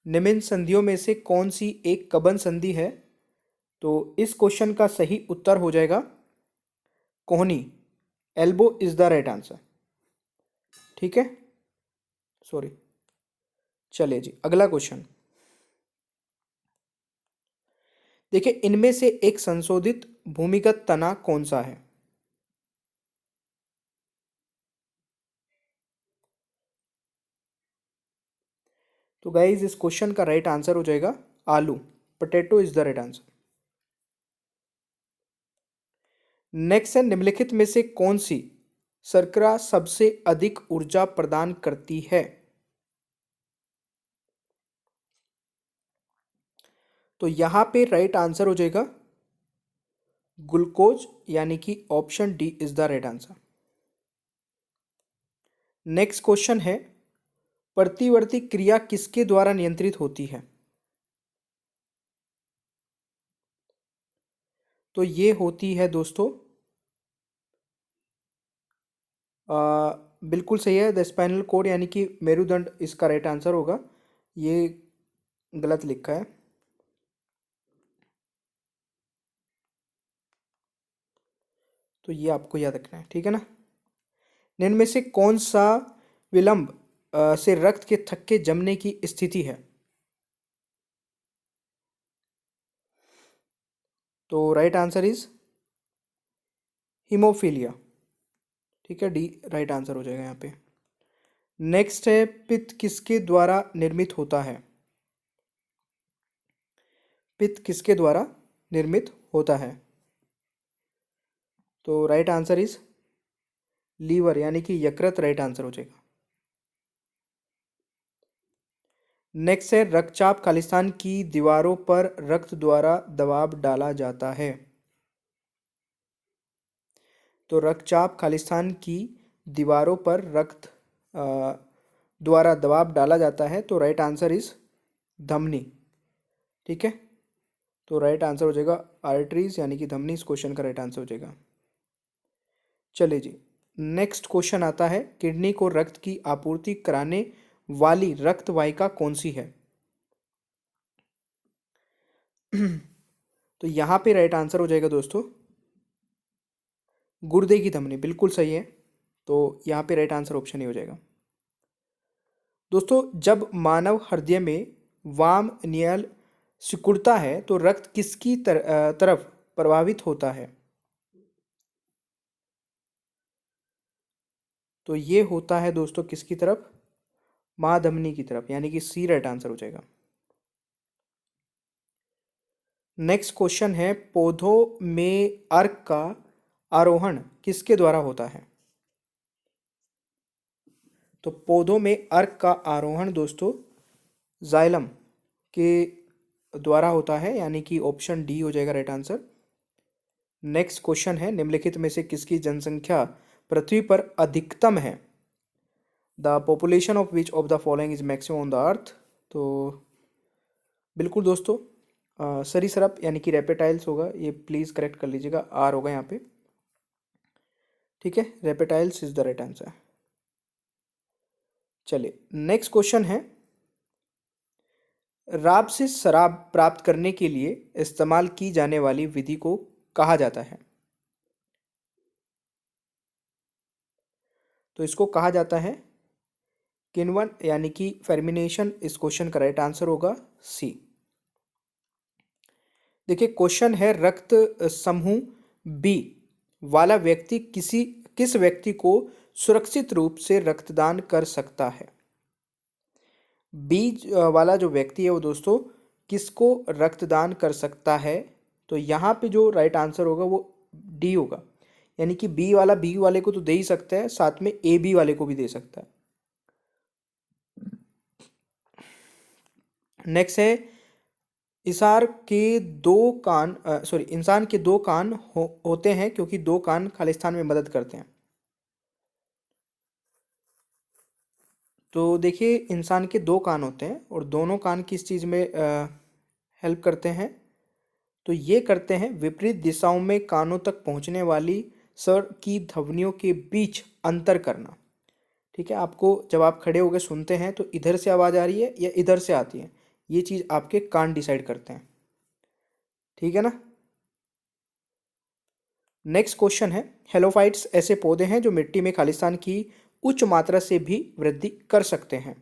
निम्न संधियों में से कौन सी एक कबन संधि है? तो इस क्वेश्चन का सही उत्तर हो जाएगा कोहनी। Elbow is the right answer. ठीक है, सॉरी। चलिए जी, अगला क्वेश्चन देखिए, इनमें से एक संशोधित भूमिगत तना कौन सा है? तो गाइज इस क्वेश्चन का राइट आंसर हो जाएगा आलू। Potato is the right answer. Next है, निम्नलिखित में से कौन सी शर्करा सबसे अधिक ऊर्जा प्रदान करती है? तो यहां पे राइट आंसर हो जाएगा ग्लूकोज, यानी कि option D is the right answer. Next question है, प्रतिवर्ती क्रिया किसके द्वारा नियंत्रित होती है? तो ये होती है दोस्तों, बिल्कुल सही है, द स्पाइनल कोड, यानी कि मेरुदंड इसका राइट आंसर होगा। ये गलत लिखा है। तो ये आपको याद रखना है, ठीक है ना। निम्न में से कौन सा विलंब से रक्त के थक्के जमने की स्थिति है? तो राइट आंसर इज हीमोफीलिया। ठीक है, डी राइट आंसर हो जाएगा यहाँ पे। नेक्स्ट है, पित्त किसके द्वारा निर्मित होता है? पित्त किसके द्वारा निर्मित होता है? तो राइट आंसर इज लीवर, यानी कि यकृत राइट आंसर हो जाएगा। नेक्स्ट है, रक्तचाप खालिस्तान की दीवारों पर रक्त द्वारा दबाव डाला जाता है। तो रक्तचाप खालिस्तान की दीवारों पर रक्त द्वारा दबाव डाला जाता है, तो राइट आंसर इज धमनी। ठीक है, तो राइट आंसर हो जाएगा आर्टरीज, यानी कि धमनी इस क्वेश्चन का राइट आंसर हो जाएगा। चलिए जी, नेक्स्ट क्वेश्चन आता है, किडनी को रक्त की आपूर्ति कराने वाली रक्त वाहिका कौन सी है? तो यहां पे राइट आंसर हो जाएगा दोस्तों गुर्दे की धमनी। बिल्कुल सही है, तो यहां पे राइट आंसर ऑप्शन ही हो जाएगा। दोस्तों, जब मानव हृदय में वाम नियल सिकुड़ता है तो रक्त किसकी तरफ प्रभावित होता है? तो ये होता है दोस्तों किसकी तरफ? महाधमनी की तरफ, यानी कि सी राइट आंसर हो जाएगा। नेक्स्ट क्वेश्चन है, पौधों में अर्क का आरोहण किसके द्वारा होता है? तो पौधों में अर्क का आरोहण दोस्तों जाइलम के द्वारा होता है, यानी कि ऑप्शन डी हो जाएगा राइट आंसर। नेक्स्ट क्वेश्चन है, निम्नलिखित में से किसकी जनसंख्या पृथ्वी पर अधिकतम है? The population of which of the following is maximum on the earth? तो बिल्कुल दोस्तों सरीसृप यानी कि रेपेटाइल्स होगा, ये प्लीज़ करेक्ट कर लीजिएगा, आर होगा यहाँ पे। ठीक है, reptiles is the right answer. चलिए, नेक्स्ट क्वेश्चन है, राब से शराब प्राप्त करने के लिए इस्तेमाल की जाने वाली विधि को कहा जाता है? तो इसको कहा जाता है किण्वन, यानी कि फर्मिनेशन। इस क्वेश्चन का राइट आंसर होगा सी। देखिए, क्वेश्चन है, रक्त समूह बी वाला व्यक्ति किस व्यक्ति को सुरक्षित रूप से रक्तदान कर सकता है? बी वाला जो व्यक्ति है वो दोस्तों किसको रक्तदान कर सकता है? तो यहाँ पे जो राइट आंसर होगा वो डी होगा, यानी कि बी वाला बी वाले को तो दे ही सकता है, साथ में ए बी वाले को भी दे सकता है। नेक्स्ट है, इंसान के इंसान के दो कान होते हैं क्योंकि दो कान खालिस्तान में मदद करते हैं। तो देखिए, इंसान के दो कान होते हैं और दोनों कान किस चीज़ में हेल्प करते हैं? तो ये करते हैं विपरीत दिशाओं में कानों तक पहुंचने वाली स्वर की ध्वनियों के बीच अंतर करना। ठीक है, आपको जब आप खड़े होकर सुनते हैं तो इधर से आवाज़ आ रही है या इधर से आती है, ये चीज़ आपके कान डिसाइड करते हैं। ठीक है ना। नेक्स्ट क्वेश्चन है, हेलोफाइट्स ऐसे पौधे हैं जो मिट्टी में खालिस्तान की उच्च मात्रा से भी वृद्धि कर सकते हैं।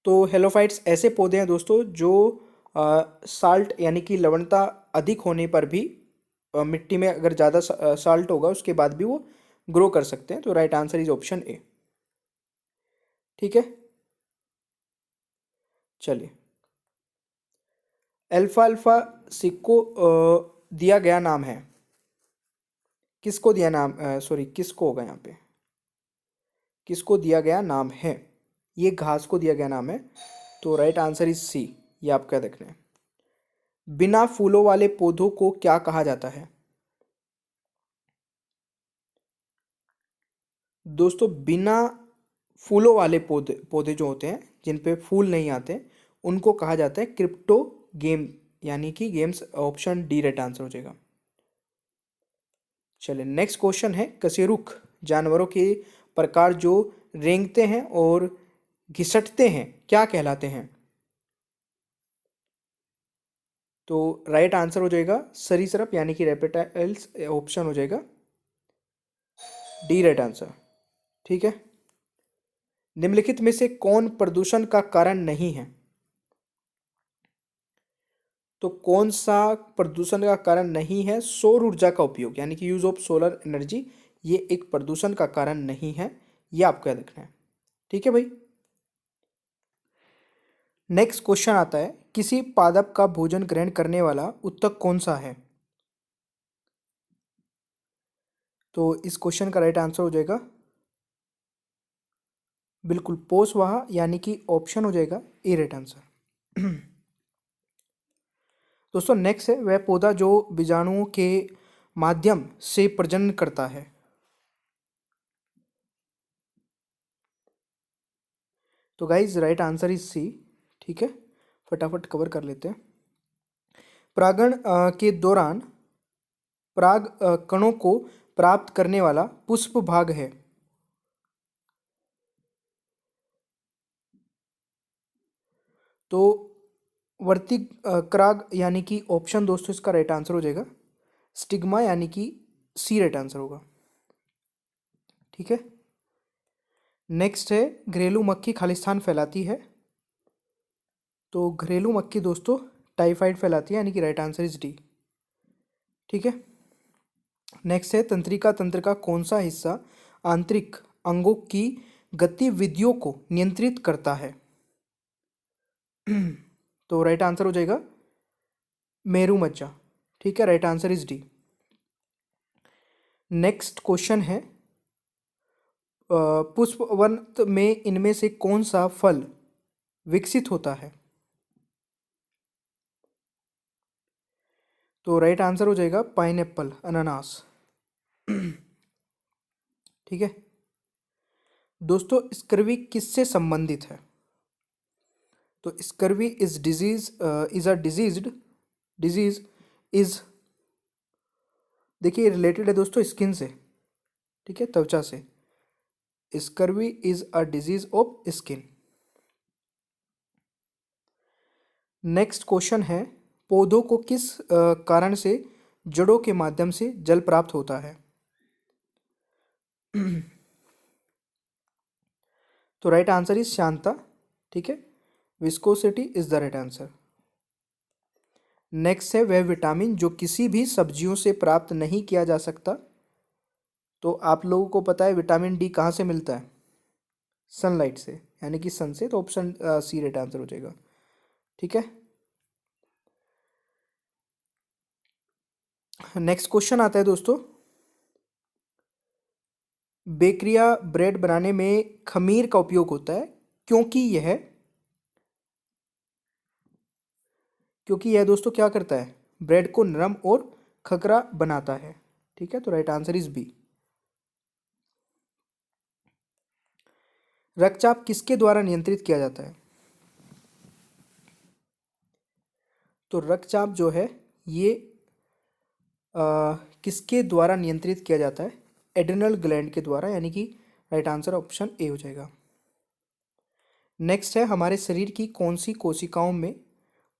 तो हेलोफाइट्स ऐसे पौधे हैं दोस्तों जो साल्ट यानी कि लवणता अधिक होने पर भी मिट्टी में अगर ज़्यादा साल्ट होगा उसके बाद भी वो ग्रो कर सकते हैं। तो right answer is option A. ठीक है, चलिए। अल्फा अल्फा सिक्को दिया गया नाम है, किसको दिया नाम, सॉरी किसको होगा यहाँ पे, किसको दिया गया नाम है? ये घास को दिया गया नाम है। तो राइट आंसर इज सी, ये आप क्या देख रहे हैं। बिना फूलों वाले पौधों को क्या कहा जाता है? दोस्तों, बिना फूलों वाले पौधे पौधे जो होते हैं जिन पे फूल नहीं आते, उनको कहा जाता है क्रिप्टो गेम, यानी कि games. Option D right answer हो जाएगा। चलिए, नेक्स्ट क्वेश्चन है, कशेरुक जानवरों के प्रकार जो रेंगते हैं और घिसटते हैं क्या कहलाते हैं? तो राइट आंसर हो जाएगा सरीसृप यानी कि रेप्टाइल्स। ऑप्शन हो जाएगा डी राइट आंसर। ठीक है, निम्नलिखित में से कौन प्रदूषण का कारण नहीं है? तो कौन सा प्रदूषण का कारण नहीं है? सौर ऊर्जा का उपयोग यानी कि यूज ऑफ सोलर एनर्जी, ये एक प्रदूषण का कारण नहीं है, ये आपको याद रखना है। ठीक है भाई। नेक्स्ट क्वेश्चन आता है, किसी पादप का भोजन ग्रहण करने वाला उत्तक कौन सा है? तो इस क्वेश्चन का राइट आंसर हो जाएगा बिल्कुल पोषवाहा, यानी कि ऑप्शन हो जाएगा ए राइट आंसर। दोस्तों, नेक्स्ट है, वह पौधा जो बीजाणुओं के माध्यम से प्रजनन करता है। तो guys right answer is C. ठीक है, फटाफट कवर कर लेते हैं। परागण के दौरान पराग कणों को प्राप्त करने वाला पुष्प भाग है। तो वर्ती कराग, यानी कि ऑप्शन दोस्तों इसका राइट आंसर हो जाएगा स्टिग्मा, यानी कि सी राइट आंसर होगा। ठीक है, नेक्स्ट है, घरेलू मक्खी खालिस्तान फैलाती है। तो घरेलू मक्खी दोस्तों टाइफाइड फैलाती है, यानी कि राइट आंसर इज डी। ठीक है, नेक्स्ट है, तंत्रिका तंत्र का कौन सा हिस्सा आंतरिक अंगों की गतिविधियों को नियंत्रित करता है? तो राइट आंसर हो जाएगा मेरू मज्जा। ठीक है, right answer is D. Next question है, पुष्पवन में इनमें से कौन सा फल विकसित होता है? तो राइट आंसर हो जाएगा पाइनएप्पल, अनानास। ठीक है दोस्तों, स्कर्वी किससे संबंधित है? तो scurvy is disease, is a disease is, देखिए रिलेटेड है दोस्तों स्किन से। ठीक है, त्वचा से। Scurvy is a disease of skin. Next question है, पौधों को किस कारण से जड़ों के माध्यम से जल प्राप्त होता है? तो राइट आंसर इज शांता। ठीक है, viscosity is the right answer. Next है, वह विटामिन जो किसी भी सब्जियों से प्राप्त नहीं किया जा सकता। तो आप लोगों को पता है विटामिन डी कहाँ से मिलता है? सनलाइट से, यानी कि सन से। तो ऑप्शन सी राइट आंसर हो जाएगा। ठीक है, नेक्स्ट क्वेश्चन आता है दोस्तों, बेकरिया ब्रेड बनाने में खमीर का उपयोग होता है क्योंकि यह क्योंकि यह दोस्तों क्या करता है, ब्रेड को नरम और खकरा बनाता है। ठीक है, तो राइट आंसर इज बी। रक्तचाप किसके द्वारा नियंत्रित किया जाता है? तो रक्तचाप जो है ये किसके द्वारा नियंत्रित किया जाता है? एड्रिनल ग्लैंड के द्वारा, यानी कि राइट आंसर ऑप्शन ए हो जाएगा। नेक्स्ट है, हमारे शरीर की कौन सी कोशिकाओं में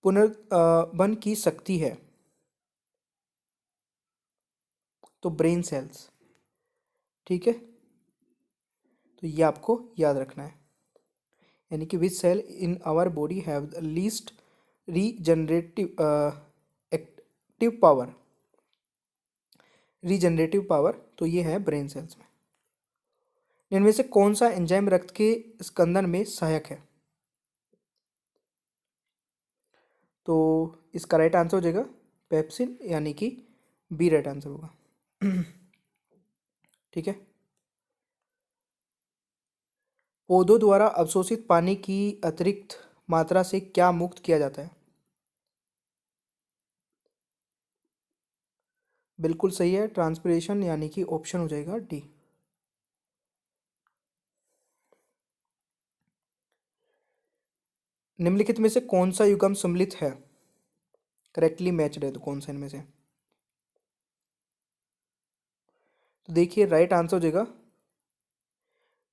पुनर्भन की शक्ति है? तो ब्रेन सेल्स। ठीक है, तो ये आपको याद रखना है, यानी कि which cell in our body have the least regenerative active power, regenerative power, तो ये है ब्रेन सेल्स में। इनमें से कौन सा एंजाइम रक्त के स्कंदन में सहायक है? तो इसका राइट आंसर हो जाएगा पेप्सिन, यानी कि बी राइट आंसर होगा। ठीक है, पौधों द्वारा अवशोषित पानी की अतिरिक्त मात्रा से क्या मुक्त किया जाता है? बिल्कुल सही है, ट्रांसपिरेशन, यानी कि ऑप्शन हो जाएगा डी। निम्नलिखित में से कौन सा युग्म सम्मिलित है, करेक्टली मैच्ड है, तो कौन सा इनमें से? तो देखिए राइट आंसर हो जाएगा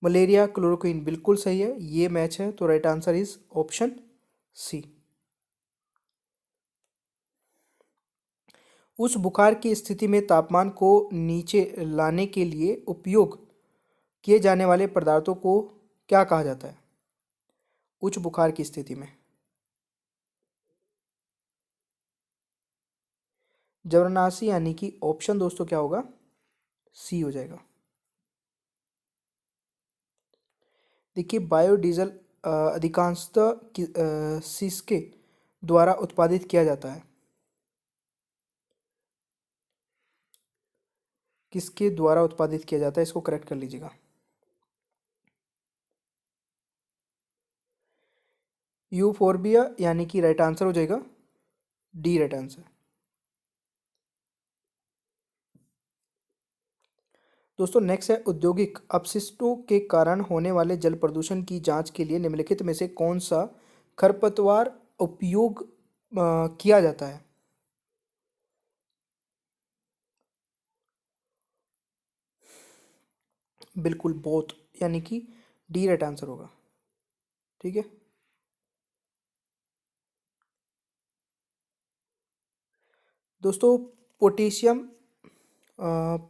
मलेरिया क्लोरोक्विन, बिल्कुल सही है, ये मैच है, तो right answer is option C. उस बुखार की स्थिति में तापमान को नीचे लाने के लिए उपयोग किए जाने वाले पदार्थों को क्या कहा जाता है उच्च बुखार की स्थिति में? जवरनाशी, यानी कि ऑप्शन दोस्तों क्या होगा, सी हो जाएगा। देखिए बायोडीजल अधिकांशतः किसके द्वारा उत्पादित किया जाता है? किसके द्वारा उत्पादित किया जाता है, इसको करेक्ट कर लीजिएगा। यूफोर्बिया, यानी कि राइट आंसर हो जाएगा डी राइट आंसर। दोस्तों नेक्स्ट है, औद्योगिक अपशिष्टों के कारण होने वाले जल प्रदूषण की जांच के लिए निम्नलिखित में से कौन सा खरपतवार उपयोग किया जाता है? बिल्कुल बोथ, यानी कि डी राइट आंसर होगा। ठीक है, दोस्तों पोटेशियम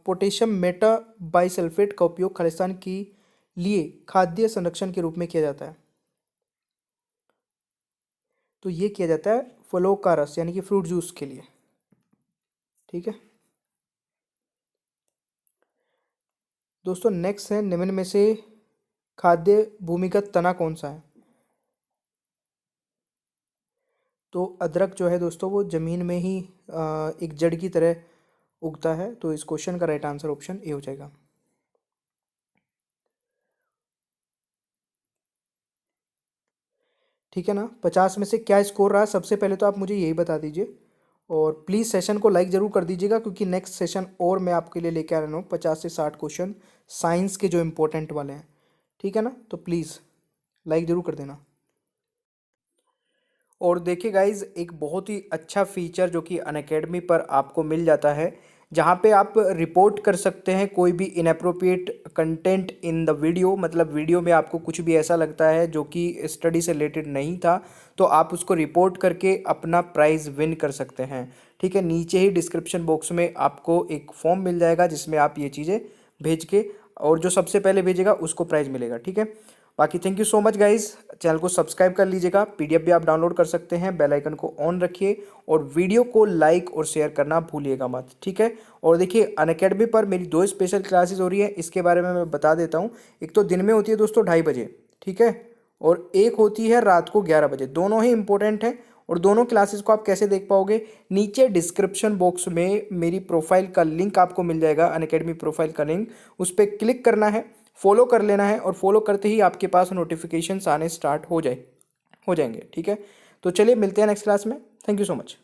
पोटेशियम मेटा बाइसल्फेट का उपयोग खालिस्तान के लिए खाद्य संरक्षण के रूप में किया जाता है। तो ये किया जाता है फलों का रस, यानी कि फ्रूट जूस के लिए। ठीक है, दोस्तों नेक्स्ट है, निम्न में से खाद्य भूमिगत तना कौन सा है? तो अदरक जो है दोस्तों वो ज़मीन में ही एक जड़ की तरह उगता है, तो इस क्वेश्चन का राइट आंसर ऑप्शन ए हो जाएगा। ठीक है ना, 50 में से क्या स्कोर रहा? सबसे पहले तो आप मुझे यही बता दीजिए, और प्लीज़ सेशन को लाइक ज़रूर कर दीजिएगा, क्योंकि नेक्स्ट सेशन और मैं आपके लिए लेके आ रहा हूँ 50 से 60 क्वेश्चन साइंस के जो इम्पोर्टेंट वाले हैं। ठीक है ना, तो प्लीज़ लाइक ज़रूर कर देना। और देखिए गाइज, एक बहुत ही अच्छा फीचर जो कि अनअकैडमी पर आपको मिल जाता है, जहाँ पे आप रिपोर्ट कर सकते हैं कोई भी inappropriate content in the video, मतलब वीडियो में आपको कुछ भी ऐसा लगता है जो कि स्टडी से रिलेटेड नहीं था, तो आप उसको रिपोर्ट करके अपना प्राइज़ विन कर सकते हैं। ठीक है, नीचे ही डिस्क्रिप्शन बॉक्स में आपको एक फॉर्म मिल जाएगा जिसमें आप ये चीज़ें भेज के, और जो सबसे पहले भेजेगा उसको प्राइज़ मिलेगा। ठीक है, बाकी thank you so much guys, channel को सब्सक्राइब कर लीजिएगा, पीडीएफ भी आप डाउनलोड कर सकते हैं, बेल आइकन को ऑन रखिए और वीडियो को लाइक और शेयर करना भूलिएगा मत। ठीक है, और देखिए अनअकैडमी पर मेरी 2 स्पेशल क्लासेस हो रही है, इसके बारे में मैं बता देता हूँ। एक तो दिन में होती है दोस्तों 2:30 बजे, ठीक है, और एक होती है रात को 11 बजे, दोनों ही इंपॉर्टेंट हैं। और दोनों क्लासेस को आप कैसे देख पाओगे, नीचे डिस्क्रिप्शन बॉक्स में मेरी प्रोफाइल का लिंक आपको मिल जाएगा, अनअकैडमी प्रोफाइल का लिंक, उस पर क्लिक करना है, फॉलो कर लेना है, और फॉलो करते ही आपके पास नोटिफिकेशंस आने स्टार्ट हो जाएंगे। ठीक है, तो चलिए मिलते हैं नेक्स्ट क्लास में। Thank you so much.